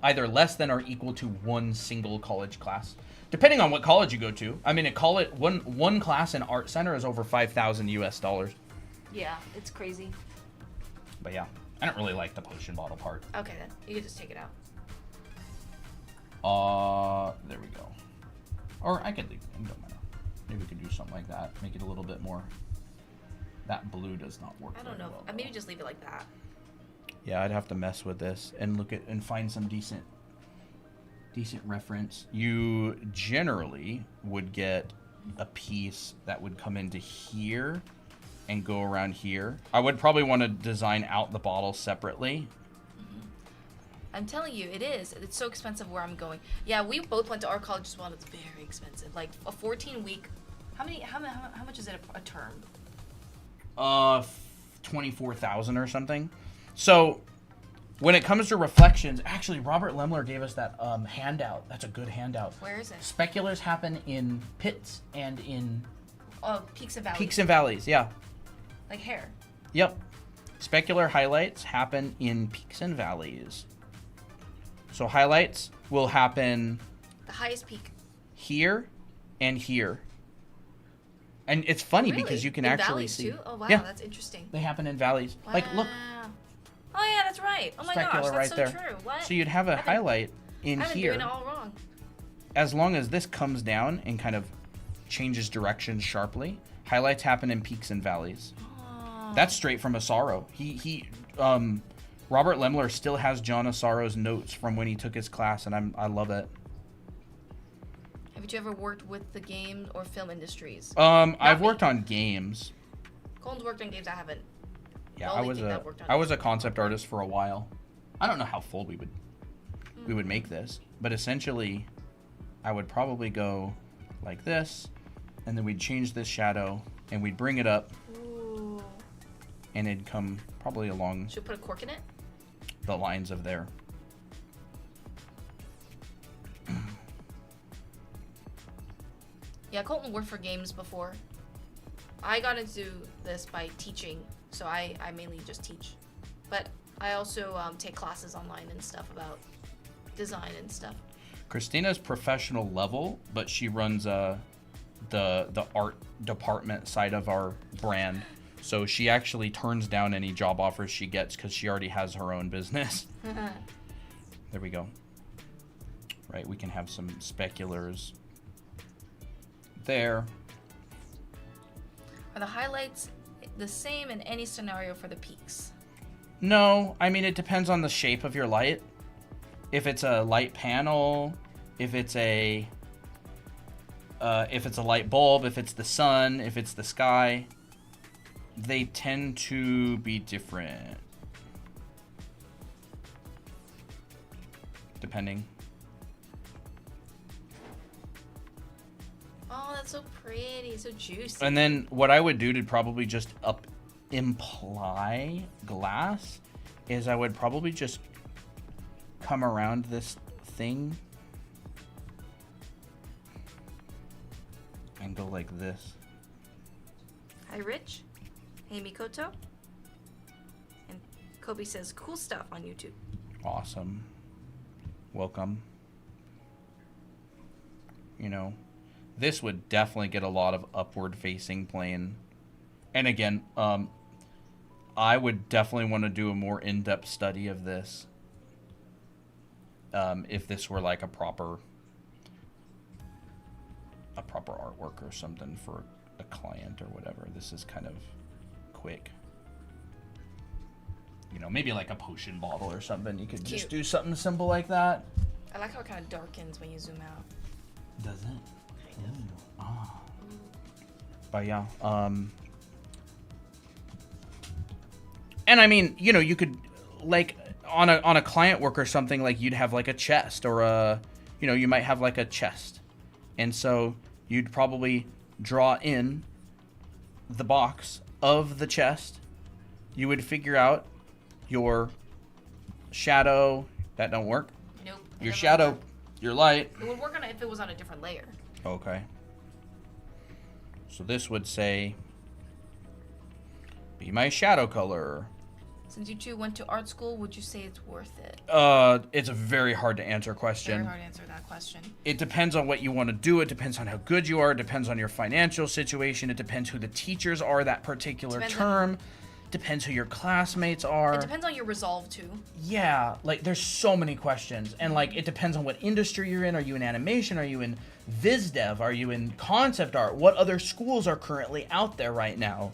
either less than or equal to one single college class, depending on what college you go to. I mean, one class in Art Center is over $5,000 US. Yeah, it's crazy. But yeah, I don't really like the potion bottle part. Okay, then you can just take it out. There we go. Or I could leave it. It don't matter. Maybe we could do something like that. Make it a little bit more. That blue does not work. I don't know. Well, maybe just leave it like that. Yeah, I'd have to mess with this and look at and find some decent reference. You generally would get a piece that would come into here and go around here. I would probably want to design out the bottle separately. I'm telling you, it is. It's so expensive where I'm going. Yeah, we both went to art college as well. It's very expensive. A 14-week. How much is it a term? 24,000 or something. So when it comes to reflections, actually Robert Lemler gave us that handout. That's a good handout. Where is it? Speculars happen in pits and in peaks and valleys. Peaks and valleys, yeah. Like hair. Yep. Specular highlights happen in peaks and valleys. So highlights will happen the highest peak here and here. And it's funny Really? because you can in actually valleys see. too? Oh wow, Yeah. that's interesting. They happen in valleys. Wow. Like, look, Oh yeah, that's right. Oh my gosh, specular that's right so there. true. What? So you'd have a highlight in I've been here. doing it all wrong. As long as this comes down and kind of changes direction sharply, highlights happen in peaks and valleys. Oh. That's straight from Asaro. Robert Lemler still has John Asaro's notes from when he took his class, and I love it. Have you ever worked with the game or film industries? I've worked on games. Colin's worked on games I haven't. Yeah, The I only was thing I've worked on I was a concept artist for a while. I don't know how full we would make this, but essentially, I would probably go like this, and then we'd change this shadow, and we'd bring it up, Ooh. and it'd come probably along Should we put a cork in it? the lines of there. Yeah, Colton worked for games before. I got into this by teaching, so I mainly just teach. But I also take classes online and stuff about design and stuff. Christina's professional level, but she runs the art department side of our brand. So she actually turns down any job offers she gets because she already has her own business. There we go. Right, we can have some speculars there. Are the highlights the same in any scenario for the peaks? No, I mean, it depends on the shape of your light. If it's a light panel, if it's a light bulb, if it's the sun, if it's the sky, they tend to be different. Depending. Oh, that's so pretty, so juicy. And then what I would do to probably just imply glass is I would probably just come around this thing and go like this. Hi, Rich. Hey, Mikoto. And Kobe says, cool stuff on YouTube. Awesome. Welcome. You know, this would definitely get a lot of upward facing plane. And again, I would definitely want to do a more in-depth study of this. If this were like a proper artwork or something for a client or whatever. This is kind of quick. You know, maybe like a potion bottle or something. You could just do something simple like that. I like how it kind of darkens when you zoom out. Does it? Kind of. Ah. But yeah, and I mean, you know, you could like on a client work or something, like you'd have like a chest or a, you know, you might have like a chest, and so you'd probably draw in the box of the chest. You would figure out your shadow. That don't work. Nope. Your shadow, your light. It would work on it if it was on a different layer. Okay. So this would say, be my shadow color. Since you two went to art school, would you say it's worth it? It's a very hard to answer question. Very hard to answer that question. It depends on what you want to do. It depends on how good you are. It depends on your financial situation. It depends who the teachers are that particular term. Depends who your classmates are. It depends on your resolve too. Yeah, like there's so many questions, and like it depends on what industry you're in. Are you in animation? Are you in viz dev? Are you in concept art? What other schools are currently out there right now?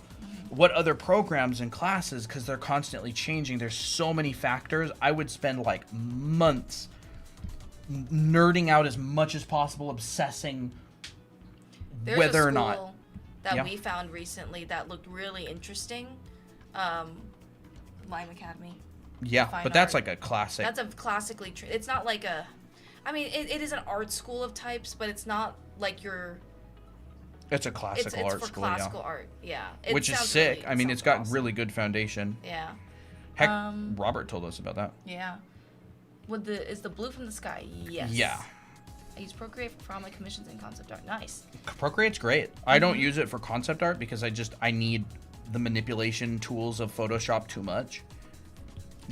What other programs and classes, because they're constantly changing. There's so many factors. I would spend like months nerding out as much as possible, obsessing There's whether a or not. school that Yeah. we found recently that looked really interesting. Lime Academy. Yeah, Fine but that's art. like a classic. That's a classically. It's not like a. I mean, it is an art school of types, but it's not like your. It's a classical art for school, classical art, yeah. It which is sounds sick. really- I mean, sounds it's got awesome. really good foundation. Yeah. Heck, Robert told us about that. Yeah. Is the blue from the sky? Yes. Yeah. I use Procreate for all my commissions and concept art. Nice. Procreate's great. I don't use it for concept art because I need the manipulation tools of Photoshop too much.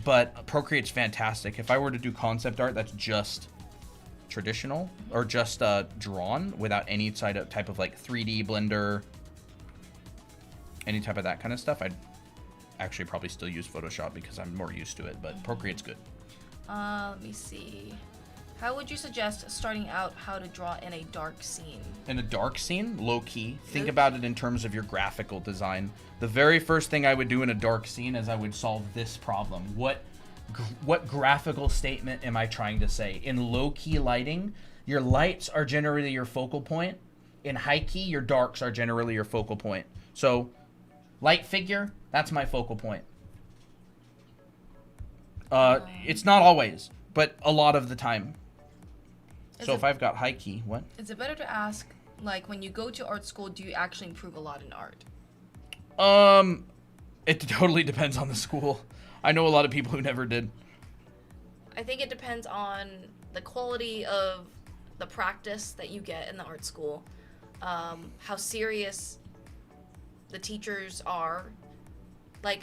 But Procreate's fantastic. If I were to do concept art that's just traditional or just drawn without any type of like 3D Blender, any type of that kind of stuff, I'd actually probably still use Photoshop because I'm more used to it, but Procreate's good. Let me see. How would you suggest starting out how to draw in a dark scene? In a dark scene, low key. Think about it in terms of your graphical design. The very first thing I would do in a dark scene is I would solve this problem. What graphical statement am I trying to say? In low key lighting, your lights are generally your focal point. In high key, your darks are generally your focal point. So, light figure, that's my focal point. It's not always, but a lot of the time. So if I've got high key, what? Is it better to ask, like, when you go to art school, do you actually improve a lot in art? It totally depends on the school. I know a lot of people who never did. I think it depends on the quality of the practice that you get in the art school, how serious the teachers are. I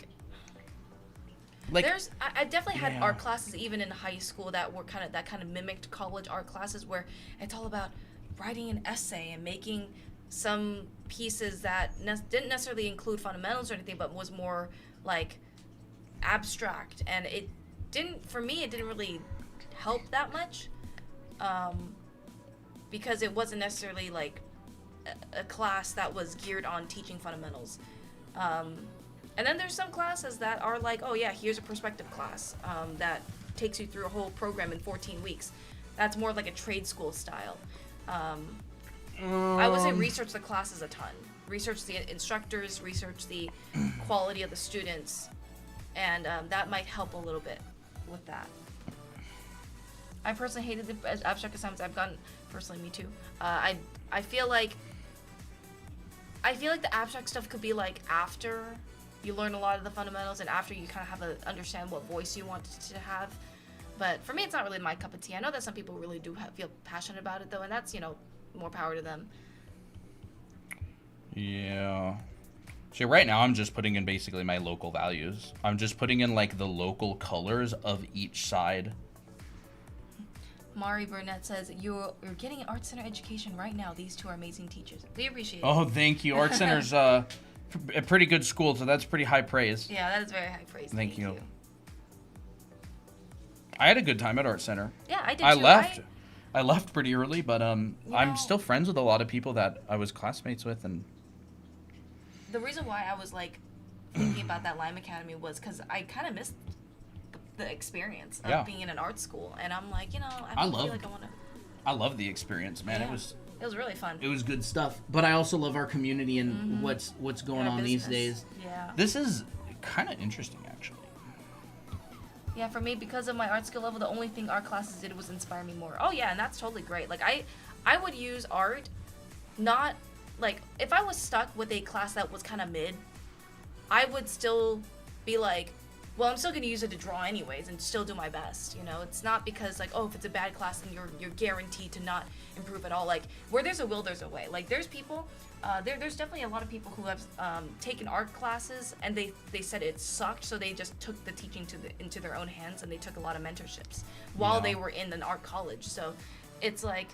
definitely had art classes even in high school that were kind of mimicked college art classes, where it's all about writing an essay and making some pieces that didn't necessarily include fundamentals or anything, but was more like abstract, and it didn't really help that much, because it wasn't necessarily like a class that was geared on teaching fundamentals. And then there's some classes that are like, oh yeah, here's a perspective class that takes you through a whole program in 14 weeks. That's more like a trade school style. I would say research the classes a ton. Research the instructors, research the quality of the students, and that might help a little bit with that. I personally hated the abstract assignments I've gotten. Personally, me too. I feel like the abstract stuff could be like after you learn a lot of the fundamentals and after you kind of have to understand what voice you want to have. But for me, it's not really my cup of tea. I know that some people really do feel passionate about it, though, and that's, more power to them. Yeah. See, right now I'm just putting in basically my local values. I'm just putting in, like, the local colors of each side. Mari Burnett says, you're getting an Art Center education right now. These two are amazing teachers. We appreciate it. Oh, thank you. Art Center's a pretty good school, so that's pretty high praise. Yeah, that is very high praise. Thank you. I had a good time at Art Center. Yeah, I did too. I left pretty early, but I'm still friends with a lot of people that I was classmates with, and the reason why I was like thinking about that Lime Academy was because I kind of missed the experience of being in an art school, and I'm like, I love the experience, man. Yeah. It was really fun. It was good stuff, but I also love our community and what's going on these days. Yeah. This is kind of interesting, actually. Yeah, for me, because of my art skill level, the only thing art classes did was inspire me more. Oh yeah, and that's totally great. Like I would use art, not like if I was stuck with a class that was kind of mid, I would still be like, well, I'm still gonna use it to draw anyways and still do my best. It's not because like, oh, if it's a bad class, then you're guaranteed to not improve at all. Like where there's a will, there's a way. Like there's people, there's definitely a lot of people who have taken art classes and they said it sucked, so they just took the teaching into their own hands, and they took a lot of mentorships while they were in an art college. So it's like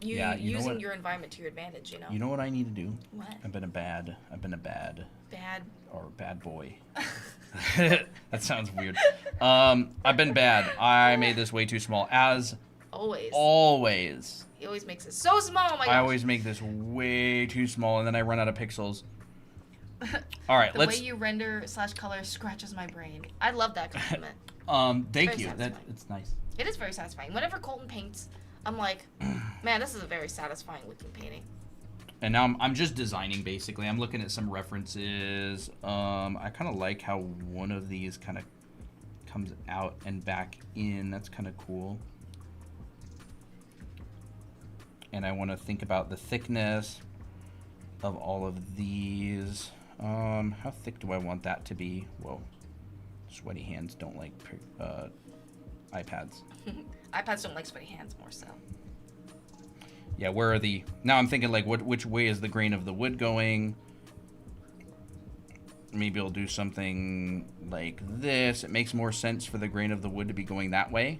using your environment to your advantage. You know what I need to do? What? I've been a bad boy. That sounds weird. I've been bad. I made this way too small. As always. He always makes it so small. Oh my gosh. I always make this way too small, and then I run out of pixels. All right, the way you render / color scratches my brain. I love that compliment. Thank you. It's nice. It is very satisfying. Whenever Colton paints, I'm like, man, this is a very satisfying looking painting. And now I'm just designing, basically. I'm looking at some references. I kind of like how one of these kind of comes out and back in. That's kind of cool. And I want to think about the thickness of all of these. How thick do I want that to be? Whoa. Sweaty hands don't like iPads. iPads don't like sweaty hands more so. Yeah, where are the... Now I'm thinking, like, which way is the grain of the wood going? Maybe I'll do something like this. It makes more sense for the grain of the wood to be going that way.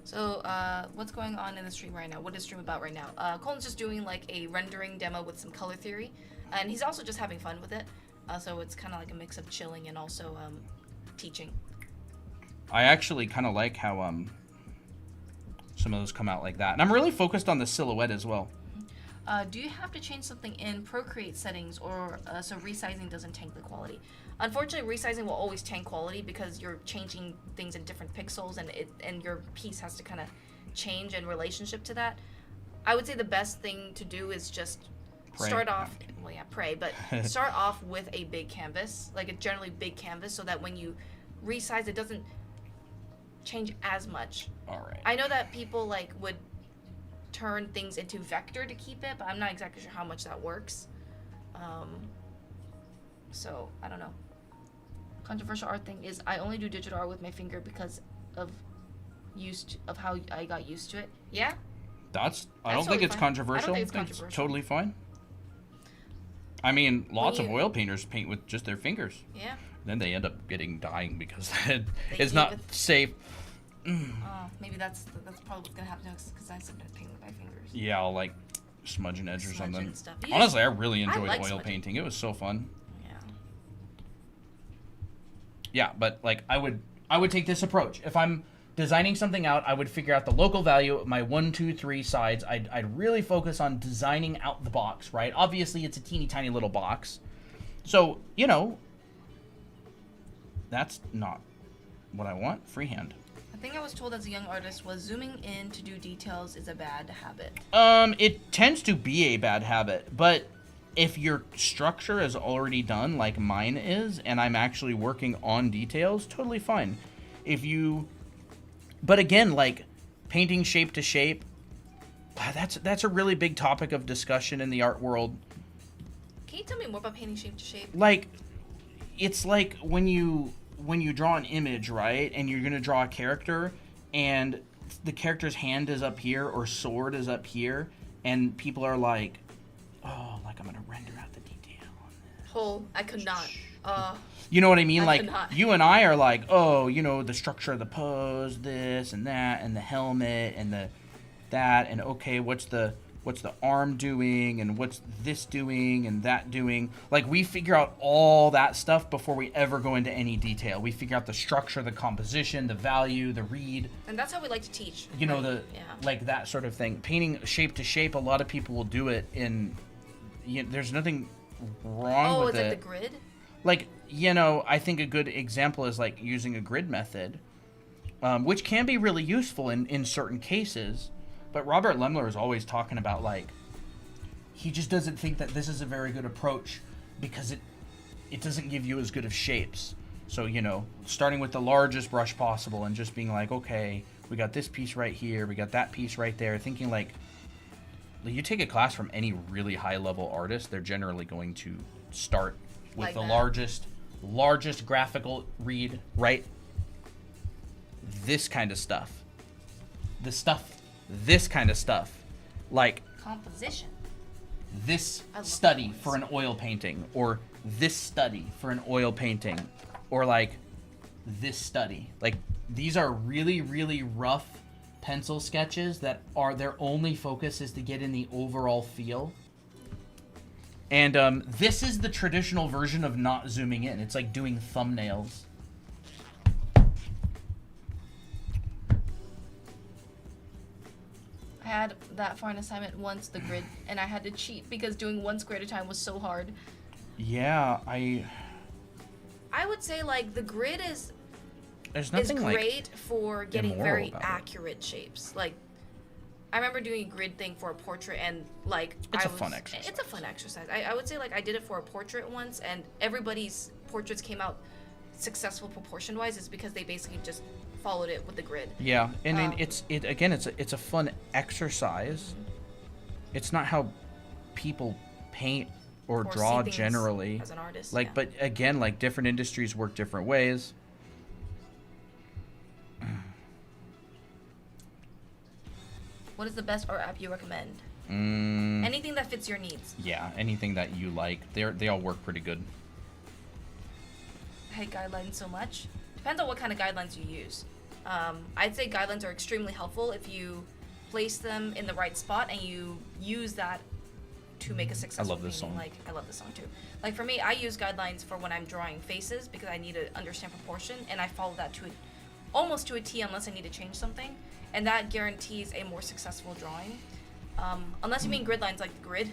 So, what's going on in the stream right now? What is stream about right now? Colin's just doing, like, a rendering demo with some color theory. And he's also just having fun with it. So it's kind of like a mix of chilling and also teaching. I actually kind of like how some of those come out like that. And I'm really focused on the silhouette as well. Do you have to change something in Procreate settings or so resizing doesn't tank the quality? Unfortunately, resizing will always tank quality because you're changing things in different pixels and your piece has to kind of change in relationship to that. I would say the best thing to do is just start off, pray, but start off with a big canvas, like a generally big canvas, so that when you resize, it doesn't change as much. All right. I know that people like would turn things into vector to keep it, but I'm not exactly sure how much that works. So I don't know. Controversial art thing is I only do digital art with my finger because of how I got used to it. Yeah. I don't think it's controversial. I don't think it's controversial. It's totally fine. I mean, lots of oil painters paint with just their fingers. Yeah. Then they end up dying because it's not safe. Maybe that's probably what's gonna happen next because I sometimes paint with my fingers. Yeah, I'll like smudge an edge or something. Honestly, I really enjoyed like oil smudging. painting. It was so fun. Yeah. Yeah, but like I would take this approach. If I'm designing something out, I would figure out the local value of my 1, 2, 3 sides. I'd really focus on designing out the box, right? Obviously, it's a teeny tiny little box. So, that's not what I want. Freehand. The thing I was told as a young artist was zooming in to do details is a bad habit. It tends to be a bad habit, but if your structure is already done like mine is, and I'm actually working on details, totally fine. But again, like painting shape to shape, that's a really big topic of discussion in the art world. Can you tell me more about painting shape to shape? Like, it's like when you draw an image, right, and you're gonna draw a character, and the character's hand is up here or sword is up here, and people are like, oh, like I'm gonna render out the detail on this. I could not. You know what I mean? I like, cannot. you and I are like, oh, the structure of the pose, this and that, and the helmet, and that, and okay, what's the arm doing, and what's this doing, and that doing. Like, we figure out all that stuff before we ever go into any detail. We figure out the structure, the composition, the value, the read. And that's how we like to teach. Like that sort of thing. Painting shape to shape, a lot of people will do it in, there's nothing wrong with it. Oh, is it the grid? Like, I think a good example is like using a grid method, which can be really useful in certain cases. But Robert Lemler is always talking about, like, he just doesn't think that this is a very good approach because it doesn't give you as good of shapes. So, starting with the largest brush possible and just being like, okay, we got this piece right here, we got that piece right there, thinking like, you take a class from any really high-level artist, they're generally going to start with like the largest graphical read, right? This kind of stuff. This kind of stuff. Like composition. This study for an oil painting, or this study for an oil painting, or like this study. Like, these are really, really rough pencil sketches that are their only focus is to get in the overall feel. And this is the traditional version of not zooming in. It's like doing thumbnails. I had that for an assignment once, the grid, and I had to cheat because doing one square at a time was so hard. Yeah, I would say, like, the grid is great like, for getting very accurate shapes. Like, I remember doing a grid thing for a portrait, and like it's a fun exercise. It's a fun exercise. I would say, like, I did it for a portrait once, and everybody's portraits came out successful proportion wise. Is because they basically just followed it with the grid. Yeah, and then it's a fun exercise. It's not how people paint or draw generally as an artist. Like, yeah. But again, like, different industries work different ways. What is the best art app you recommend? Anything that fits your needs. Yeah, anything that you like. They all work pretty good. I hate guidelines so much. Depends on what kind of guidelines you use. I'd say guidelines are extremely helpful if you place them in the right spot and you use that to make a successful this painting. song. Like, I love this song too. Like for me, I use guidelines for when I'm drawing faces because I need to understand proportion, and I follow that to almost to a T unless I need to change something, and that guarantees a more successful drawing. Unless you mean grid lines like the grid,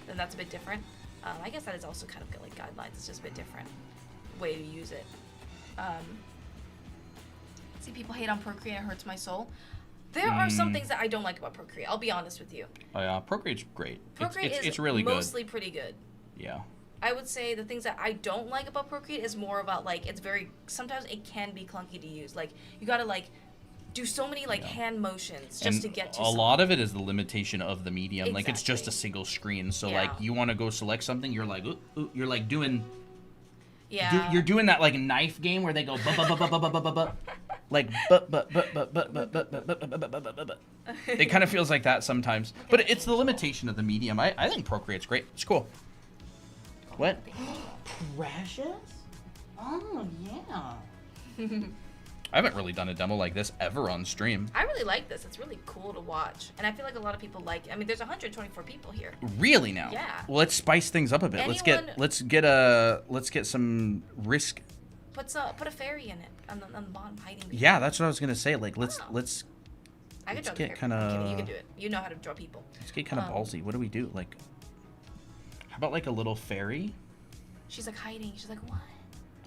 then that's a bit different. I guess that is also kind of good, like guidelines. It's just a bit different way to use it. See, people hate on Procreate. It hurts my soul. There are some things that I don't like about Procreate. I'll be honest with you. Oh yeah, Procreate's great. Procreate it's really mostly pretty good. Yeah. I would say the things that I don't like about Procreate is more about like it's very sometimes it can be clunky to use. Like you gotta like do so many like hand motions just to get to a lot of it is the limitation of the medium. Like it's just a Exactly. single screen. So Yeah. like you want to go select something, you're like you're like doing Yeah. you're doing that like knife game where they go like it kind of feels like that sometimes. But it's the limitation of the medium. I think Procreate's great. It's cool. What? Precious? Oh yeah. I haven't really done a demo like this ever on stream. I really like this. It's really cool to watch. And I feel like a lot of people like it. I mean, there's 124 people here. Really now? Yeah. Well, let's spice things up a bit. Anyone- Let's get some risk. Put a fairy in it on the bottom hiding. Yeah, that's what I was gonna say. Like let's I could let's draw the get fairy. kinda- I'm kidding, you can do it. You know how to draw people. get kind of ballsy. What do we do? Like, how about like a little fairy? She's like hiding. She's like, what?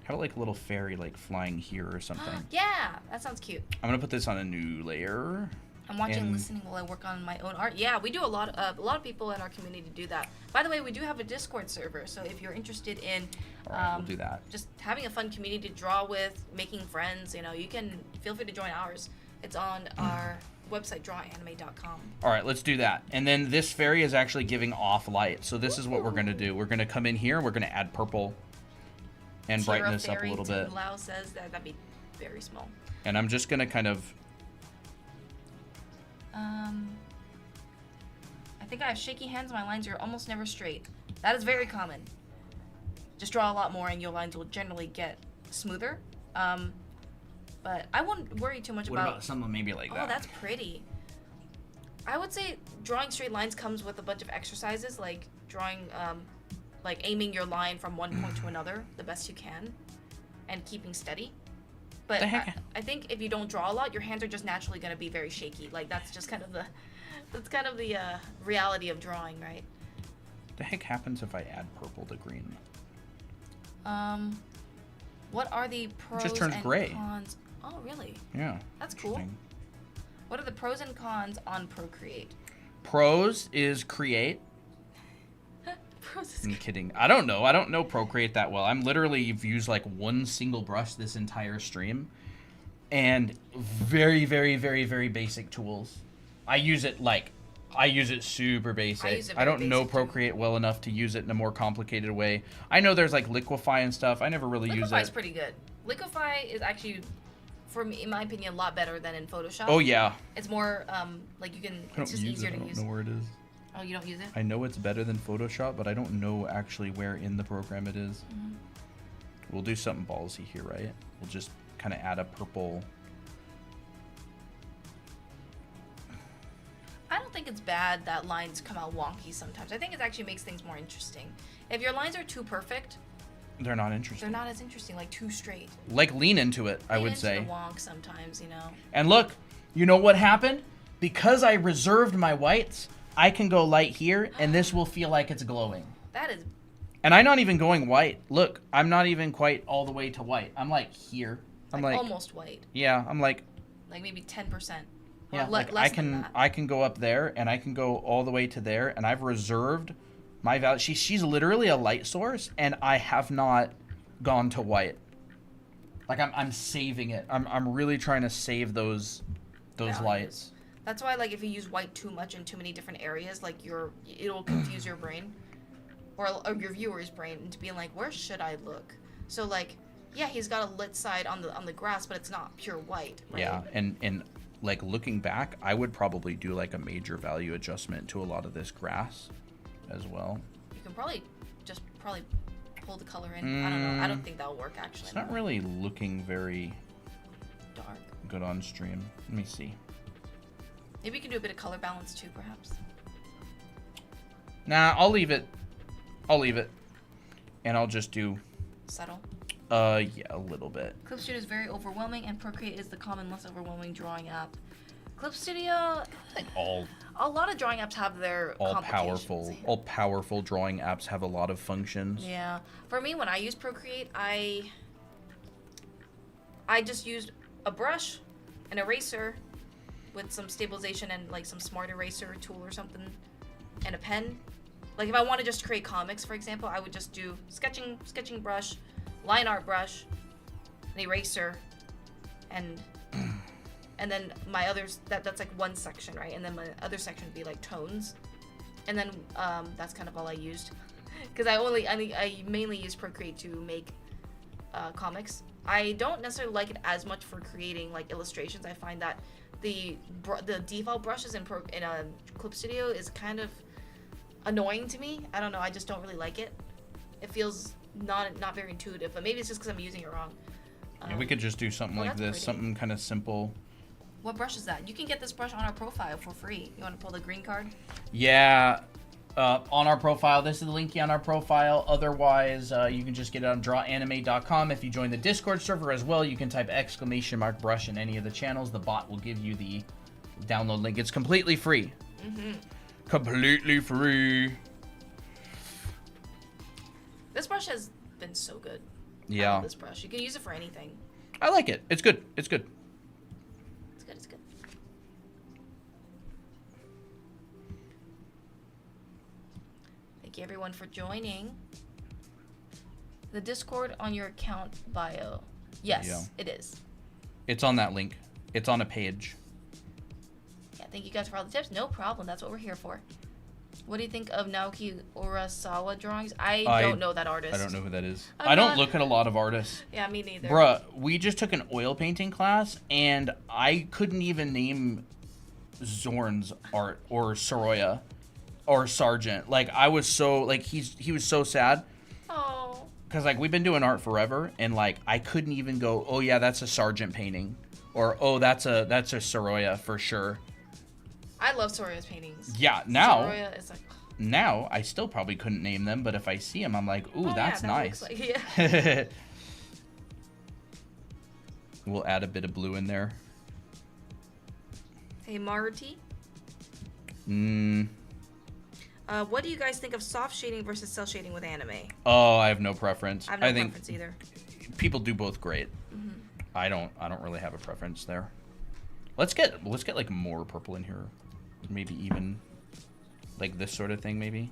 How about like a little fairy like flying here or something? Yeah, that sounds cute. I'm gonna put this on a new layer. I'm watching and And- listening while I work on my own art. Yeah, we do a lot of people in our community do that. By the way, we do have a Discord server, so if you're interested in All right, we'll do that. just having a fun community to draw with, making friends, you know, you can feel free to join ours. It's on our website, drawanime.com. All right, let's do that. And then this fairy is actually giving off light. So this is what we're gonna do. We're gonna come in here. We're gonna add purple and brighten this up a little bit. Lau says that'd be very small. And I'm just gonna kind of. I think I have shaky hands. My lines are almost never straight. That is very common. Just draw a lot more, and your lines will generally get smoother. But I wouldn't worry too much What about something maybe like that? Oh, that's pretty. I would say drawing straight lines comes with a bunch of exercises, like drawing, like aiming your line from one point to another the best you can, and keeping steady. But The heck? I think if you don't draw a lot, your hands are just naturally going to be very shaky. Like that's just kind of the, reality of drawing, right? The heck happens if I add purple to green? What are the pros just turns and gray. cons? Oh, really? Yeah. That's cool. Interesting. What are the pros and cons on Procreate? Pros is create. Pros is I'm kidding. I don't know. I don't know Procreate that well. I'm literally used like one single brush this entire stream, and very, very, very, very basic tools. I use it super basic. I use it I very don't know basic, too. Procreate well enough to use it in a more complicated way. I know there's like Liquify and stuff. I never really use Liquify is it. pretty good. Liquify is actually, for me, in my opinion, a lot better than in Photoshop. Oh yeah. It's more like you can. I don't It's just use easier it. I to don't use. know where it is. Oh, you don't use it? I know it's better than Photoshop, but I don't know actually where in the program it is. Mm-hmm. We'll do something ballsy here, right? We'll just kind of add a purple. I don't think it's bad that lines come out wonky sometimes. I think it actually makes things more interesting. If your lines are too perfect, They're not interesting. they're not as interesting. Like too straight. Like lean into it, I Lean would into say. the wonk sometimes, you know. And look, you know what happened? Because I reserved my whites, I can go light here, and this will feel like it's glowing. That is. And I'm not even going white. Look, I'm not even quite all the way to white. I'm like here. I'm like almost white. yeah. I'm like Like maybe 10%. yeah. Or Like less than that. I can go up there, and I can go all the way to there, and I've reserved my value. She's literally a light source, and I have not gone to white. Like I'm saving it. I'm really trying to save those Values. lights. That's why, like, if you use white too much in too many different areas, like, it'll confuse your brain, or your viewer's brain into being like, where should I look? So, like, yeah, he's got a lit side on the grass, but it's not pure white. Right? Yeah, and like looking back, I would probably do like a major value adjustment to a lot of this grass as well. You can probably pull the color in. I don't know. I don't think that'll work actually. It's not really looking very Dark. good on stream. Let me see. Maybe you can do a bit of color balance too, perhaps. Nah, I'll leave it. I'll leave it. And I'll just do... Subtle. Yeah, a little bit. Clip Studio is very overwhelming, and Procreate is the common, less overwhelming drawing app. Clip Studio... Like all... A lot of drawing apps have their complications. All powerful drawing apps have a lot of functions. Yeah. For me, when I use Procreate, I just used a brush, an eraser, with some stabilization and like some smart eraser tool or something, and a pen. Like if I want to just create comics, for example, I would just do sketching brush, line art brush, an eraser, and then my others, that's like one section, right? And then my other section would be like tones. And then that's kind of all I used. Because I mainly use Procreate to make comics. I don't necessarily like it as much for creating like illustrations. I find that the default brushes in Clip Studio is kind of annoying to me. I don't know, I just don't really like it. It feels not very intuitive, but maybe it's just because I'm using it wrong. Yeah, we could just do something like this, something kind of simple. What brush is that? You can get this brush on our profile for free. You want to pull the green card? Yeah, on our profile. This is the link on our profile. Otherwise, you can just get it on drawanime.com. If you join the Discord server as well, you can type !brush in any of the channels. The bot will give you the download link. It's completely free. Mm-hmm. Completely free. This brush has been so good. Yeah. I love this brush. You can use it for anything. I like it. It's good. It's good. It's good. Thank you everyone for joining. The Discord on your account bio. Yes, It is. It's on that link. It's on a page. Yeah, thank you guys for all the tips. No problem. That's what we're here for. What do you think of Naoki Urasawa drawings? I don't know that artist. I don't know who that is. I don't look at a lot of artists. Yeah, me neither. Bruh, we just took an oil painting class, and I couldn't even name Zorn's art or Soroya or Sargent. Like, I was so, like, he was so sad. Oh. Because, like, we've been doing art forever, and, like, I couldn't even go, oh, yeah, that's a Sargent painting. Or, oh, that's a Soroya for sure. I love Soroya's paintings. Yeah, now... Soroya is like... Now, I still probably couldn't name them, but if I see them, I'm like, ooh, that's nice. Yeah. We'll add a bit of blue in there. Hey, Maruti. What do you guys think of soft shading versus cell shading with anime? Oh, I have no preference. I have no preference either. People do both great. Mm-hmm. I don't really have a preference there. Let's get like more purple in here. Maybe even like this sort of thing, maybe.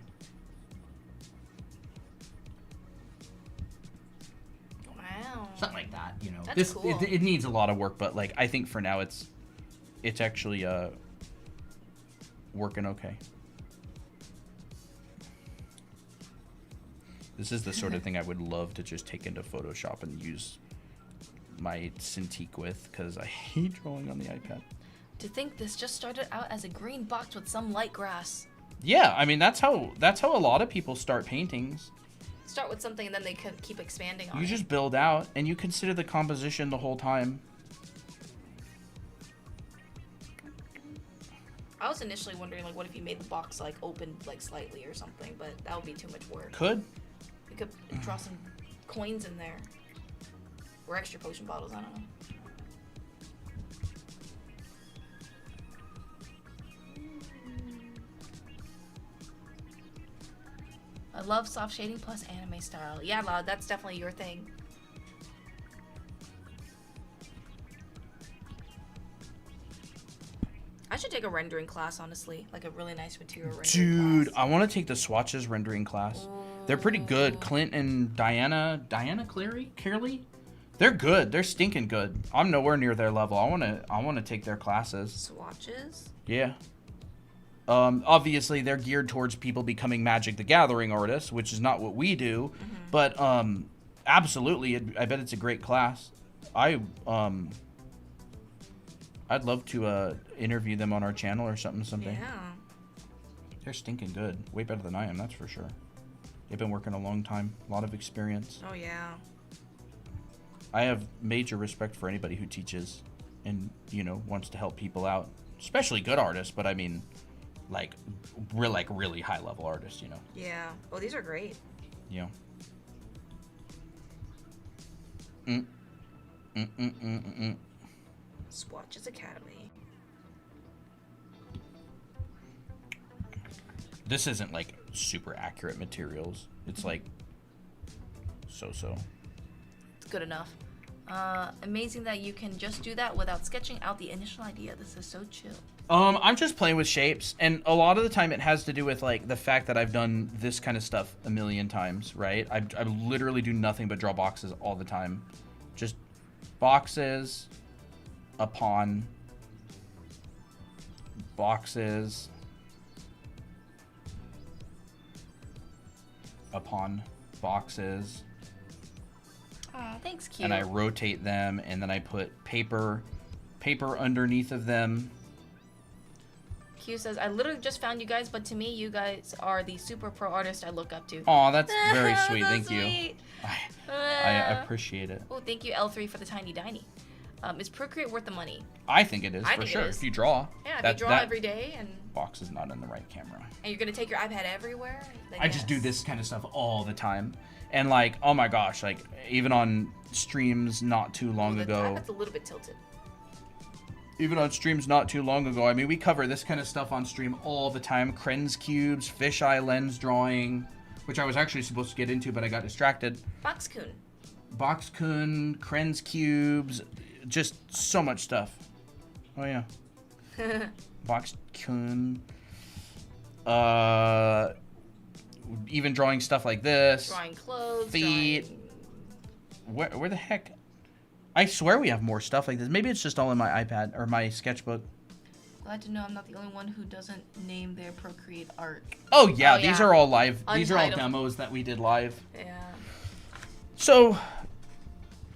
Wow. Something like that, you know. That's cool. It needs a lot of work, but like I think for now it's actually working okay. This is the sort of thing I would love to just take into Photoshop and use my Cintiq with, because I hate drawing on the iPad. To think this just started out as a green box with some light grass. Yeah, I mean that's how a lot of people start paintings. Start with something and then they can keep expanding on it. You just build out and you consider the composition the whole time. I was initially wondering, like, what if you made the box like open like slightly or something, but that would be too much work. Could. You could draw some coins in there. Or extra potion bottles, I don't know. I love soft shading plus anime style. Yeah, Loud, that's definitely your thing. I should take a rendering class, honestly. Like a really nice material rendering class. I want to take the swatches rendering class. Ooh. They're pretty good. Clint and Diana Clearly? They're good. They're stinking good. I'm nowhere near their level. I want to take their classes. Swatches? Yeah. Obviously they're geared towards people becoming Magic the Gathering artists, which is not what we do. Mm-hmm. But absolutely, I bet it's a great class. I'd love to interview them on our channel or something someday. Yeah. They're stinking good. Way better than I am, that's for sure. They've been working a long time. A lot of experience. Oh, yeah. I have major respect for anybody who teaches and, you know, wants to help people out. Especially good artists, but I mean, like we're like really high level artists, you know. Yeah. Oh, these are great. Yeah. Mm. Swatches Academy. This isn't like super accurate materials. It's like so. It's good enough. Amazing that you can just do that without sketching out the initial idea. This is so chill. I'm just playing with shapes, and a lot of the time it has to do with like the fact that I've done this kind of stuff a million times, right? I literally do nothing but draw boxes all the time. Just boxes upon boxes upon boxes. Aw, thanks, cute. And I rotate them, and then I put paper underneath of them. Q says, I literally just found you guys, but to me, you guys are the super pro artist I look up to. Aw, that's very sweet. So Thank sweet. you. I appreciate it. Oh, thank you, L3, for the tiny diny. Is Procreate worth the money? I think it is, I for think it sure. is. If you draw. Yeah, if that, you draw that every day and box is not in the right camera. you're going to take your iPad everywhere, then I just do this kind of stuff all the time. And like, oh my gosh, like even on streams not too long ago. That's a little bit tilted. Even on streams not too long ago. I mean, we cover this kind of stuff on stream all the time. Krenz cubes, fisheye lens drawing, which I was actually supposed to get into, but I got distracted. Boxcoon, Krenz cubes, just so much stuff. Oh yeah. Boxcoon. Even drawing stuff like this. Drawing clothes. Feet. Where the heck? I swear we have more stuff like this. Maybe it's just all in my iPad or my sketchbook. Glad to know I'm not the only one who doesn't name their Procreate art. Oh yeah, these are all live. These are all Untitled. demos that we did live. Yeah. So,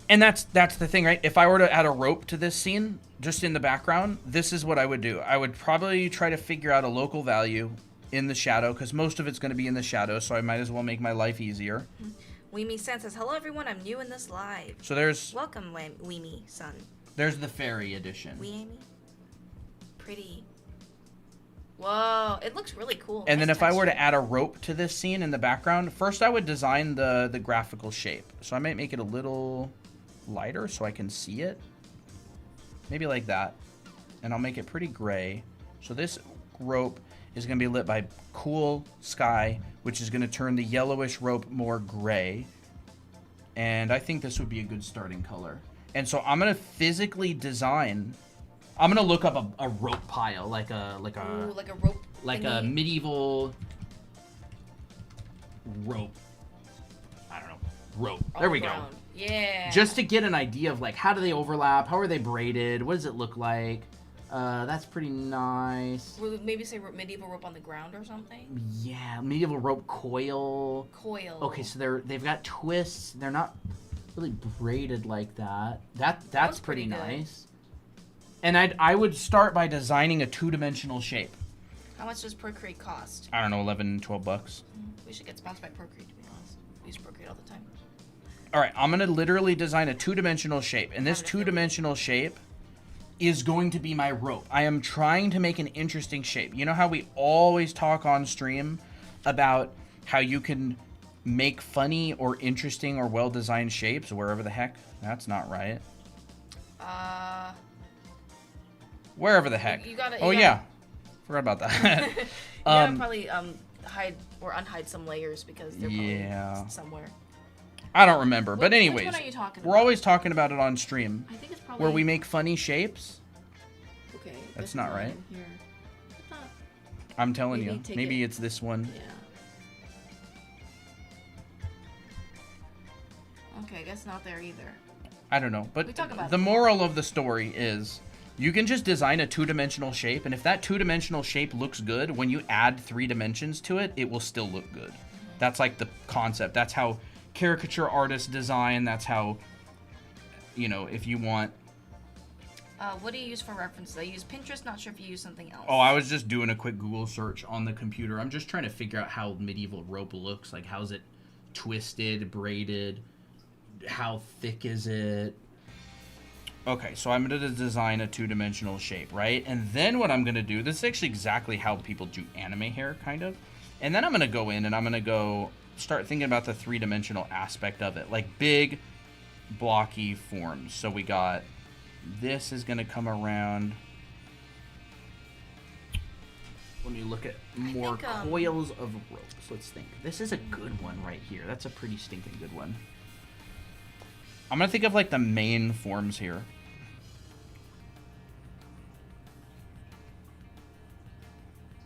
and that's the thing, right? If I were to add a rope to this scene, just in the background, this is what I would do. I would probably try to figure out a local value in the shadow, because most of it's going to be in the shadow, so I might as well make my life easier. Weemy-san says, hello everyone, I'm new in this live. So there's... Welcome, Weemy-san. There's the fairy edition. Weemy? Pretty. Whoa, it looks really cool. And Nice then if I were to texture. add a rope to this scene in the background, first I would design the graphical shape. So I might make it a little lighter so I can see it. Maybe like that. And I'll make it pretty gray. So this rope is going to be lit by cool sky, which is going to turn the yellowish rope more gray. And I think this would be a good starting color. And so I'm going to physically design... I'm going to look up a rope pile, like a Ooh, like a rope. like thingy. a medieval rope. I don't know. Rope. On There the we go. ground. Yeah. Just to get an idea of like how do they overlap? How are they braided? What does it look like? That's pretty nice. We'll maybe say medieval rope on the ground or something. Yeah, medieval rope coil. Coil. Okay, so they've got twists. They're not really braided like that. That's pretty good. nice. And I would start by designing a two-dimensional shape. How much does Procreate cost? I don't know, 11, 12 bucks. We should get sponsored by Procreate, to be honest. We use Procreate all the time. All right, I'm going to literally design a two-dimensional shape. And this two-dimensional shape is going to be my rope. I am trying to make an interesting shape. You know how we always talk on stream about how you can make funny or interesting or well-designed shapes wherever the heck? That's not right. Wherever the heck. You gotta, yeah. Forgot about that. You gotta probably hide or unhide some layers because they're probably somewhere. I don't remember. But Which anyways, one are you talking we're about? always talking about it on stream. I think it's probably... Where we make funny shapes. Okay. That's this not one right. Here. I thought- I'm telling Maybe you. take Maybe it- it's this one. Yeah. Okay, I guess not there either. I don't know. We But talk about the it. moral of the story is you can just design a two-dimensional shape, and if that two-dimensional shape looks good, when you add 3 dimensions to it, it will still look good. That's like the concept. That's how caricature artists design. That's how, you know, if you want... What do you use for references? I use Pinterest, not sure if you use something else. Oh, I was just doing a quick Google search on the computer. I'm just trying to figure out how medieval rope looks. Like, how's it twisted, braided? How thick is it? Okay, so I'm going to design a two-dimensional shape, right? And then what I'm going to do, this is actually exactly how people do anime hair, kind of. And then I'm going to go in and I'm going to go start thinking about the three-dimensional aspect of it. Like big, blocky forms. So we got, this is going to come around. Let me look at more coils of ropes. Let's think. This is a good one right here. That's a pretty stinking good one. I'm going to think of like the main forms here.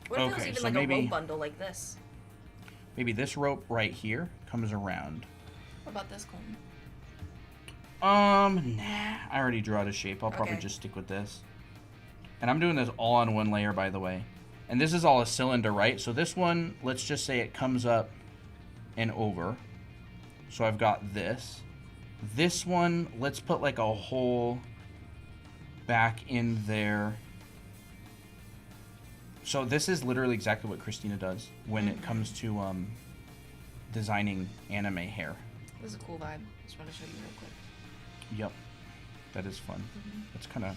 What if it was even like a rope bundle like this? Maybe this rope right here comes around. What about this one? Nah. I already drew out a shape. I'll probably just stick with this. And I'm doing this all on one layer, by the way. And this is all a cylinder, right? So this one, let's just say it comes up and over. So I've got this. This one, let's put like a hole back in there. So this is literally exactly what Christina does when it comes to designing anime hair. This is a cool vibe. Just want to show you real quick. Yep. That is fun. It's kind of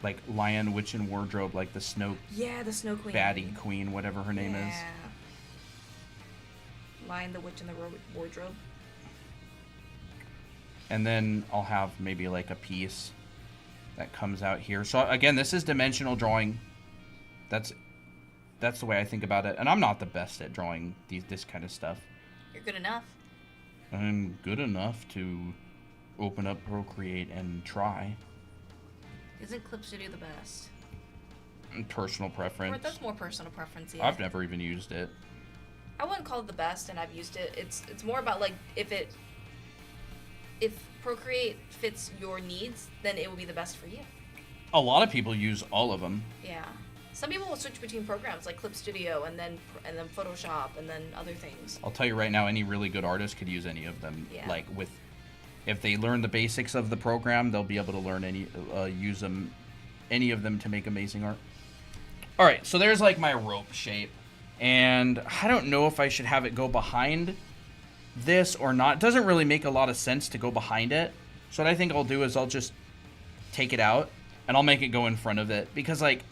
like Lion, Witch, and Wardrobe, like the Snow... Yeah, the Snow Queen. Baddie Queen, whatever her name is. Lion, the Witch, and the Wardrobe. And then I'll have maybe like a piece that comes out here. So again, this is dimensional drawing. That's the way I think about it. And I'm not the best at drawing this kind of stuff. You're good enough. I'm good enough to open up Procreate and try. Isn't Clip Studio the best? Personal preference. Or that's more personal preference, yeah. I've never even used it. I wouldn't call it the best, and I've used it. It's more about like if Procreate fits your needs, then it will be the best for you. A lot of people use all of them. Yeah. Some people will switch between programs like Clip Studio and then Photoshop and then other things. I'll tell you right now, any really good artist could use any of them. Yeah. Like if they learn the basics of the program, they'll be able to learn use any of them to make amazing art. All right, so there's like my rope shape, and I don't know if I should have it go behind this or not. It doesn't really make a lot of sense to go behind it. So what I think I'll do is I'll just take it out and I'll make it go in front of it, because like,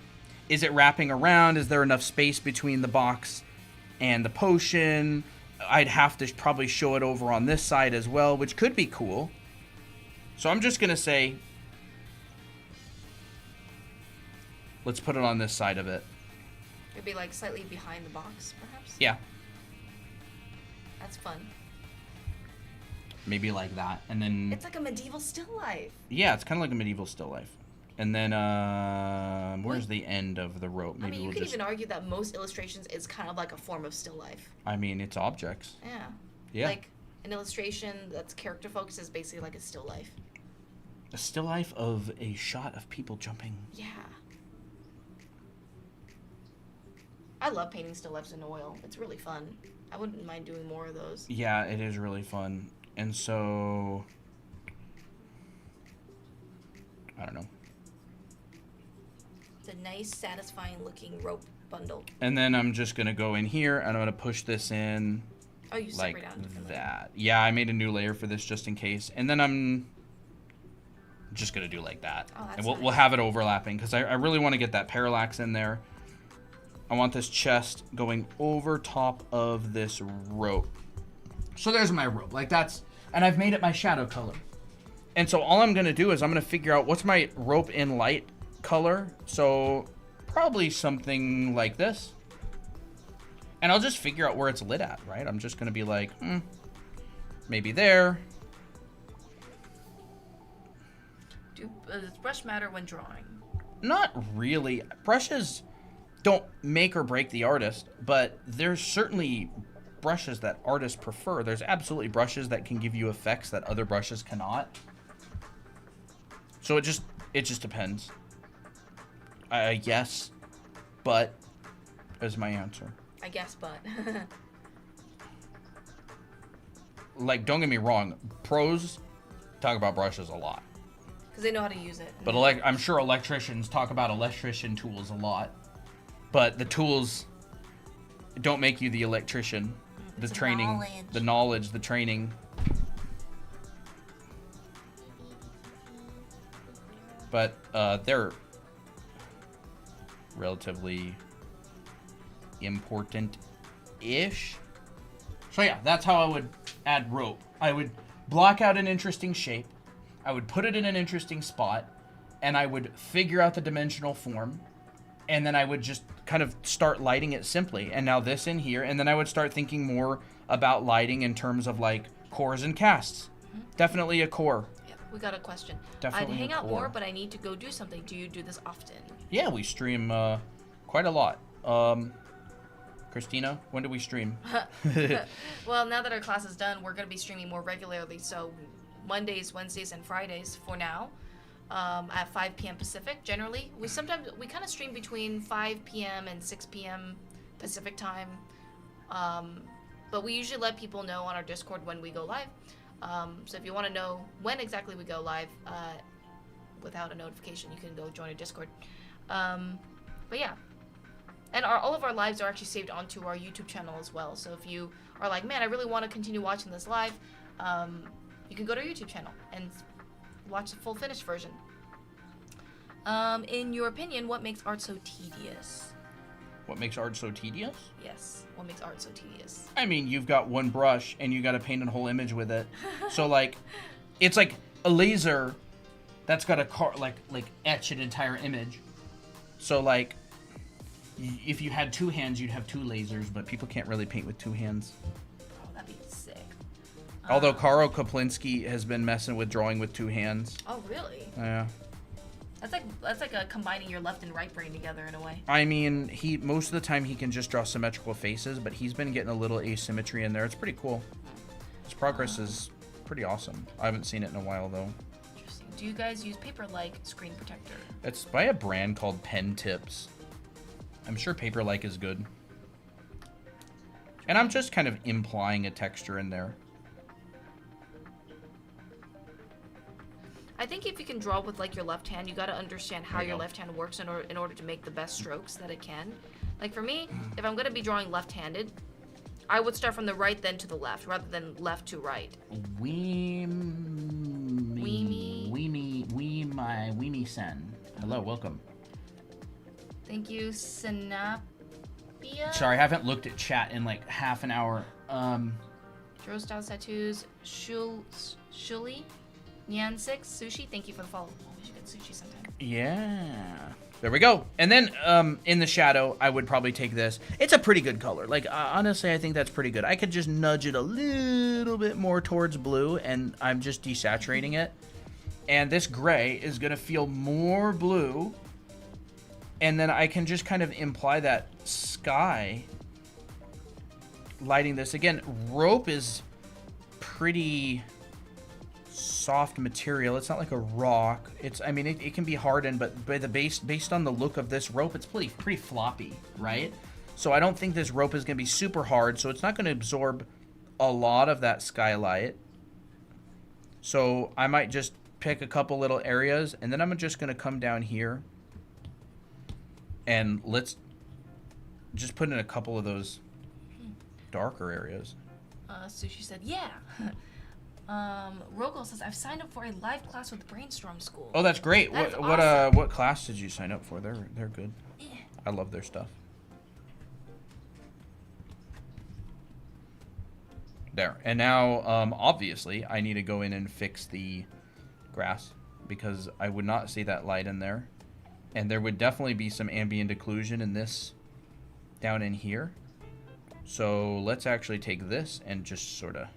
is it wrapping around? Is there enough space between the box and the potion? I'd have to probably show it over on this side as well, which could be cool. So I'm just going to say, let's put it on this side of it. It'd be like slightly behind the box, perhaps? Yeah. That's fun. Maybe like that. And then... It's like a medieval still life. Yeah, it's kind of like a medieval still life. And then, where's the end of the rope? Maybe you could even argue that most illustrations is kind of like a form of still life. I mean, it's objects. Yeah. Yeah. Like, an illustration that's character focused is basically like a still life. A still life of a shot of people jumping. Yeah. I love painting still lifes in oil. It's really fun. I wouldn't mind doing more of those. Yeah, it is really fun. And so... I don't know. It's a nice, satisfying looking rope bundle. And then I'm just going to go in here, and I'm going to push this in you like separate out that. Yeah, I made a new layer for this just in case. And then I'm just going to do like that. Oh, that's and nice. we'll have it overlapping, because I really want to get that parallax in there. I want this chest going over top of this rope. So there's my rope. Like that's... And I've made it my shadow color. And so all I'm going to do is I'm going to figure out what's my rope in light color. So probably something like this. And I'll just figure out where it's lit at, right? I'm just going to be like, maybe there. Does brush matter when drawing? Not really. Brushes don't make or break the artist, but there's certainly brushes that artists prefer. There's absolutely brushes that can give you effects that other brushes cannot. So it just depends. I guess, but is my answer. I guess, but. Like, don't get me wrong, pros talk about brushes a lot. Because they know how to use it. But I'm sure electricians talk about electrician tools a lot. But the tools don't make you the electrician. The training, the knowledge, the training. but they're relatively important-ish. So yeah, that's how I would add rope. I would block out an interesting shape, I would put it in an interesting spot, and I would figure out the dimensional form, and then I would just kind of start lighting it simply. And now this in here, and then I would start thinking more about lighting in terms of like cores and casts. Definitely a core. Yep, we got a question. Definitely I'd hang a out core. more, but I need to go do something. Do you do this often? Yeah, we stream quite a lot. Christina, when do we stream? Well, now that our class is done, we're going to be streaming more regularly. So Mondays, Wednesdays, and Fridays for now. At 5 p.m. Pacific, generally. We kind of stream between 5 p.m. and 6 p.m. Pacific time. But we usually let people know on our Discord when we go live. So if you want to know when exactly we go live, without a notification, you can go join a Discord. But yeah. And all of our lives are actually saved onto our YouTube channel as well. So if you are like, man, I really want to continue watching this live, you can go to our YouTube channel and watch the full finished version. In your opinion, what makes art so tedious? What makes art so tedious? Yes, what makes art so tedious? I mean, you've got one brush and you got to paint a whole image with it. So like, it's like a laser that's got a like etch an entire image. So like, if you had two hands, you'd have two lasers, but people can't really paint with two hands. Oh, that'd be sick. Although Karo Koplinski has been messing with drawing with two hands. Oh, really? Yeah. That's like a combining your left and right brain together in a way. I mean, most of the time he can just draw symmetrical faces, but he's been getting a little asymmetry in there. It's pretty cool. His progress is pretty awesome. I haven't seen it in a while though. Interesting. Do you guys use paper-like screen protector? It's by a brand called Pen Tips. I'm sure Paper-like is good. And I'm just kind of implying a texture in there. I think if you can draw with like your left hand, you got to understand how your go. left hand works in order to make the best strokes that it can. Like for me, if I'm going to be drawing left-handed, I would start from the right then to the left rather than left to right. Weemy-sen. Hello, welcome. Thank you, Sinapia. Sorry, I haven't looked at chat in like half an hour. Draw Style Tattoos, Shuli, Nyan6, Sushi. Thank you for the follow. We should get sushi sometime. Yeah. There we go. And then in the shadow, I would probably take this. It's a pretty good color. Like, honestly, I think that's pretty good. I could just nudge it a little bit more towards blue, and I'm just desaturating it. And this gray is going to feel more blue. And then I can just kind of imply that sky lighting this. Again, rope is pretty soft material. It's not like a rock. I mean, it can be hardened, but based on the look of this rope, it's pretty floppy, right? So I don't think this rope is going to be super hard, so it's not going to absorb a lot of that skylight. So I might just pick a couple little areas, and then I'm just going to come down here. And let's just put in a couple of those darker areas. Sushi said, yeah. Rogel says, I've signed up for a live class with Brainstorm School. Oh, that's great. That is awesome. What class did you sign up for? They're good. Yeah. I love their stuff. There. And now, obviously, I need to go in and fix the grass because I would not see that light in there. And there would definitely be some ambient occlusion in this down in here. So let's actually take this and just sort of...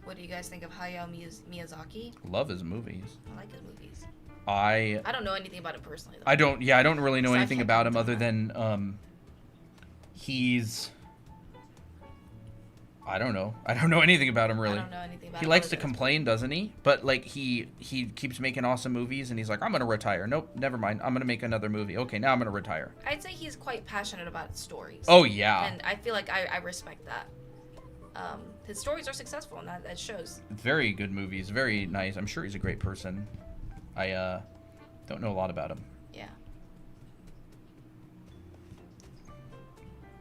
What do you guys think of Hayao Miyazaki? Love his movies. I like his movies. I don't know anything about him personally, though. I don't really know So I anything can't about him comment other on than he's... I don't know anything about him really. I don't know anything about He him likes other to than- complain, doesn't he? But like he keeps making awesome movies and he's like, I'm gonna retire. Nope, never mind. I'm gonna make another movie. Okay, now I'm gonna retire. I'd say he's quite passionate about stories. Oh yeah. And I feel like I respect that. His stories are successful, and that shows. Very good movies. Very nice. I'm sure he's a great person. I don't know a lot about him. Yeah.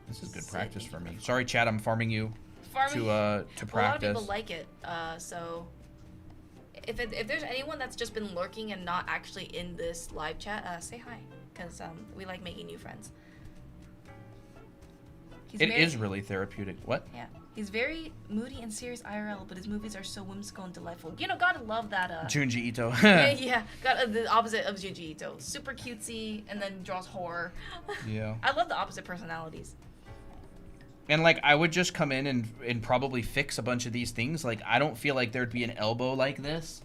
This is good Sick. practice for me. Sorry, Chad. I'm farming you to A lot of practice. people like it, so if there's anyone that's just been lurking and not actually in this live chat, say hi, because we like making new friends. It is really therapeutic. What? Yeah. He's very moody and serious IRL, but his movies are so whimsical and delightful. You know, gotta love that. Junji Ito. yeah. Got the opposite of Junji Ito. Super cutesy, and then draws horror. Yeah. I love the opposite personalities. And, like, I would just come in and probably fix a bunch of these things. Like, I don't feel like there'd be an elbow like this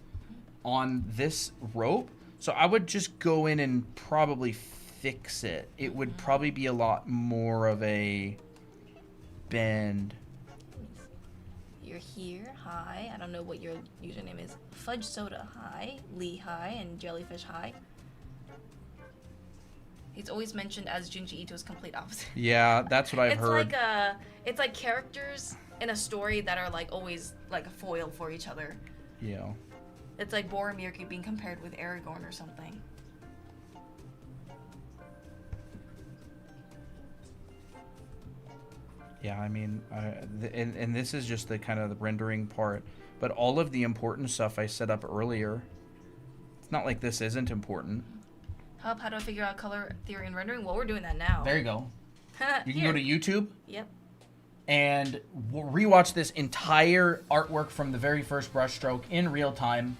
on this rope. So I would just go in and probably fix it. It would probably be a lot more of a bend. You're here. Hi. I don't know what your username is. Fudge Soda. Hi. Lee. Hi. And Jellyfish. Hi. He's always mentioned as Junji Ito's complete opposite. Yeah, that's what I've heard. It's like characters in a story that are like always like a foil for each other. Yeah. It's like Boromir being compared with Aragorn or something. Yeah, I mean, and this is just the kind of the rendering part, but all of the important stuff I set up earlier, it's not like this isn't important. How do I figure out color theory and rendering? Well, we're doing that now. There you go. You can go to YouTube. Yep. And rewatch this entire artwork from the very first brushstroke in real time.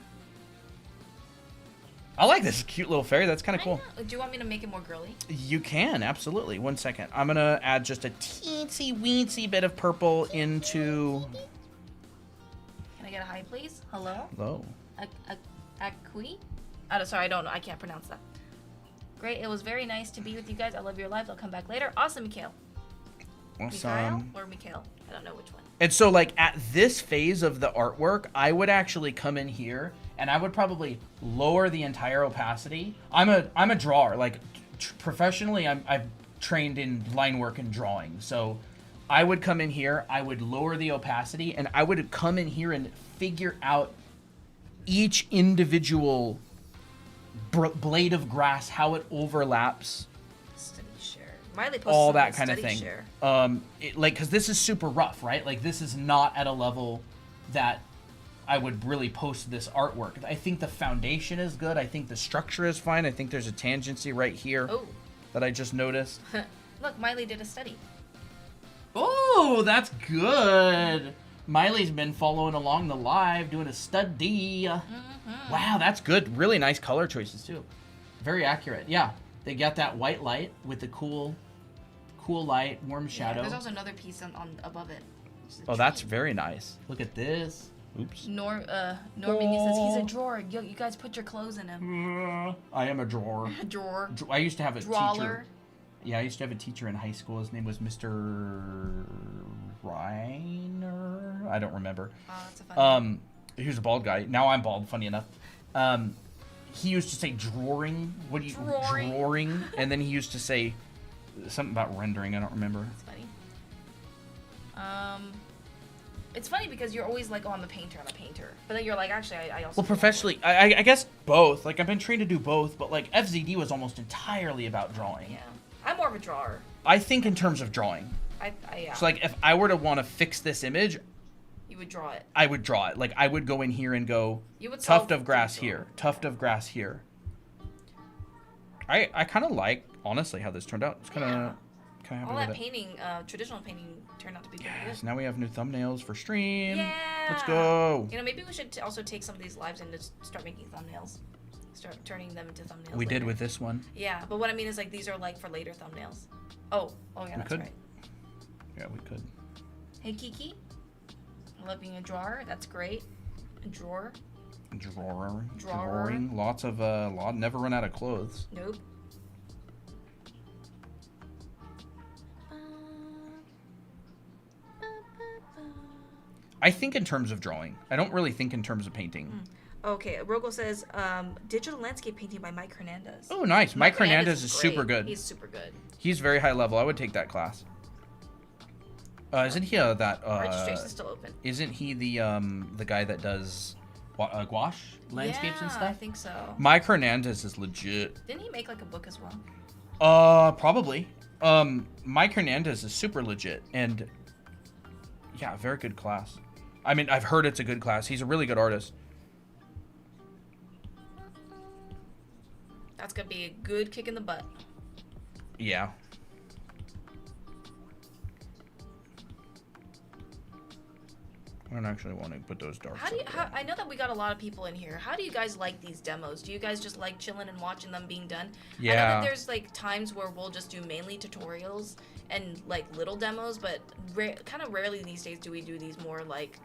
I like this cute little fairy. That's kind of cool. Do you want me to make it more girly? You can, absolutely. 1 second. I'm going to add just a teensy-weensy bit of purple into... Can I get a hi, please? Hello? Hello. Akui? Oh, sorry, I don't know. I can't pronounce that. Great. It was very nice to be with you guys. I love your lives. I'll come back later. Awesome, Mikhail. Awesome. Mikhail or Mikhail? I don't know which one. And so, like, at this phase of the artwork, I would actually come in here and I would probably lower the entire opacity. I'm a drawer. Like, professionally, I've trained in line work and drawing. So I would come in here, I would lower the opacity, and I would come in here and figure out each individual blade of grass, how it overlaps. Study share. Miley posted All that something, kind of study thing. share. Like, because this is super rough, right? Like, this is not at a level that I would really post this artwork. I think the foundation is good. I think the structure is fine. I think there's a tangency right here that I just noticed. Look, Miley did a study. Oh, that's good. Miley's been following along the live, doing a study. Wow, that's good. Really nice color choices, too. Very accurate. Yeah, they got that white light with the cool light, warm shadow. There's also another piece on above it. Oh, that's very nice. Look at this. Oops. Norman, he says he's a drawer. You guys put your clothes in him. I am a drawer. A drawer. I used to have a Drawler. teacher. Yeah, I used to have a teacher in high school. His name was Mr. Reiner. I don't remember. Oh, that's a funny he was a bald guy. Now I'm bald, funny enough. He used to say drawing. Drawing. And then he used to say something about rendering. I don't remember. That's funny. It's funny because you're always like, oh, I'm a painter. But then you're like, actually, I also... Well, professionally, I guess both. Like, I've been trained to do both, but, like, FZD was almost entirely about drawing. Yeah. I'm more of a drawer. I think in terms of drawing. Yeah. So, like, if I were to want to fix this image... You would draw it. I would draw it. Like, I would go in here and go, tuft of grass here, tuft of grass here. I kind of like, honestly, how this turned out. It's kind of happy all with that it. painting, traditional painting, turned out to be pretty good. So now we have new thumbnails for stream. Yeah. Let's go. You know, maybe we should also take some of these lives and just start making thumbnails. Start turning them into thumbnails. We later. did with this one. Yeah, but what I mean is like these are like for later thumbnails. Oh yeah, that's right. Yeah, we could. Hey Kiki, I love being a drawer. That's great. A drawer. Drawing. Lots of never run out of clothes. Nope. I think in terms of drawing. I don't really think in terms of painting. Okay, Rogo says digital landscape painting by Mike Hernandez. Oh, nice. Mike Hernandez is great. super good. He's super good. He's very high level. I would take that class. Isn't he that? Registration's still open. Isn't he the guy that does gouache landscapes and stuff? I think so. Mike Hernandez is legit. Didn't he make like a book as well? Probably. Mike Hernandez is super legit and yeah, very good class. I mean, I've heard it's a good class. He's a really good artist. That's gonna be a good kick in the butt. Yeah. I don't actually want to put those darks. I know that we got a lot of people in here. How do you guys like these demos? Do you guys just like chilling and watching them being done? Yeah. I know that there's like times where we'll just do mainly tutorials and like little demos, but kind of rarely these days do we do these more like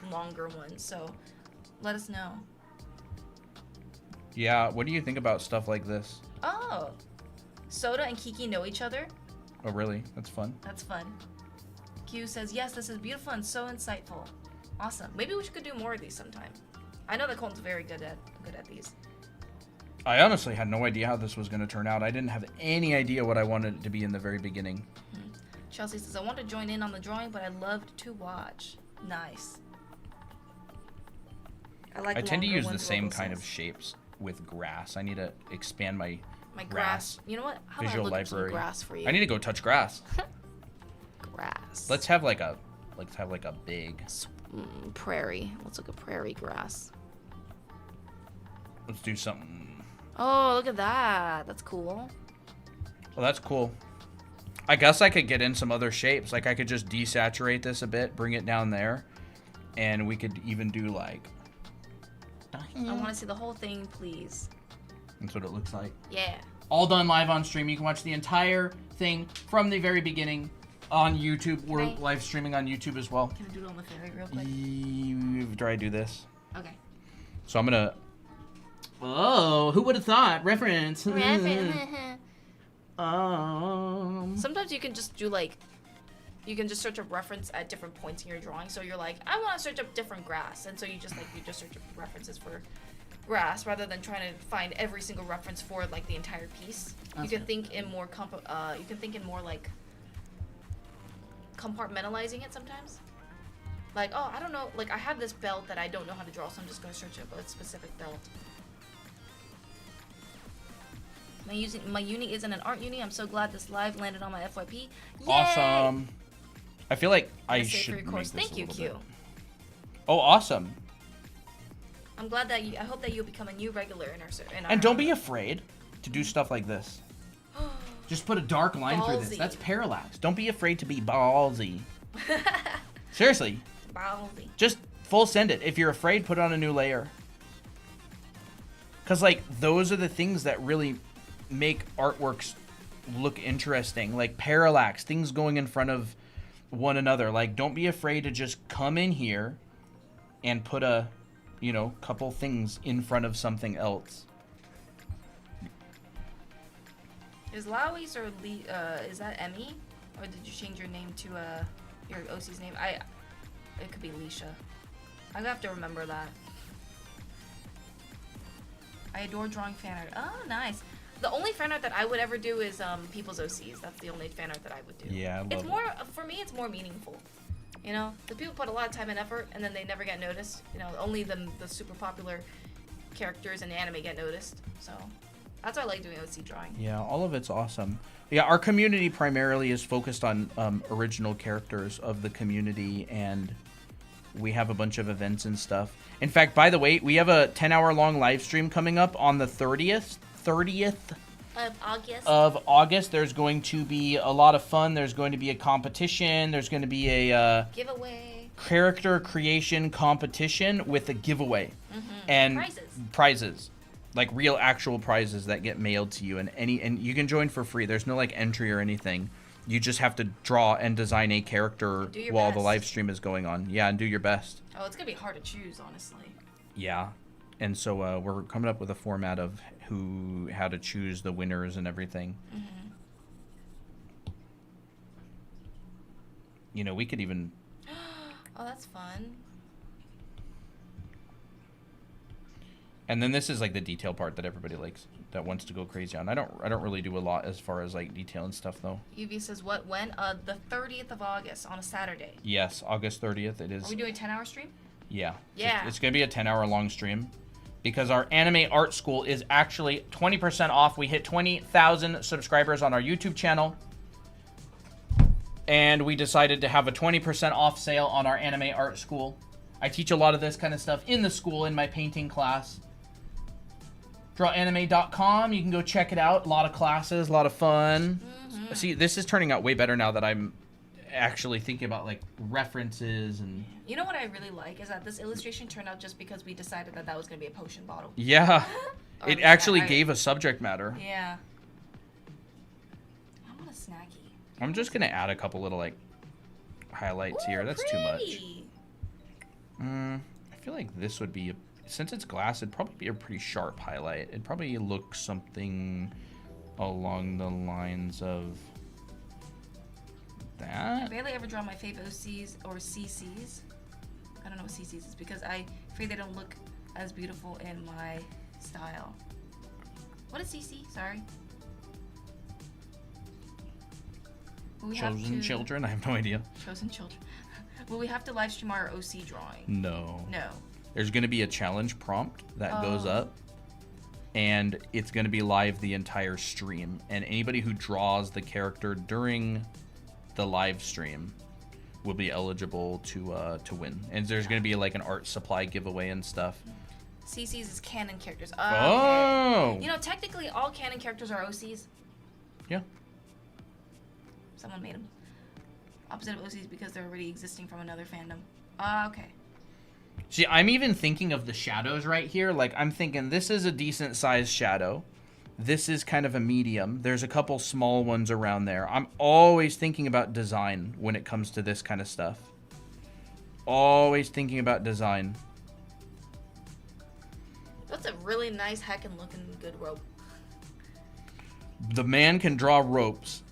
longer ones. So let us know. Yeah. What do you think about stuff like this? Oh, Soda and Kiki know each other. Oh, really? That's fun. That's fun. Q says, yes, this is beautiful and so insightful. Awesome. Maybe we could do more of these sometime. I know that Colton's very good at these. I honestly had no idea how this was going to turn out. I didn't have any idea what I wanted it to be in the very beginning. Chelsea says, I want to join in on the drawing, but I loved to watch. Nice. I tend to use the same kind of shapes with grass. I need to expand my grass. You know what? How visual about I look library. Some grass for you? I need to go touch grass. Grass. Let's have like a big prairie. Let's look at prairie grass. Let's do something. Oh, look at that. That's cool. Well, that's cool. I guess I could get in some other shapes. Like I could just desaturate this a bit, bring it down there, and we could even do like. I want to see the whole thing, please. That's what it looks like. Yeah. All done live on stream. You can watch the entire thing from the very beginning on YouTube. We're live streaming on YouTube as well. Can I do it on the ferry real quick? Try to do this. Okay. So I'm gonna. Oh, who would have thought? Reference. Sometimes you can just do like, you can just search up reference at different points in your drawing. So you're like, I want to search up different grass, and so you just search up references for grass rather than trying to find every single reference for like the entire piece. You can think in more like compartmentalizing it sometimes. Like, oh, I don't know, like I have this belt that I don't know how to draw, so I'm just going to search up a specific belt. My uni isn't an art uni. I'm so glad this live landed on my FYP. Yay! Awesome. I feel like I should make this Thank you, Q. bit. Oh, awesome. I'm glad that I hope that you'll become a new regular in our and don't be afraid to do stuff like this. Just put a dark line through this. That's parallax. Don't be afraid to be ballsy. Seriously. Ballsy. Just full send it. If you're afraid, put on a new layer. Because, like, those are the things that really make artworks look interesting. Like, parallax, things going in front of one another. Like, don't be afraid to just come in here and put a, you know, couple things in front of something else. Is Lois or is that Emmy? Or did you change your name to your OC's name? It could be Leisha. I have to remember that. I adore drawing fan art. Oh, nice. The only fan art that I would ever do is people's OCs. That's the only fan art that I would do. Yeah, I love it's more for me. It's more meaningful. You know, the people put a lot of time and effort, and then they never get noticed. You know, only the super popular characters in anime get noticed. So that's why I like doing OC drawing. Yeah, all of it's awesome. Yeah, our community primarily is focused on original characters of the community, and we have a bunch of events and stuff. In fact, by the way, we have a 10-hour-long live stream coming up on the 30th of August. There's going to be a lot of fun. There's going to be a competition. There's going to be a giveaway, character creation competition with a giveaway and prizes, like real actual prizes that get mailed to you. And you can join for free. There's no like entry or anything. You just have to draw and design a character while the live stream is going on. Yeah, and do your best. Oh, it's gonna be hard to choose, honestly. Yeah, and so we're coming up with a format of how to choose the winners and everything. You know, we could even. Oh, that's fun. And then this is like the detail part that everybody likes, that wants to go crazy on. I don't really do a lot as far as like detail and stuff though. UV says when? The 30th of August on a Saturday. Yes, August 30th it is. Are we doing a 10-hour stream? Yeah. Yeah. It's gonna be a 10-hour long stream because our anime art school is actually 20% off. We hit 20,000 subscribers on our YouTube channel, and we decided to have a 20% off sale on our anime art school. I teach a lot of this kind of stuff in the school in my painting class. Drawanime.com. You can go check it out. A lot of classes, a lot of fun. See, this is turning out way better now that I'm actually thinking about like references and. You know what I really like is that this illustration turned out just because we decided that that was going to be a potion bottle. Yeah. It actually gave a subject matter. Yeah. I want a snacky. I'm just going to add a couple little like highlights here. That's pretty. too much. I feel like this would be, since it's glass, it'd probably be a pretty sharp highlight. It'd probably look something along the lines of that. I barely ever draw my fave OCs or CCs. I don't know what CCs is because I fear they don't look as beautiful in my style. What is CC? Sorry. Chosen children? I have no idea. Chosen children. Will we have to live stream our OC drawing? No. No. There's going to be a challenge prompt that goes up, and it's going to be live the entire stream. And anybody who draws the character during the live stream will be eligible to win. And there's going to be like an art supply giveaway and stuff. CCs is canon characters. Oh! Okay. You know, technically all canon characters are OCs. Yeah. Someone made them. Opposite of OCs because they're already existing from another fandom. Okay. See, I'm even thinking of the shadows right here. Like, I'm thinking this is a decent sized shadow. This is kind of a medium. There's a couple small ones around there. I'm always thinking about design when it comes to this kind of stuff. Always thinking about design. That's a really nice heckin' looking good rope. The man can draw ropes.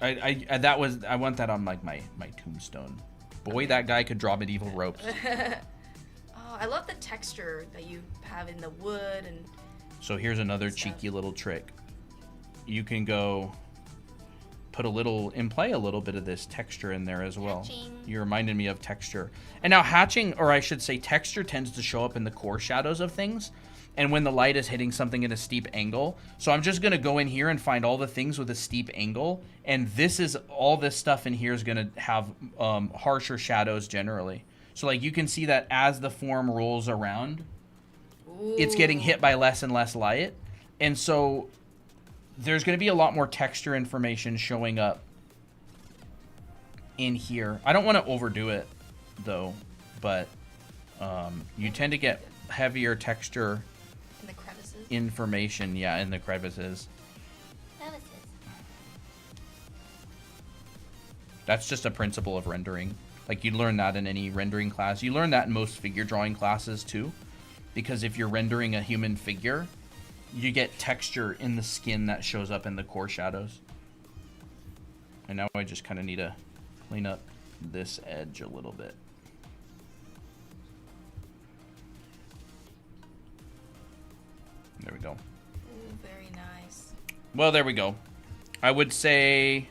I want that on like my tombstone. Boy, that guy could draw medieval ropes. Oh, I love the texture that you have in the wood and. So here's another cheeky little trick. You can go put play a little bit of this texture in there as well. Hatching. You reminded me of texture. And now hatching, or I should say texture, tends to show up in the core shadows of things. And when the light is hitting something at a steep angle. So I'm just going to go in here and find all the things with a steep angle. And all this stuff in here is going to have harsher shadows generally. So like you can see that as the form rolls around, it's getting hit by less and less light. And so there's going to be a lot more texture information showing up in here. I don't want to overdo it though, but you tend to get heavier texture in the crevices. Information, yeah, in the crevices. That's just a principle of rendering. Like, you learn that in any rendering class. You learn that in most figure drawing classes, too. Because if you're rendering a human figure, you get texture in the skin that shows up in the core shadows. And now I just kind of need to clean up this edge a little bit. There we go. Ooh, very nice. Well, there we go. I would say,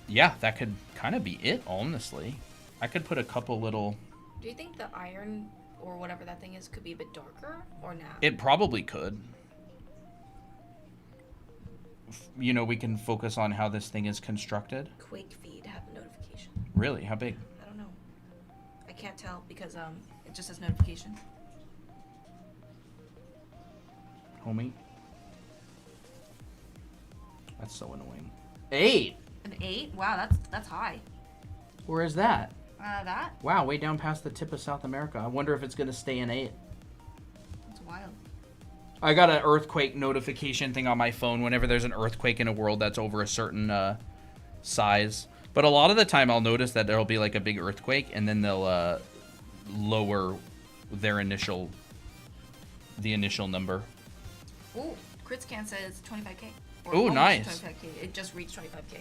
yeah, that could kind of be it, honestly. I could put a couple little... Do you think the iron or whatever that thing is could be a bit darker or not? It probably could. You know, we can focus on how this thing is constructed. Quake feed have a notification. Really? How big? I don't know. I can't tell because it just says notification. Homie. That's so annoying. 8! An 8? Wow, that's high. Where is that? That? Wow, way down past the tip of South America. I wonder if it's going to stay in 8. That's wild. I got an earthquake notification thing on my phone whenever there's an earthquake in a world that's over a certain size. But a lot of the time I'll notice that there'll be like a big earthquake and then they'll lower their initial number. Ooh, Critscan says 25k. Ooh, nice. 25k. It just reached 25k.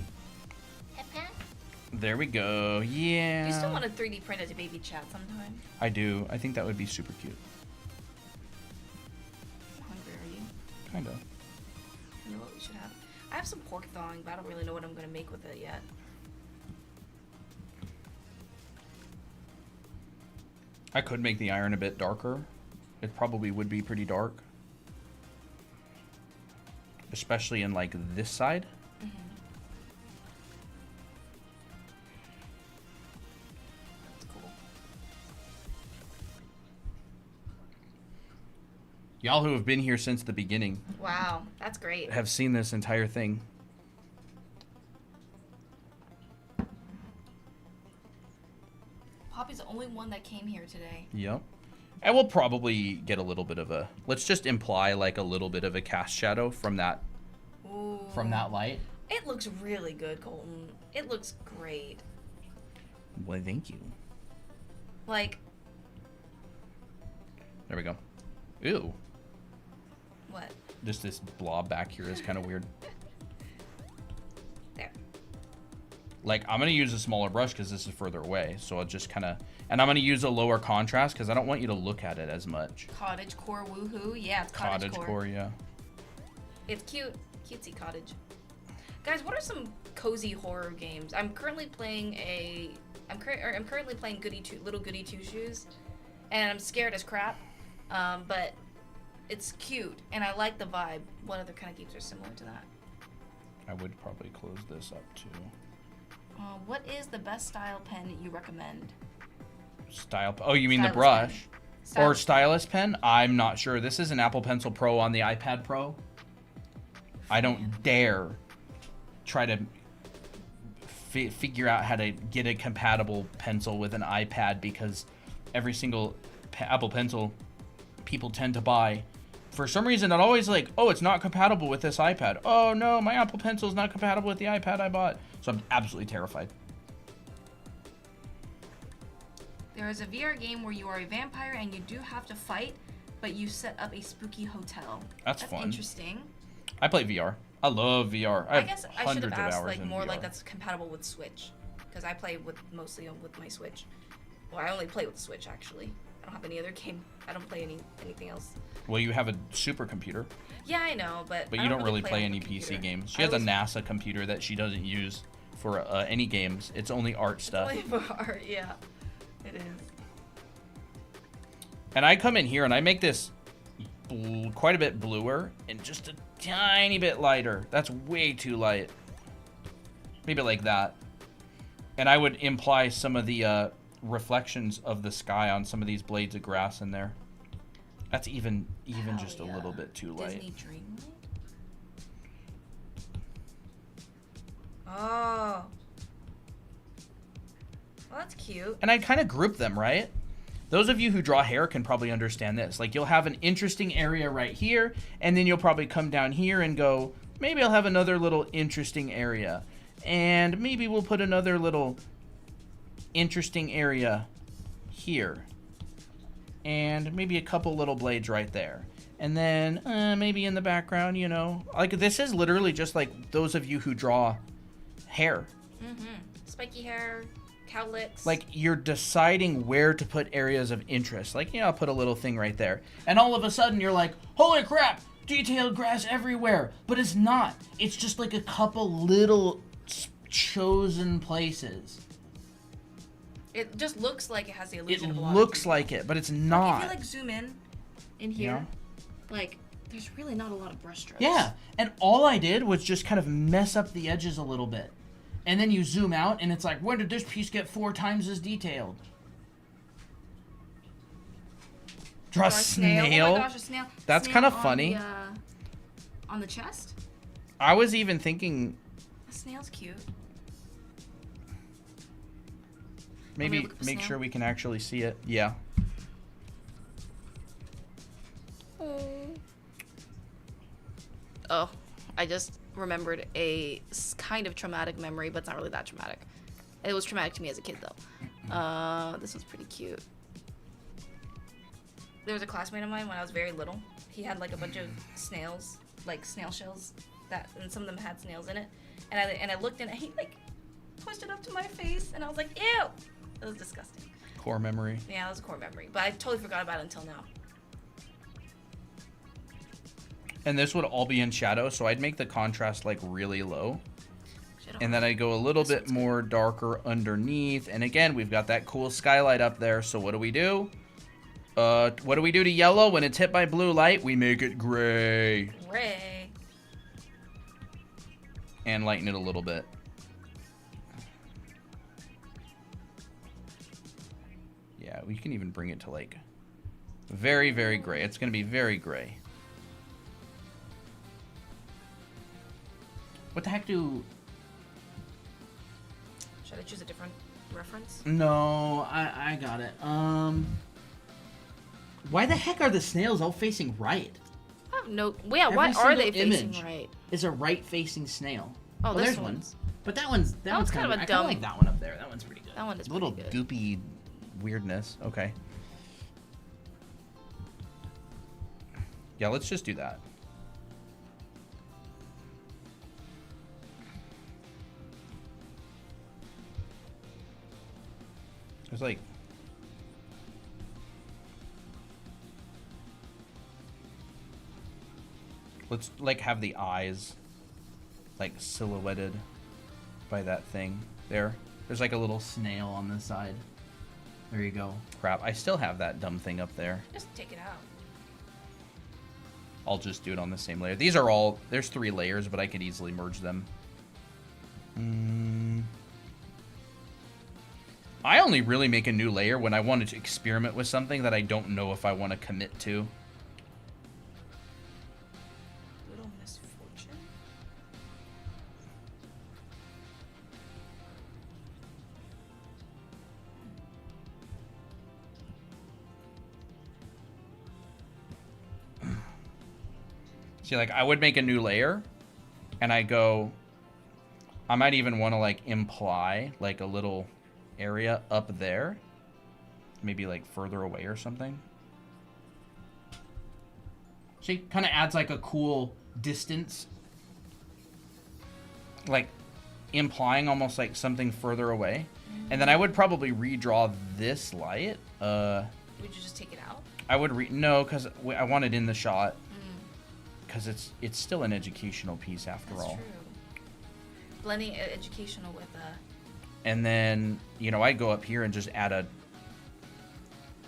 There we go. Yeah. Do you still want to 3D print as a baby chat sometime? I do. I think that would be super cute. How hungry are you? Kind of. You know what we should have? I have some pork thawing, but I don't really know what I'm going to make with it yet. I could make the iron a bit darker. It probably would be pretty dark. Especially in like this side. Mm-hmm. That's cool. Y'all who have been here since the beginning Wow, that's great. have seen this entire thing. Poppy's the only one that came here today. Yep. And we'll probably get a little bit of a, let's just imply like a little bit of a cast shadow from that Ooh. light. It looks really good, Colton. It looks great. Well, thank you. Like, there we go. Ew. what? Just this blob back here is kind of weird. There. Like, I'm going to use a smaller brush because this is further away. So I'll just kind of, and I'm going to use a lower contrast because I don't want you to look at it as much. Cottage core woohoo. Yeah, it's cottage core, yeah. It's cute. Cutesy cottage. Guys, what are some cozy horror games? I'm currently playing I'm currently playing Little Goody Two Shoes, and I'm scared as crap. But it's cute, and I like the vibe. What other kind of games are similar to that? I would probably close this up too. What is the best style pen you recommend? Oh, you mean Stylus the brush? pen. Or stylus pen? I'm not sure. This is an Apple Pencil Pro on the iPad Pro. I don't dare try to figure out how to get a compatible pencil with an iPad because every single Apple Pencil people tend to buy, for some reason, I'm always like, oh, it's not compatible with this iPad. Oh no, my Apple Pencil is not compatible with the iPad I bought. So I'm absolutely terrified. There is a VR game where you are a vampire and you do have to fight, but you set up a spooky hotel. That's fun. Interesting. I play VR. I love VR. I guess I should have hundreds of asked hours like in more VR. like that's compatible with Switch, because I play mostly with my Switch. Well, I only play with Switch actually. I don't have any other game. I don't play anything else. Well, you have a supercomputer. Yeah, I know, but You don't really play on any the PC computer. games. She I has a always- NASA computer that she doesn't use for any games. It's only art stuff. Only for art, yeah, it is. And I come in here and I make this quite a bit bluer and just a tiny bit lighter. That's way too light. Maybe like that. And I would imply some of the reflections of the sky on some of these blades of grass in there. That's even Hell just a yeah. little bit too light. Disney Dreamlight? Oh. Well, that's cute. And I kind of group them, right? Those of you who draw hair can probably understand this. Like, you'll have an interesting area right here, and then you'll probably come down here and go, maybe I'll have another little interesting area. And maybe we'll put another little interesting area here. And maybe a couple little blades right there. And then maybe in the background, you know. Like, this is literally just like those of you who draw hair. Mm-hmm. Spiky hair, cowlicks. Like, you're deciding where to put areas of interest. Like, yeah, I'll put a little thing right there. And all of a sudden, you're like, holy crap, detailed grass everywhere. But it's not. It's just like a couple little chosen places. It just looks like it has the illusion of a lot It looks of like it, but it's Like, not. if you like zoom in here, Yeah. like there's really not a lot of brush strokes. Yeah, and all I did was just kind of mess up the edges a little bit. And then you zoom out, and it's like, when did this piece get 4 times as detailed? Draw a snail? Oh my gosh, a snail. That's Snail kind of on funny. On the chest? I was even thinking A snail's cute. maybe look up a make snail? sure we can actually see it. Yeah. Oh, I just remembered a kind of traumatic memory, but it's not really that traumatic. It was traumatic to me as a kid, though. This was pretty cute. There was a classmate of mine when I was very little. He had like a bunch of snails, like snail shells, and some of them had snails in it. And I looked in it, he like pushed it up to my face, and I was like, ew! It was disgusting. Core memory. Yeah, it was a core memory, but I totally forgot about it until now. And this would all be in shadow, so I'd make the contrast like really low. Shit, And then I go a little bit more darker underneath. And again, we've got that cool skylight up there. So what do we do? What do we do to yellow when it's hit by blue light? We make it gray. Ray. And lighten it a little bit. Yeah, we can even bring it to like Very, very gray. It's going to be very gray. What the heck do... Should I choose a different reference? No, I got it. Why the heck are the snails all facing right? I have no... Yeah, why are they facing right? Is a right-facing snail. Oh, well, this there's one's... one. But that one's kind of a I dumb... kinda like that one up there. That one's pretty good. That one is a little pretty good. goopy weirdness. Okay. Yeah, let's just do that. There's like... Let's like have the eyes like silhouetted by that thing there. There's like a little snail on this side. There you go. Crap, I still have that dumb thing up there. Just take it out. I'll just do it on the same layer. These are all... There's 3 layers, but I could easily merge them. I only really make a new layer when I wanted to experiment with something that I don't know if I want to commit to. Little misfortune. See, like, I would make a new layer, and I go... I might even want to, like, imply, like, a little area up there. Maybe, like, further away or something. See? Kind of adds, like, a cool distance. Like, implying almost, like, something further away. And then I would probably redraw this light. Would you just take it out? I would no, because I want it in the shot. Because it's still an educational piece after all. True. Blending educational with And then, you know, I go up here and just add a...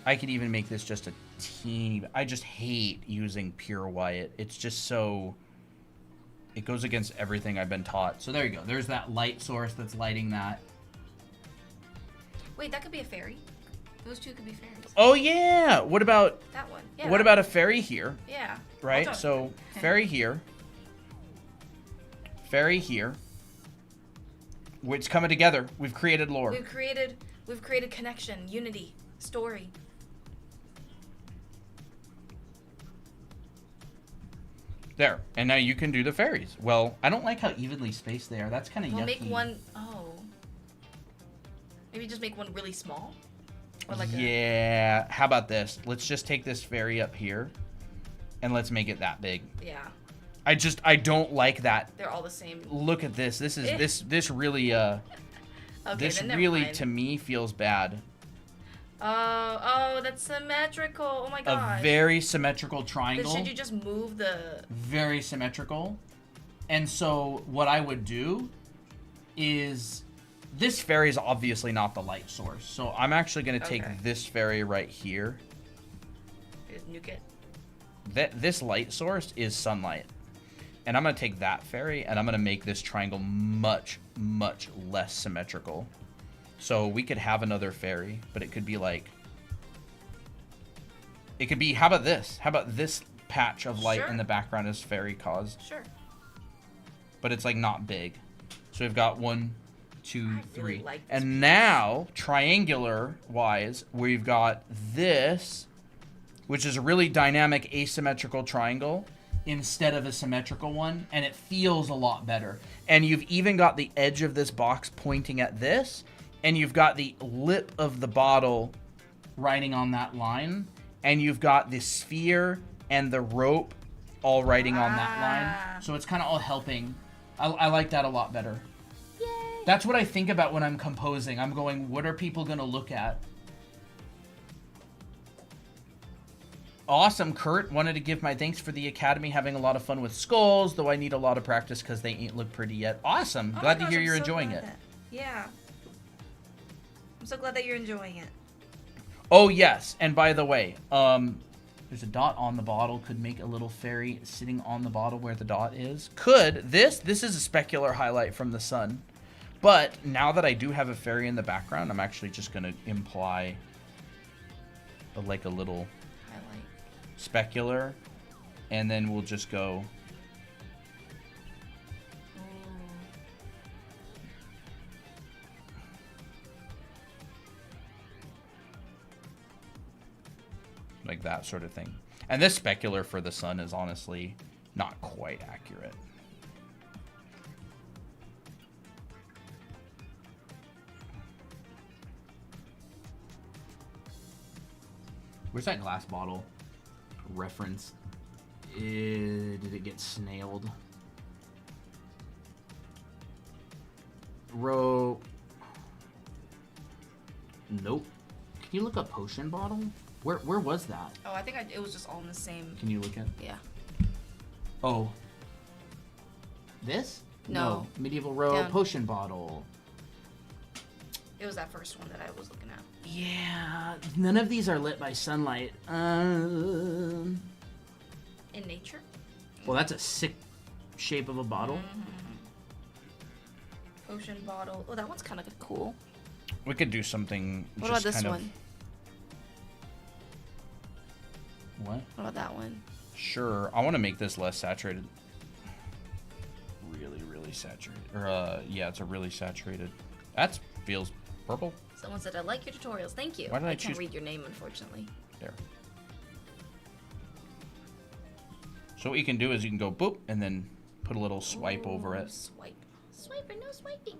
I could even make this just a teeny... I just hate using pure white. It's just so... It goes against everything I've been taught. So there you go. There's that light source that's lighting that. Wait, that could be a fairy. Those two could be fairies. Oh, yeah! What about... That one. Yeah. What about a fairy here? Yeah. Right? So, fairy here. Fairy here. It's coming together. We've created lore. We've created connection, unity, story. There. And now you can do the fairies. Well, I don't like how evenly spaced they are. That's kind of yucky. We'll make one... Oh. Maybe just make one really small? Or like yeah. How about this? Let's just take this fairy up here. And let's make it that big. Yeah. I don't like that. They're all the same. Look at this. This is this really okay, this then never really mind. to me feels bad. Oh, that's symmetrical. Oh my gosh. A very symmetrical triangle. Should you just move the... Very symmetrical. And so what I would do is... This fairy is obviously not the light source. So I'm actually going to take this fairy right here. Nuke it. This light source is sunlight. And I'm going to take that fairy and I'm going to make this triangle much, much less symmetrical. So we could have another fairy, but it could be like... It could be, how about this? How about this patch of light in the background is fairy caused? Sure. But it's like not big. So we've got 1, 2, 3. Really like and now, triangular-wise, we've got this, which is a really dynamic asymmetrical triangle instead of a symmetrical one, and it feels a lot better. And you've even got the edge of this box pointing at this, and you've got the lip of the bottle riding on that line, and you've got the sphere and the rope all riding on that line. So it's kind of all helping. I like that a lot better. Yay. That's what I think about when I'm composing. I'm going, what are people going to look at? Awesome, Kurt. Wanted to give my thanks for the Academy. Having a lot of fun with skulls, though I need a lot of practice because they ain't look pretty yet. Awesome. Glad to hear you're enjoying it. Yeah. I'm so glad that you're enjoying it. Oh, yes. And by the way, there's a dot on the bottle. Could make a little fairy sitting on the bottle where the dot is. Could. This is a specular highlight from the sun. But now that I do have a fairy in the background, I'm actually just going to imply like a little Highlight. specular, and then we'll just go. Like that sort of thing. And this specular for the sun is honestly not quite accurate. Where's that glass bottle reference? Did it get snailed? Nope. Can you look up potion bottle? Where was that? Oh, I think it was just all in the same. Can you look at? Yeah. Oh. This? No. Medieval row Down. potion bottle. It was that first one that I was looking at. Yeah, none of these are lit by sunlight. In nature? Well, that's a sick shape of a bottle. Potion bottle. Oh, that one's kind of cool. We could do something. What about this one? What? What about that one? Sure. I want to make this less saturated. Really, really saturated. Or, yeah, it's a really saturated. That feels purple. Someone said, I like your tutorials. Thank you. Why did I can't choose- read your name, unfortunately. There. So what you can do is you can go boop and then put a little swipe over it. Swipe. Swipe or no swiping.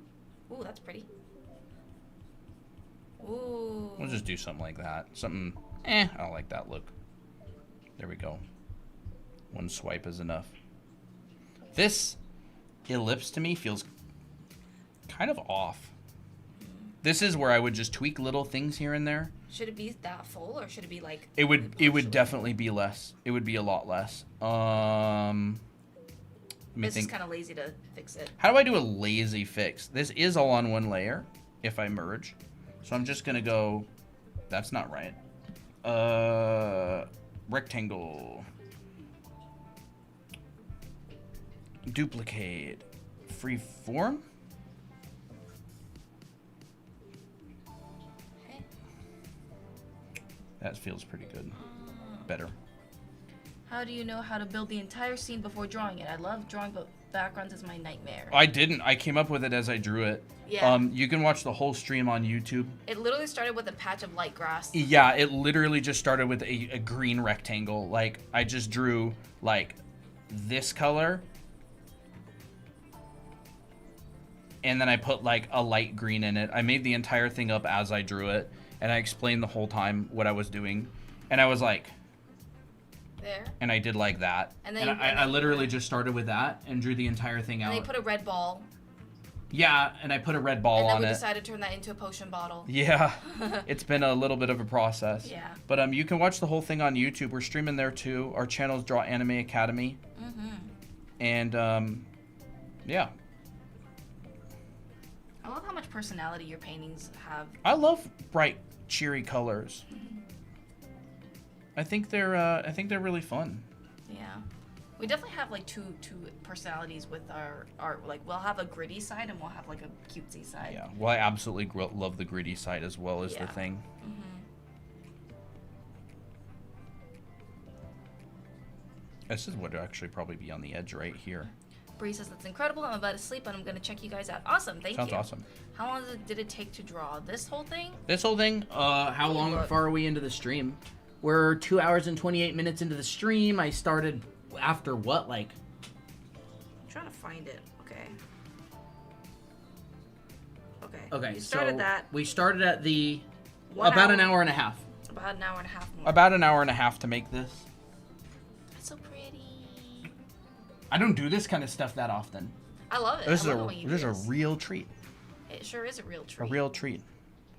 Ooh, that's pretty. Ooh. We'll just do something like that. Something, I don't like that look. There we go. One swipe is enough. This ellipse to me feels kind of off. This is where I would just tweak little things here and there. Should it be that full or should it be like... It would definitely be less. It would be a lot less. Let me It's think. just kind of lazy to fix it. How do I do a lazy fix? This is all on one layer if I merge. So I'm just going to go, that's not right. Rectangle. Duplicate. Freeform. Okay. That feels pretty good. Better. How do you know how to build the entire scene before drawing it? I love drawing, but backgrounds is my nightmare. I didn't. I came up with it as I drew it. Yeah. You can watch the whole stream on YouTube. It literally started with a patch of light grass. Yeah, it literally just started with a green rectangle. Like, I just drew, like, this color. And then I put, like, a light green in it. I made the entire thing up as I drew it. And I explained the whole time what I was doing. And I was like... There. And I did like that. And then I literally just started with that and drew the entire thing out. And they put a red ball. Yeah, and I put a red ball on it. And then we decided to turn that into a potion bottle. Yeah, it's been a little bit of a process. Yeah. But you can watch the whole thing on YouTube. We're streaming there too. Our channel's Draw Anime Academy. And yeah. I love how much personality your paintings have. I love bright, cheery colors. I think they're really fun. Yeah. We definitely have like two personalities with our art. Like we'll have a gritty side and we'll have like a cutesy side. Yeah. Well, I absolutely love the gritty side as well as the thing. This is what would actually probably be on the edge right here. Bree says that's incredible. I'm about to sleep and I'm gonna check you guys out. Awesome, thank you. Sounds awesome. How long did it take to draw this whole thing? This whole thing. How far are we into the stream? We're 2 hours and 28 minutes into the stream. I started after what, like? I'm trying to find it. Okay. Okay. You started that. We started at the About an hour and a half. About an hour and a half more. About an hour and a half to make this. That's so pretty. I don't do this kind of stuff that often. I love it. This I love it when you is do a this. real treat. It sure is a real treat. A real treat.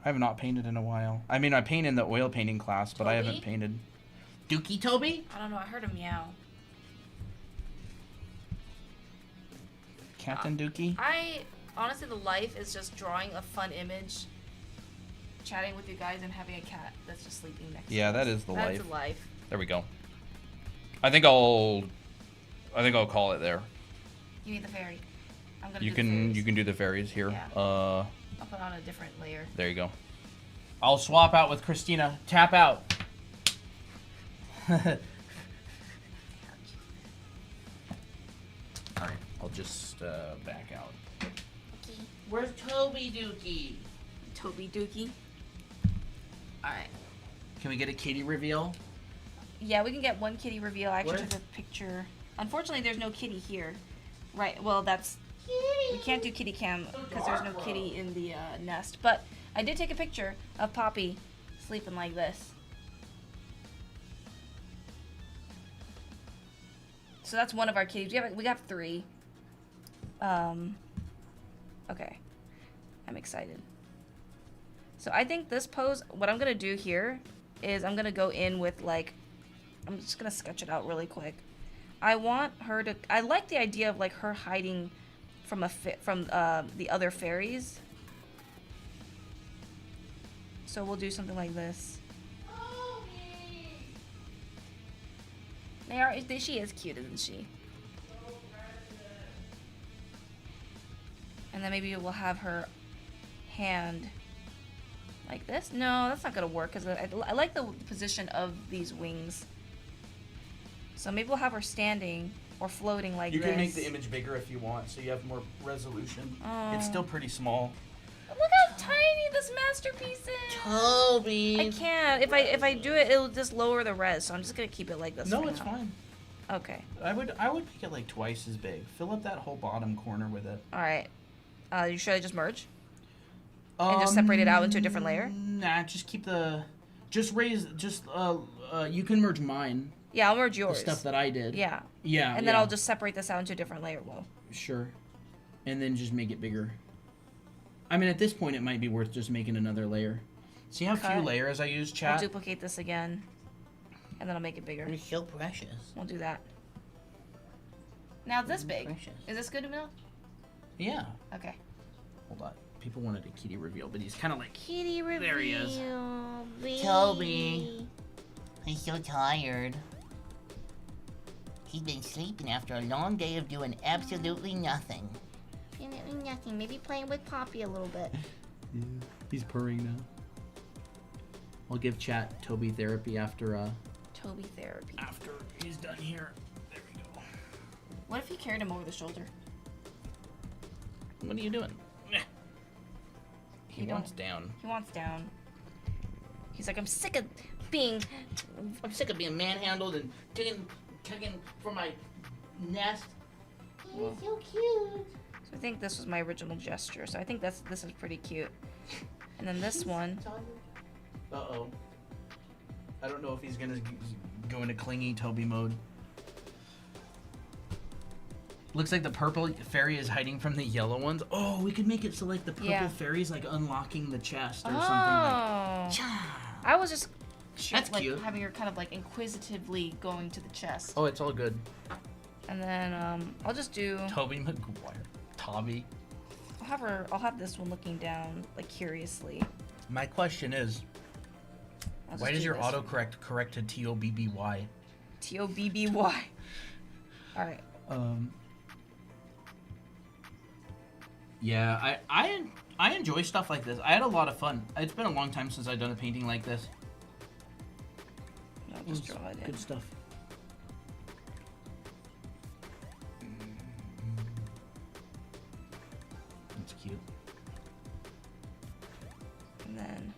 I have not painted in a while. I mean, I paint in the oil painting class, but I Toby? haven't painted. Dookie Toby? I don't know. I heard a meow. Captain Dookie? Honestly, the life is just drawing a fun image, chatting with you guys, and having a cat that's just sleeping next to us. Yeah, that is the life. That's the life. There we go. I think I'll call it there. You need the fairy. I'm gonna You do the fairies. can do the fairies here. Yeah. I'll put on a different layer. There you go. I'll swap out with Christina. Tap out. Alright, I'll just back out. Okay. Where's Toby Dookie? Toby Dookie. Alright. Can we get a kitty reveal? Yeah, we can get one kitty reveal. I actually Where? took a picture. Unfortunately, there's no kitty here. Right, well, that's... We can't do kitty cam because there's no kitty in the nest. But I did take a picture of Poppy sleeping like this. So that's one of our kitties. We got 3. Okay. I'm excited. So I think this pose, what I'm going to do here is I'm going to go in with like, I'm just going to sketch it out really quick. I want her to, I like the idea of like her hiding from the other fairies. So we'll do something like this. She is cute, isn't she? And then maybe we'll have her hand like this. No, that's not gonna work because I like the position of these wings. So maybe we'll have her standing or floating like this. You can make the image bigger if you want, so you have more resolution. Oh. It's still pretty small. Look how tiny this masterpiece is. Toby. I can't. If I do it, it'll just lower the res. So I'm just gonna keep it like this. No, for it's now. fine. Okay. I would make it like twice as big. Fill up that whole bottom corner with it. All right. You should I just merge? And just separate it out into a different layer? Nah, just keep the... Just raise... Just, you can merge mine. Yeah, I'll merge yours. The stuff that I did. Yeah. Yeah, And then I'll just separate this out into a different layer. Well. Sure. And then just make it bigger. I mean, at this point, it might be worth just making another layer. See how few layers I use, chat? I'll duplicate this again. And then I'll make it bigger. It's so precious. We'll do that. Now this big. Precious. Is this good enough? Yeah. Okay. Hold on. People wanted a kitty reveal, but he's kind of like... Kitty reveal. There he is. Toby. He's so tired. He's been sleeping after a long day of doing absolutely nothing. Absolutely nothing. Maybe playing with Poppy a little bit. Yeah, he's purring now. I'll give chat Toby therapy after Toby therapy. after he's done here. There we go. What if you carried him over the shoulder? What are you doing? He You wants don't- down. He wants down. He's like, I'm sick of being... I'm sick of being manhandled and taken from my nest. He's so cute. So I think this was my original gesture. So I think this is pretty cute. And then this one... Uh-oh. I don't know if he's gonna go into clingy Toby mode. Looks like the purple fairy is hiding from the yellow ones. Oh, we could make it so like the purple fairy's like unlocking the chest or something like. Cha. I was just That's like cute. having her kind of like inquisitively going to the chest. Oh, it's all good. And then I'll just do... Toby Maguire. Toby. I'll have this one looking down like curiously. My question is, I'll why just does do your this. autocorrect correct to T-O-B-B-Y? T-O-B-B-Y. Alright. Yeah, I enjoy stuff like this. I had a lot of fun. It's been a long time since I've done a painting like this. I'll just draw it in. Good stuff. That's cute. And then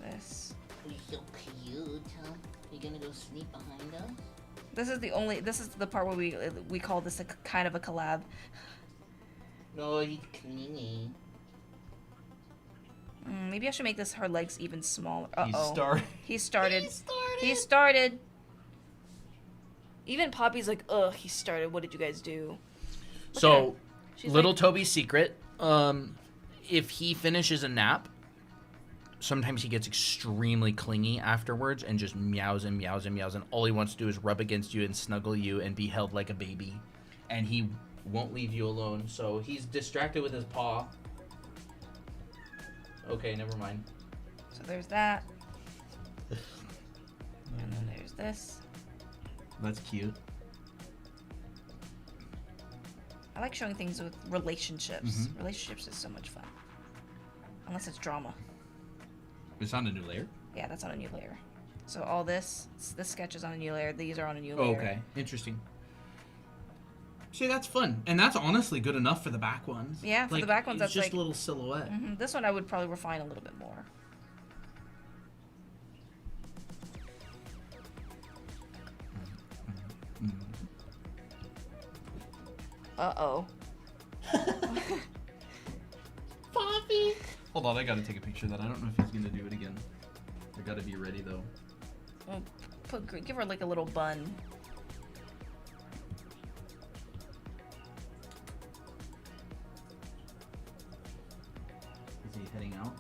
this. He's so cute, huh? You gonna go sleep behind us? This is the part where we call this a kind of a collab. No, he's clingy. Maybe I should make her legs even smaller. Uh-oh. He started. He started. Even Poppy's like, ugh, he started. What did you guys do? Look at her. So, She's little like- Toby's secret. If he finishes a nap, sometimes he gets extremely clingy afterwards and just meows and meows and meows, and all he wants to do is rub against you and snuggle you and be held like a baby. And he won't leave you alone, so he's distracted with his paw. Okay, never mind. So there's that. And then there's this. That's cute. I like showing things with relationships. Mhm. Relationships is so much fun. Unless it's drama. It's on a new layer. Yeah, that's on a new layer. So all this sketch is on a new layer. These are on a new Oh, layer. okay. Interesting. See, that's fun. And that's honestly good enough for the back ones. Yeah, for the back ones, it's that's just like... a little silhouette. This one I would probably refine a little bit more. Uh-oh. Poppy! Hold on, I gotta take a picture of that. I don't know if he's gonna do it again. I gotta be ready, though. Well, give her like a little bun. Is he heading out?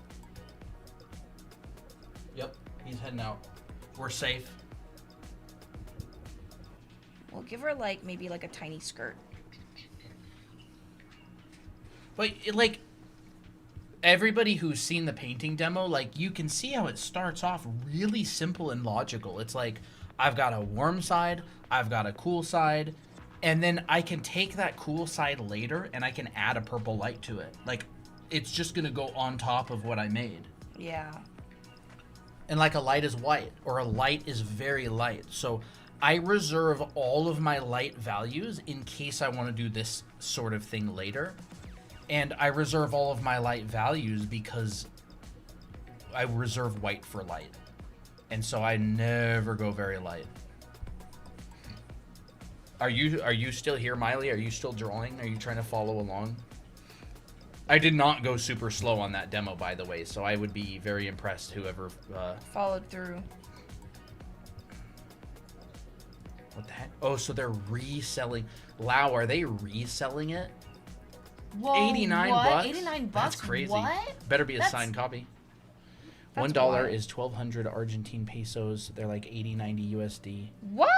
Yep, he's heading out. We're safe. We'll give her like maybe like a tiny skirt. But like everybody who's seen the painting demo, like you can see how it starts off really simple and logical. It's like I've got a warm side, I've got a cool side, and then I can take that cool side later and I can add a purple light to it. Like it's just gonna go on top of what I made. Yeah. And like a light is white or a light is very light. So I reserve all of my light values in case I want to do this sort of thing later. And I reserve all of my light values because I reserve white for light. And so I never go very light. Are you still here, Miley? Are you still drawing? Are you trying to follow along? I did not go super slow on that demo, by the way, so I would be very impressed whoever... followed through. What the heck? Oh, so they're reselling... Lau, are they reselling it? Whoa, 89 what? bucks? 89 bucks? That's crazy. What? Better be a That's- signed copy. that's $1 wild. is 1,200 Argentine pesos. They're like 80, 90 USD. What?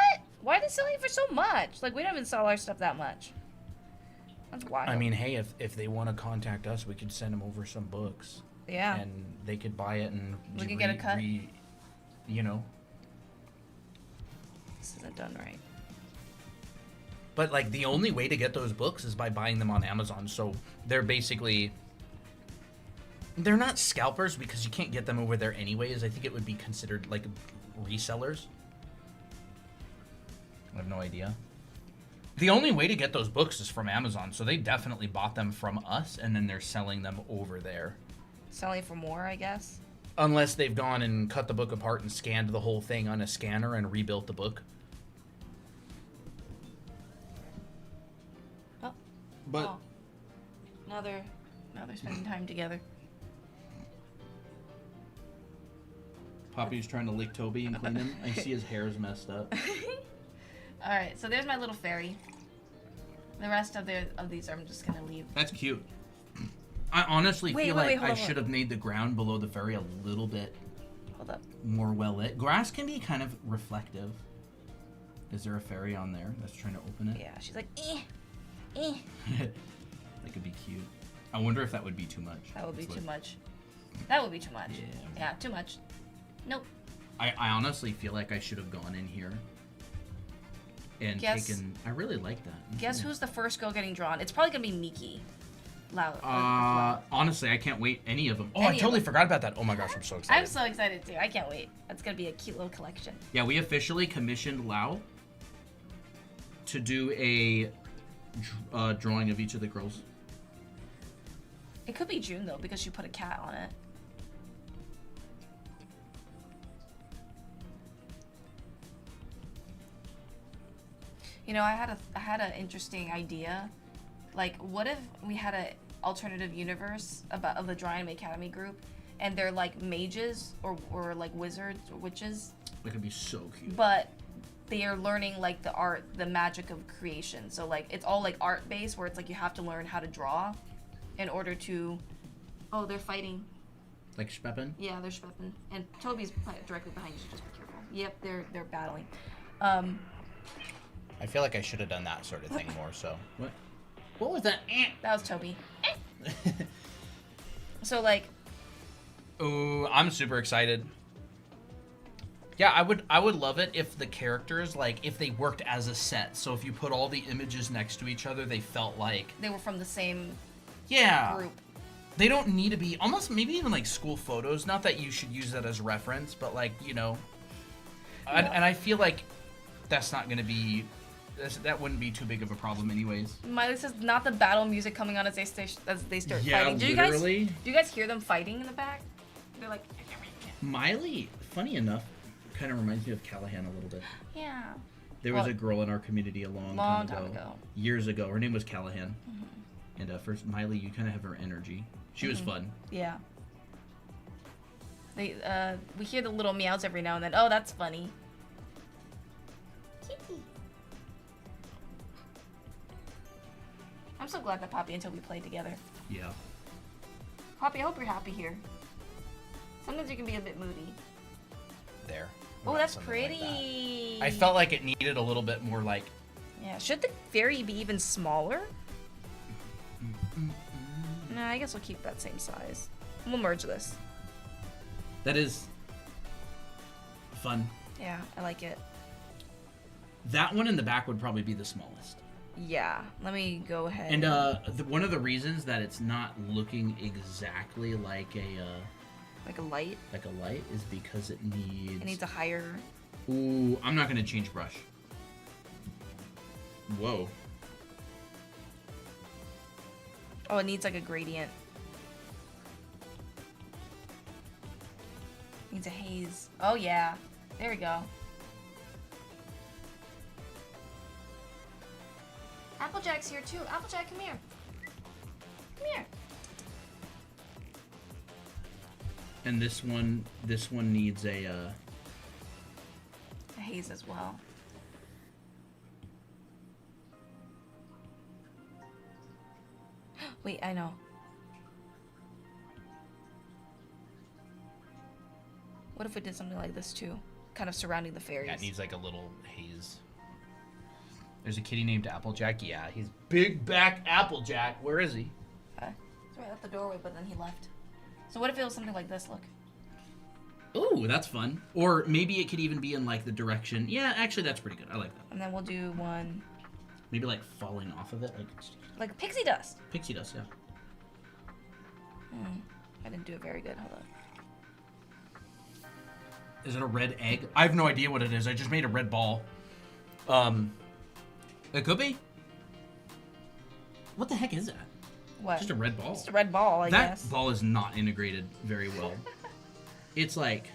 Why are they selling it for so much? Like, we don't even sell our stuff that much. That's wild. I mean, hey, if they want to contact us, we could send them over some books. yeah. And they could buy it and... We could get a cut. You know. This isn't done right. But, like, the only way to get those books is by buying them on Amazon. So they're basically... They're not scalpers because you can't get them over there anyways. I think it would be considered, like, resellers. I have no idea. The only way to get those books is from Amazon. So they definitely bought them from us, and then they're selling them over there. Selling for more, I guess. Unless they've gone and cut the book apart and scanned the whole thing on a scanner and rebuilt the book. Oh. But... Oh. Now they're spending time together. Poppy's trying to lick Toby and clean him. I see his hair's messed up. All right, so there's my little fairy. The rest of these I'm just gonna leave. That's cute. I honestly feel wait, like hold I on. should have made the ground below the fairy a little bit Hold up. more well lit. Grass can be kind of reflective. Is there a fairy on there that's trying to open it? Yeah, she's like, eh. That could be cute. I wonder if that would be too much. That would be It's too like- much. That would be too much. Yeah. Yeah, too much. Nope. I honestly feel like I should have gone in here and Guess- taken... I really like that. Guess who's the first girl getting drawn? It's probably gonna be Miki. Loud. Honestly, I can't wait any of them. Oh, Any I of totally them. forgot about that. Oh my gosh, I'm so excited. I'm so excited too. I can't wait. That's gonna be a cute little collection. Yeah, we officially commissioned Lau to do a drawing of each of the girls. It could be June though, because she put a cat on it. You know, I had an interesting idea. Like, what if we had a alternative universe of the Dry Anime Academy group, and they're like mages or like wizards or witches, That could be so cute. but they are learning like the art, the magic of creation. So like it's all like art based, where it's like you have to learn how to draw in order to. Oh, they're fighting. Like Speppen? Yeah, they're schlepping. And Toby's directly behind you, so just be careful. Yep, they're battling. I feel like I should have done that sort of thing more, so. What was that? That was Toby. So like, Ooh, I'm super excited. Yeah, I would love it if the characters, like, if they worked as a set. So if you put all the images next to each other, they felt like... they were from the same Yeah. group. They don't need to be, almost maybe even like school photos. Not that you should use that as reference, but like, you know, And I feel like that's not gonna be. That wouldn't be too big of a problem, anyways. Miley says not the battle music coming on as they start Yeah, fighting. literally. Do you guys hear them fighting in the back? They're like. Miley, funny enough, kind of reminds me of Callahan a little bit. Yeah. There was a girl in our community a long time ago. Years ago. Her name was Callahan. And first, Miley, you kind of have her energy. She was fun. Yeah. We hear the little meows every now and then. Oh, that's funny. Kitty. I'm so glad that Poppy and Toby played together. Yeah. Poppy, I hope you're happy here. Sometimes you can be a bit moody. There. Oh, that's Something like pretty. that. I felt like it needed a little bit more like. Yeah. Should the fairy be even smaller? Nah, I guess we'll keep that same size. We'll merge this. That is fun. Yeah, I like it. That one in the back would probably be the smallest. Yeah, let me go ahead. And one of the reasons that it's not looking exactly like a light. like a light is because it needs a higher. Ooh, I'm not gonna change brush. Whoa. Oh, it needs like a gradient. Needs a haze. Oh yeah, there we go. Applejack's here too. Applejack, come here. Come here. And this one needs a haze as well. Wait, I know. What if we did something like this too? Kind of surrounding the fairies. Yeah, it needs like a little haze. There's a kitty named Applejack. Yeah, he's big back Applejack. Where is he? He's right at the doorway, but then he left. So what if it was something like this? Look. Ooh, that's fun. Or maybe it could even be in like the direction. Yeah, actually, that's pretty good. I like that. And then we'll do one. Maybe like falling off of it, like pixie dust. Pixie dust, yeah. I didn't do it very good. Hold on. Is it a red egg? I have no idea what it is. I just made a red ball. It could be. What the heck is that? What? Just a red ball. Just a red ball, I guess. That ball is not integrated very well. It's like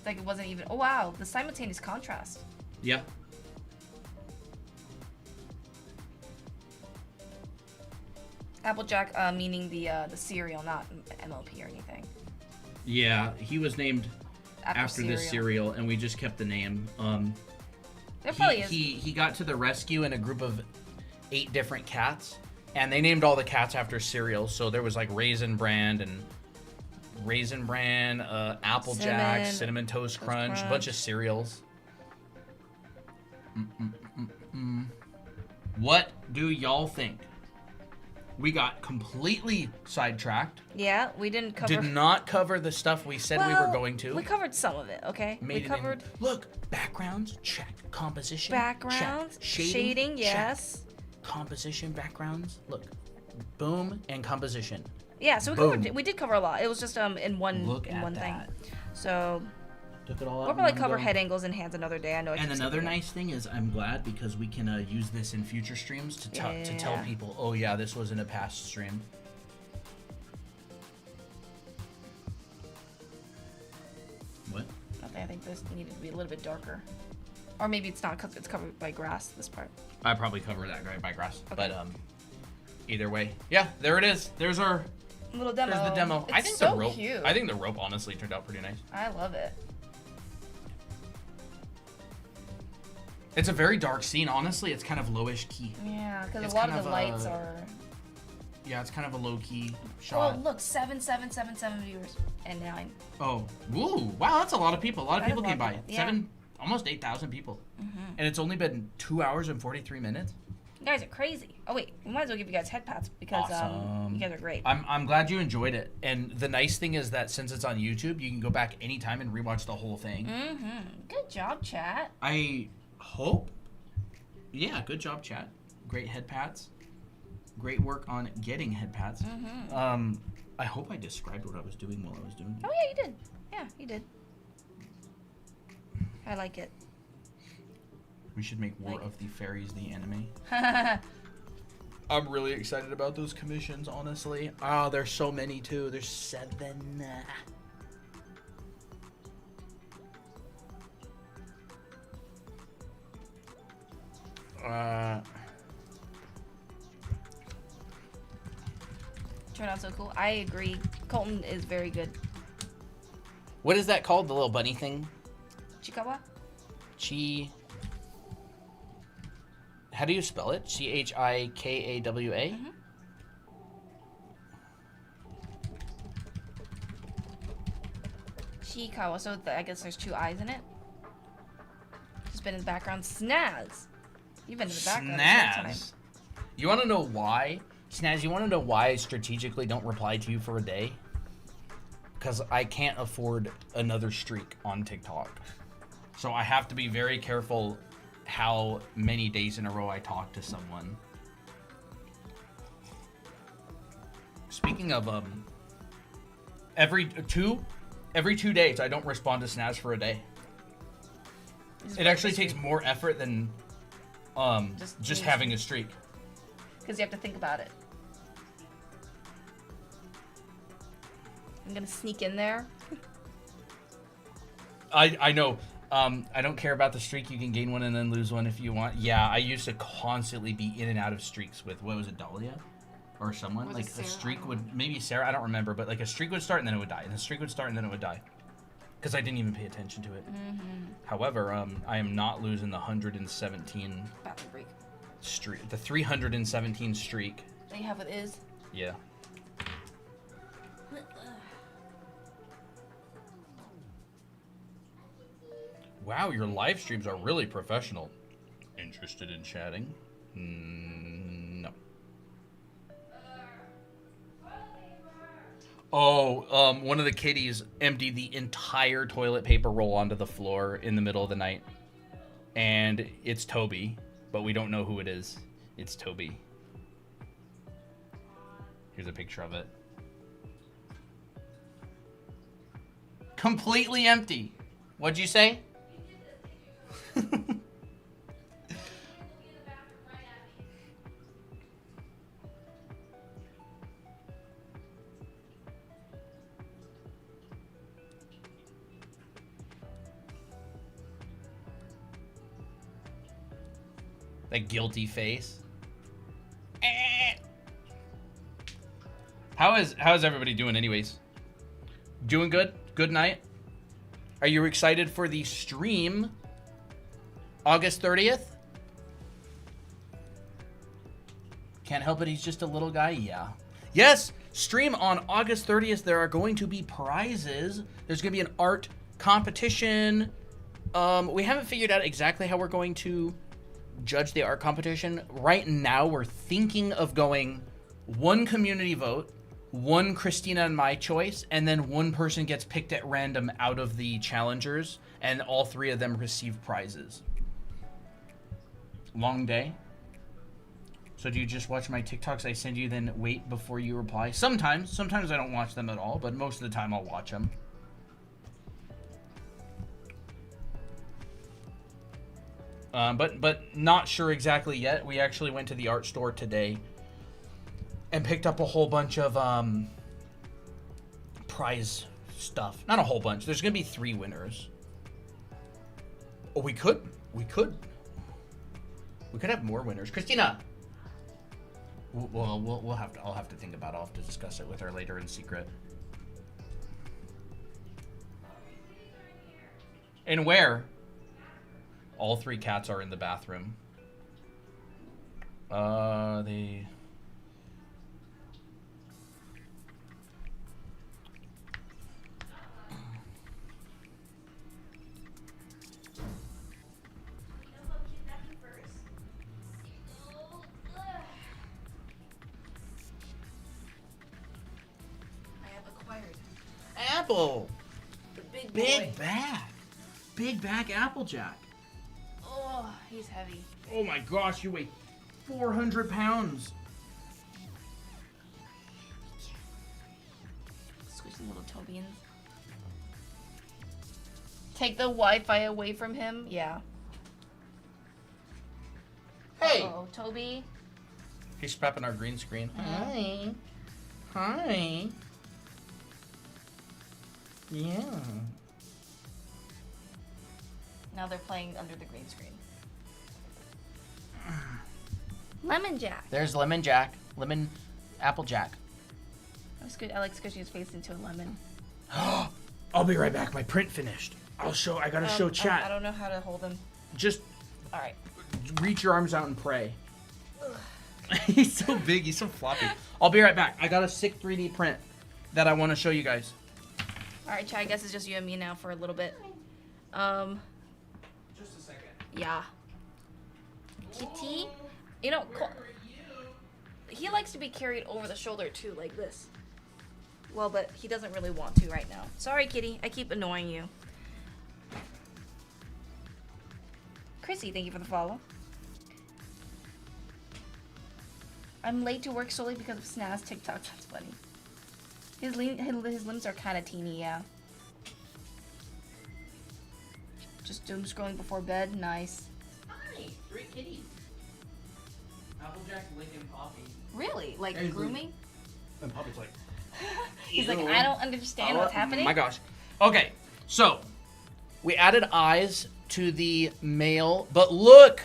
it wasn't even. Oh wow, the simultaneous contrast. Yeah. Applejack, meaning the cereal, not MLP or anything. Yeah, he was named after this cereal, and we just kept the name. There probably is. He got to the rescue in a group of 8 different cats, and they named all the cats after cereals. So there was like Raisin Bran, Applejack, Cinnamon Toast Crunch, a bunch of cereals. What do y'all think? We got completely sidetracked. Yeah, we didn't cover. Did not cover the stuff we said we were going to. We covered some of it, okay? We covered. Look, backgrounds, check. Composition, backgrounds, check. Shading, yes. Check. Composition, backgrounds. Look, boom, and composition. Yeah, so we did cover a lot. It was just in one thing. So took it all out. We'll probably cover head angles and hands another day. I know. And another nice thing is, I'm glad because we can use this in future streams to tell people, oh yeah, this was in a past stream. What? Nothing. I think this needed to be a little bit darker, or maybe it's not because it's covered by grass. This part. I probably cover that right by grass, okay. But either way, yeah, there it is. There's our little demo. There's the demo. It's I think so the rope. cute. I think the rope honestly turned out pretty nice. I love it. It's a very dark scene. Honestly, it's kind of lowish key. Yeah, because a lot of the lights are. Yeah, it's kind of a low key shot. Oh, look, 7,777 viewers and 9. Oh, woo! Wow, that's a lot of people. A lot of people came by. Yeah. Almost 8,000 people. And it's only been 2 hours and 43 minutes. You guys are crazy. Oh wait, we might as well give you guys head pats because you guys are great. I'm glad you enjoyed it. And the nice thing is that since it's on YouTube, you can go back anytime and rewatch the whole thing. Good job, chat. I hope. Yeah, good job, chat. Great head pats. Great work on getting head pats. Mm-hmm. I hope I described what I was doing while I was doing it. Oh yeah, you did. Yeah, you did. I like it. We should make War Like of the Fairies the anime. I'm really excited about those commissions, honestly. Oh, there's so many too. There's 7. Turned out so cool. I agree. Colton is very good. What is that called? The little bunny thing? Chikawa? Chi. How do you spell it? Chikawa? Mm-hmm. Chikawa. So I guess there's 2 eyes in it. Just been in the background. Snaz. You've been in the background this whole time. Snaz. You want to know why? Snaz, you want to know why I strategically don't reply to you for a day? Because I can't afford another streak on TikTok. So I have to be very careful how many days in a row I talk to someone. Speaking of every 2 days I don't respond to Snaz for a day. It actually takes more effort than just having a streak. Because you have to think about it. I'm gonna sneak in there. I know. I don't care about the streak. You can gain one and then lose one if you want. Yeah, I used to constantly be in and out of streaks with, what was it, Dahlia? Or someone? Was like it Sarah? a streak would, maybe Sarah, I don't remember, but like a streak would start and then it would die. And a streak would start and then it would die. Because I didn't even pay attention to it. Mm-hmm. However, I am not losing the 117 Bathroom break. streak. The 317 streak. They have what is. Yeah. Wow, your live streams are really professional. Interested in chatting? No. Oh, one of the kitties emptied the entire toilet paper roll onto the floor in the middle of the night. And it's Toby, but we don't know who it is. It's Toby. Here's a picture of it. Completely empty. What'd you say? That guilty face. How is everybody doing anyways? Doing good? Good night? Are you excited for the stream August 30th? Can't help it, he's just a little guy? Yeah. Yes, stream on August 30th. There are going to be prizes. There's going to be an art competition. We haven't figured out exactly how we're going to judge the art competition. Right now, we're thinking of going 1 community vote, 1 Christina and my choice, and then 1 person gets picked at random out of the challengers, and all 3 of them receive prizes. Long day. So do you just watch my TikToks I send you, then wait before you reply? Sometimes I don't watch them at all, but most of the time I'll watch them. But not sure exactly yet. We actually went to the art store today and picked up a whole bunch of prize stuff. Not a whole bunch. There's gonna be 3 winners. Oh, we could have more winners. Christina. We'll have to. I'll have to think about it. I'll have to discuss it with her later in secret. And where? All 3 cats are in the bathroom. They... Apple! The big boy. Big back Applejack. Oh, he's heavy. Oh my gosh, you weigh 400 pounds. Little Tobians. Take the Wi-Fi away from him? Yeah. Hey! Uh-oh, Toby. He's prepping our green screen. Hi. Hi. Yeah. Now they're playing under the green screen. Lemon Jack. There's Lemon Jack. Lemon Apple Jack. I like squishing his face into a lemon. I'll be right back. My print finished. I gotta show chat. I don't know how to hold him. Just Alright. reach your arms out and pray. He's so big. He's so floppy. I'll be right back. I got a sick 3D print that I want to show you guys. Alright, Chad, I guess it's just you and me now for a little bit. Just a second. Yeah. Kitty? You know, he likes to be carried over the shoulder too, like this. Well, but he doesn't really want to right now. Sorry, Kitty. I keep annoying you. Chrissy, thank you for the follow. I'm late to work solely because of Snaz TikTok. That's funny. His limbs are kind of teeny, yeah. Just doom scrolling before bed. Nice. Hi, 3 kitties. Applejack licking Poppy. Really? Like And grooming? And Poppy's like, He's like, ew. I don't understand what's happening. My gosh. Okay, so we added eyes to the male, but look,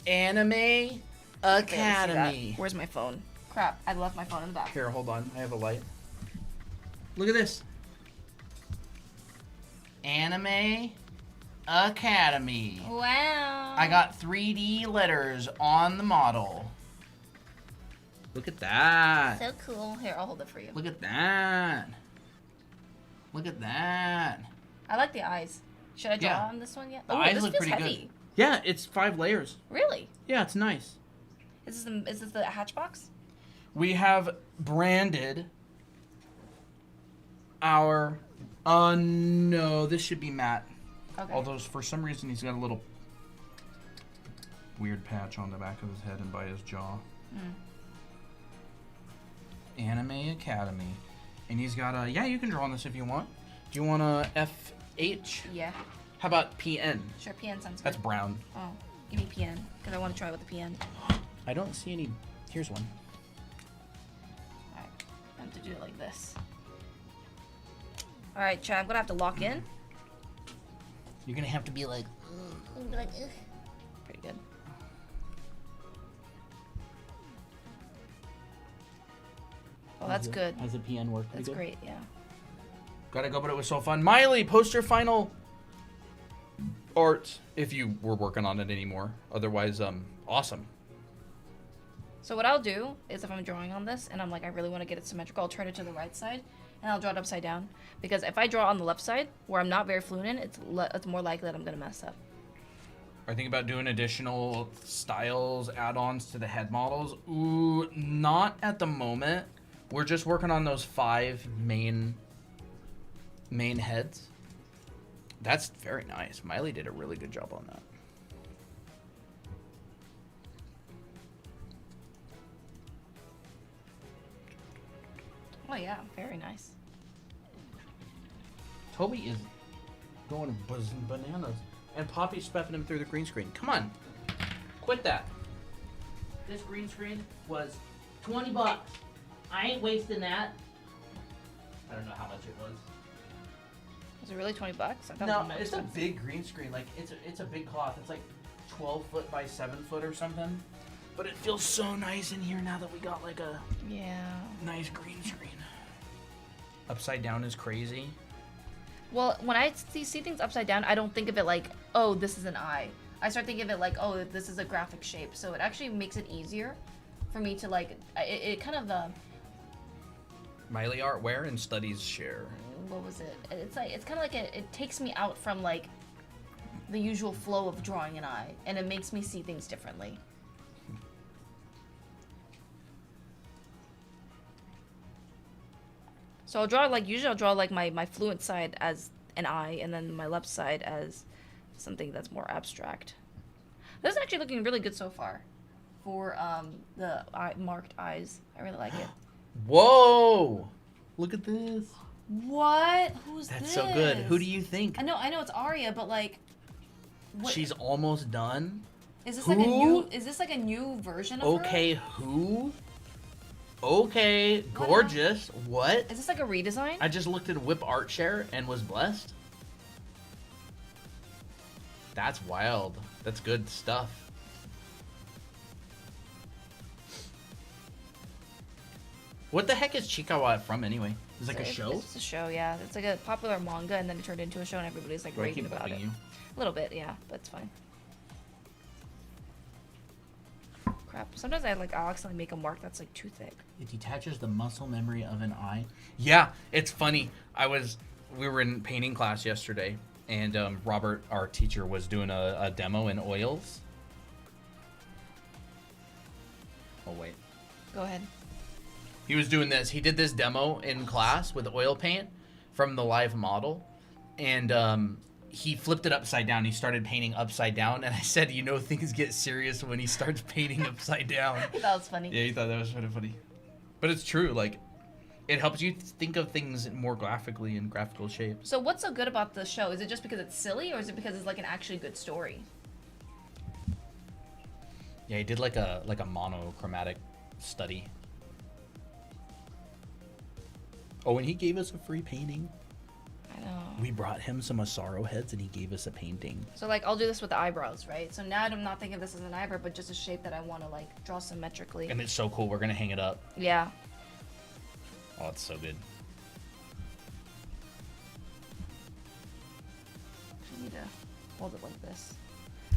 Anime Academy. Where's my phone? Crap, I left my phone in the bathroom. Here, hold on. I have a light. Look at this. Anime Academy. Wow. I got 3D letters on the model. Look at that. So cool. Here, I'll hold it for you. Look at that. Look at that. I like the eyes. Should I draw Yeah. on this one yet? The Ooh, eyes this look feels pretty heavy. good. Yeah, it's 5 layers. Really? Yeah, it's nice. Is this the Hatchbox? We have branded our... no, this should be matte. Okay. Although, for some reason, he's got a little weird patch on the back of his head and by his jaw. Anime Academy. And he's got a... yeah, you can draw on this if you want. Do you want a FH? Yeah. How about PN? Sure, PN sounds good. That's brown. Oh, give me PN, because I want to try with the PN. I don't see any... here's one. Alright, I have to do it like this. Alright, Chad, I'm going to have to lock in. You're gonna have to be like... Pretty good. Oh, that's good. How's the PN work? That's great, yeah. Gotta go, but it was so fun. Miley, post your final art if you were working on it anymore. Otherwise, awesome. So what I'll do is if I'm drawing on this and I'm like, I really want to get it symmetrical, I'll turn it to the right side and I'll draw it upside down. Because if I draw on the left side, where I'm not very fluent in, it's more likely that I'm going to mess up. I think about doing additional styles, add-ons to the head models. Ooh, not at the moment. We're just working on those 5 main heads. That's very nice. Miley did a really good job on that. Oh yeah, very nice. Toby is going bananas. And Poppy's spepping him through the green screen. Come on. Quit that. This green screen was 20 bucks. I ain't wasting that. I don't know how much it was. Was it really 20 bucks? I thought it No, was more it's a expensive. big green screen. Like, it's a big cloth. It's like 12 foot by 7 foot or something. But it feels so nice in here now that we got like a Yeah. nice green screen. Upside down is crazy. Well, when I see things upside down, I don't think of it like, oh, this is an eye. I start thinking of it like, oh, this is a graphic shape. So it actually makes it easier for me to like, it kind of, Miley Artware and Studies share. what was it? It's like, it's kind of like, it takes me out from like the usual flow of drawing an eye. And it makes me see things differently. So I'll draw like, usually I'll draw like my fluent side as an eye and then my left side as something that's more abstract. This is actually looking really good so far for the marked eyes. I really like it. Whoa! Look at this. What? Who's this? That's so good. Who do you think? I know it's Arya, but like, what? She's almost done. Is this Who? like a new? Is this like a new version of her? Okay, who? Okay, gorgeous. What? Is this like a redesign? I just looked at Whip Art Share and was blessed. That's wild. That's good stuff. What the heck is Chikawa from anyway? It's like a show? It's a show, yeah. It's like a popular manga, and then it turned into a show, and everybody's like Do I raving keep about it. bumping you? A little bit, yeah, but it's fine. Crap. Sometimes I'll accidentally make a mark that's like too thick. It detaches the muscle memory of an eye. Yeah, it's funny. We were in painting class yesterday, and Robert, our teacher, was doing a demo in oils. Oh wait. Go ahead. He was doing this. He did this demo in class with oil paint from the live model, and he flipped it upside down. He started painting upside down, and I said, you know, things get serious when he starts painting upside down. That was funny. Yeah, he thought that was kind of funny. But it's true. Like, it helps you think of things more graphically in graphical shapes. So what's so good about the show? Is it just because it's silly, or is it because it's like an actually good story? Yeah, he did like a monochromatic study. Oh, and he gave us a free painting. I know. We brought him some Asaro heads, and he gave us a painting. So like I'll do this with the eyebrows, right? So now I'm not thinking of this as an eyebrow, but just a shape that I want to like draw symmetrically. And it's so cool. We're gonna hang it up. Yeah. Oh, it's so good. I need to hold it like this.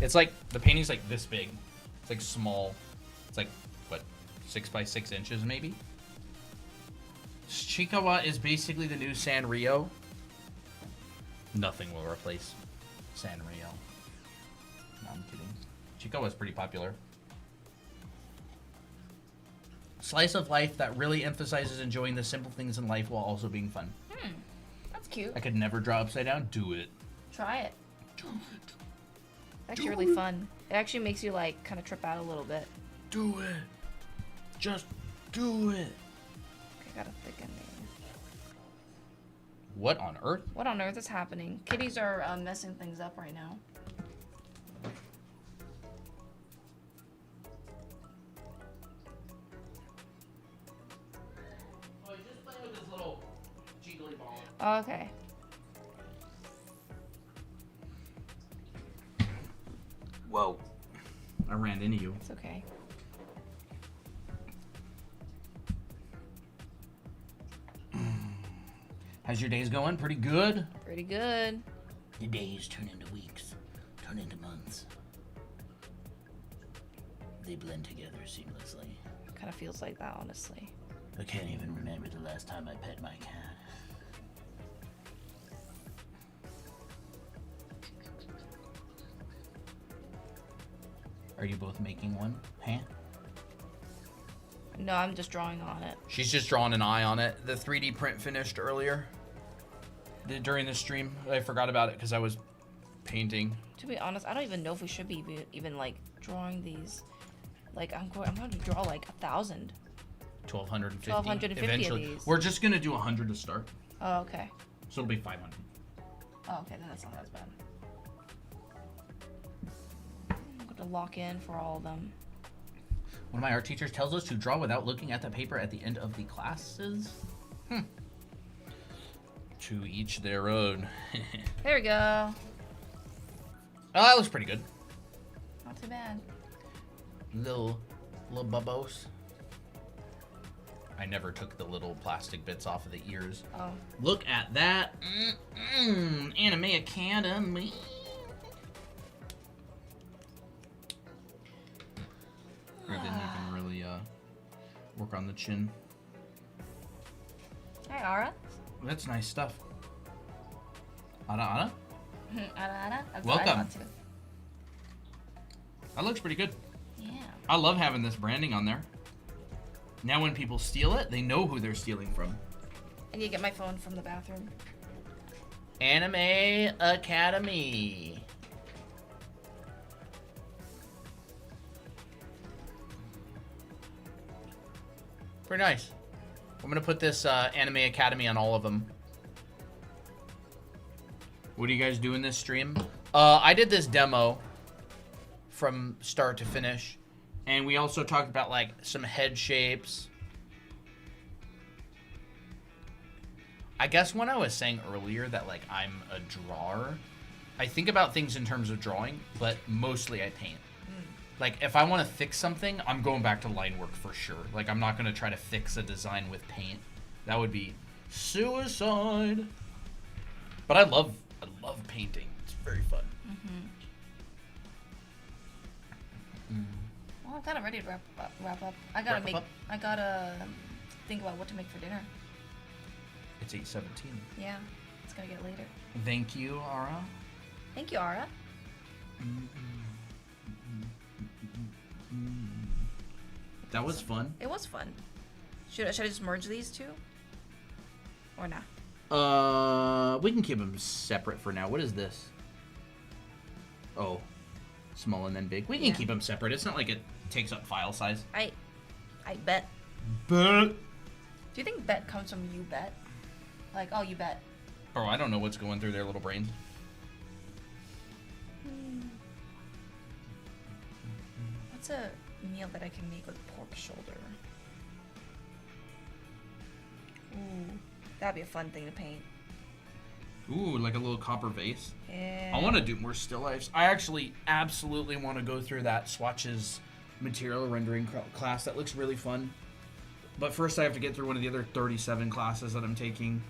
It's like the painting's like this big. It's like small. It's like what, 6 by 6 inches maybe. Chikawa is basically the new Sanrio. Nothing will replace Sanrio. No, I'm kidding. Chikawa is pretty popular. Slice of life that really emphasizes enjoying the simple things in life while also being fun. That's cute. I could never draw upside down. Do it. Try it. Do it. It's actually really fun. It actually makes you like kind of trip out a little bit. Do it. Just do it. Okay, gotta thicken it. What on earth? What on earth is happening? Kitties are messing things up right now. Oh, he's just playing with his little jiggly ball. Oh, okay. Whoa. I ran into you. It's okay. How's your days going? Pretty good? Pretty good. The days turn into weeks, turn into months. They blend together seamlessly. Kind of feels like that, honestly. I can't even remember the last time I pet my cat. Are you both making one? Huh? No, I'm just drawing on it. She's just drawing an eye on it. The 3D print finished earlier. During the stream. I forgot about it because I was painting. To be honest, I don't even know if we should be even like drawing these. Like I'm going to draw like 1,000. 1,250. 1,250 Eventually. of these. We're just gonna do 100 to start. Oh, okay. So it'll be 500. Oh, okay, then that's not as bad. I'm going to lock in for all of them. One of my art teachers tells us to draw without looking at the paper at the end of the classes. To each their own. There we go. Oh, that looks pretty good. Not too bad. Little bubbos. I never took the little plastic bits off of the ears. Oh. Look at that. Anime Academy. I didn't even really work on the chin. Hi, Ara. That's nice stuff. Ana? Ara. That's Welcome. what I thought too. That looks pretty good. Yeah. I love having this branding on there. Now when people steal it, they know who they're stealing from. I need to get my phone from the bathroom. Anime Academy. Pretty nice. I'm gonna put this Anime Academy on all of them. What do you guys do in this stream? I did this demo from start to finish, and we also talked about like some head shapes. I guess when I was saying earlier that like I'm a drawer, I think about things in terms of drawing, but mostly I paint. Like if I want to fix something, I'm going back to line work for sure. Like I'm not going to try to fix a design with paint. That would be suicide. But I love painting. It's very fun. Well, I'm kind of ready to wrap up. I gotta think about what to make for dinner. It's 8:17. Yeah, it's gonna get later. Thank you, Ara. Thank you, Ara. That was fun. It was fun. Should I just merge these two? Or not? We can keep them separate for now. What is this? Oh, small and then big. We can keep them separate. It's not like it takes up file size. I bet. Bet. Do you think bet comes from you bet? Like, oh, you bet. Bro, I don't know what's going through their little brains. What's a meal that I can make with pork shoulder? Ooh, that'd be a fun thing to paint. Ooh, like a little copper vase. Yeah. I want to do more still lifes. I actually absolutely want to go through that swatches material rendering class. That looks really fun. But first I have to get through one of the other 37 classes that I'm taking.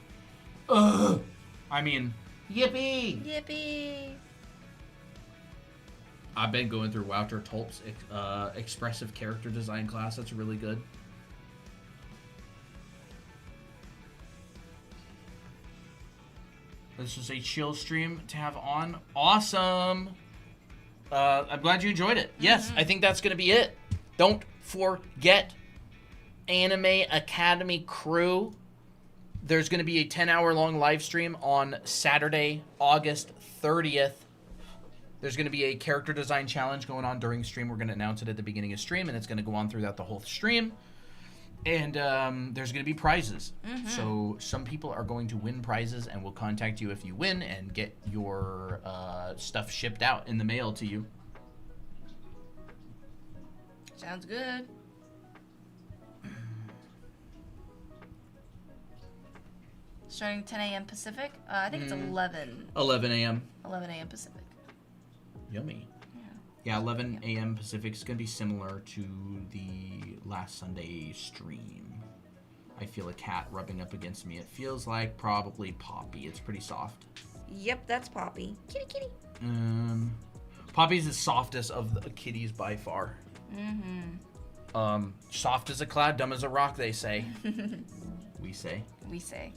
Ugh! I mean, yippee! Yippee! I've been going through Wouter Tulp's expressive character design class. That's really good. This is a chill stream to have on. Awesome! I'm glad you enjoyed it. Yes, I think that's going to be it. Don't forget, Anime Academy crew. There's going to be a 10-hour-long live stream on Saturday, August 30th. There's going to be a character design challenge going on during stream. We're going to announce it at the beginning of stream, and it's going to go on throughout the whole stream. And there's going to be prizes. So some people are going to win prizes, and we'll contact you if you win and get your stuff shipped out in the mail to you. Sounds good. Starting 10 a.m. Pacific? I think it's 11. 11 a.m. 11 a.m. Pacific. Yummy. Yeah. Yeah, 11 a.m. Pacific is going to be similar to the last Sunday stream. I feel a cat rubbing up against me. It feels like probably Poppy. It's pretty soft. Yep, that's Poppy. Kitty, kitty. Poppy's the softest of the kitties by far. Soft as a cloud, dumb as a rock, they say. We say. We say.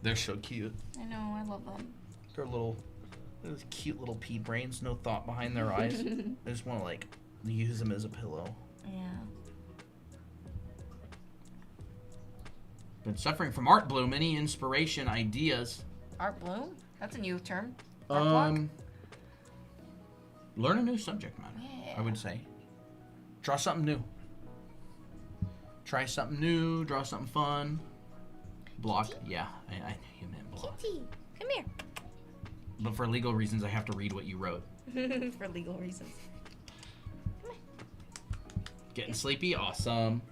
They're so cute. I know, I love them. They're those cute little pea brains, no thought behind their eyes. I just want to like use them as a pillow. Yeah. Been suffering from art bloom. Any inspiration, ideas? Art bloom? That's a new term. Art block? Learn a new subject matter. Yeah. I would say. Draw something new. Try something new. Draw something fun. Block. Yeah, I knew you meant block. Kitty, come here. But for legal reasons, I have to read what you wrote. For legal reasons. Getting sleepy. Awesome.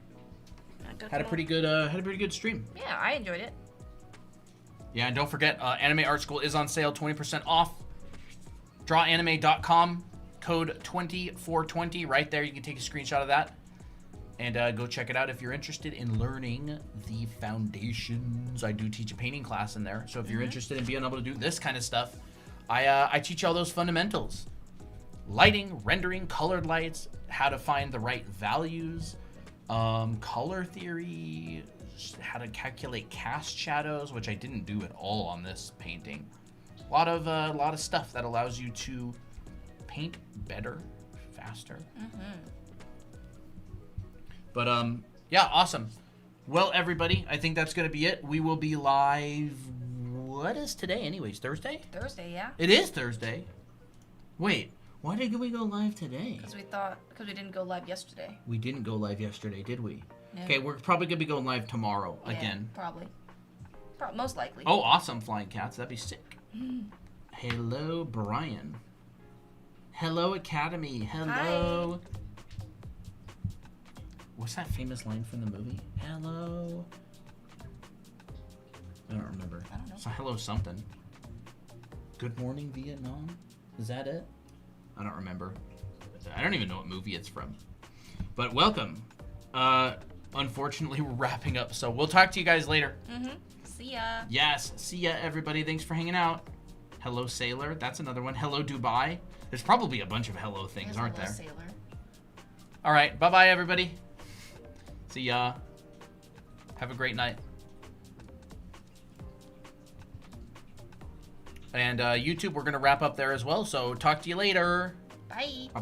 Had Had a pretty good stream. Yeah, I enjoyed it. Yeah, and don't forget, Anime Art School is on sale, 20% off. Drawanime.com, code 2420. Right there, you can take a screenshot of that. And go check it out if you're interested in learning the foundations. I do teach a painting class in there. So if you're interested in being able to do this kind of stuff, I teach you all those fundamentals. Lighting, rendering, colored lights, how to find the right values, color theory, how to calculate cast shadows, which I didn't do at all on this painting. A lot of stuff that allows you to paint better, faster. But yeah, awesome. Well, everybody, I think that's gonna be it. We will be live. What is today, anyways? Thursday? Thursday, yeah. It is Thursday. Wait, Why did we go live today? Because we didn't go live yesterday. We didn't go live yesterday, did we? No. Okay, we're probably gonna be going live tomorrow Yeah, again. Probably. Most likely. Oh, awesome, flying cats. That'd be sick. Hello, Brian. Hello, Academy. Hello. Hi. What's that famous line from the movie? Hello. I don't remember. I don't know. So hello something. Good morning, Vietnam. Is that it? I don't remember. I don't even know what movie it's from. But welcome. Unfortunately, we're wrapping up, so we'll talk to you guys later. See ya. Yes, see ya, everybody. Thanks for hanging out. Hello, Sailor. That's another one. Hello, Dubai. There's probably a bunch of hello things, aren't there? Sailor. All right. Bye-bye, everybody. See ya. Have a great night. And YouTube, we're going to wrap up there as well, so talk to you later. Bye. Bye-bye.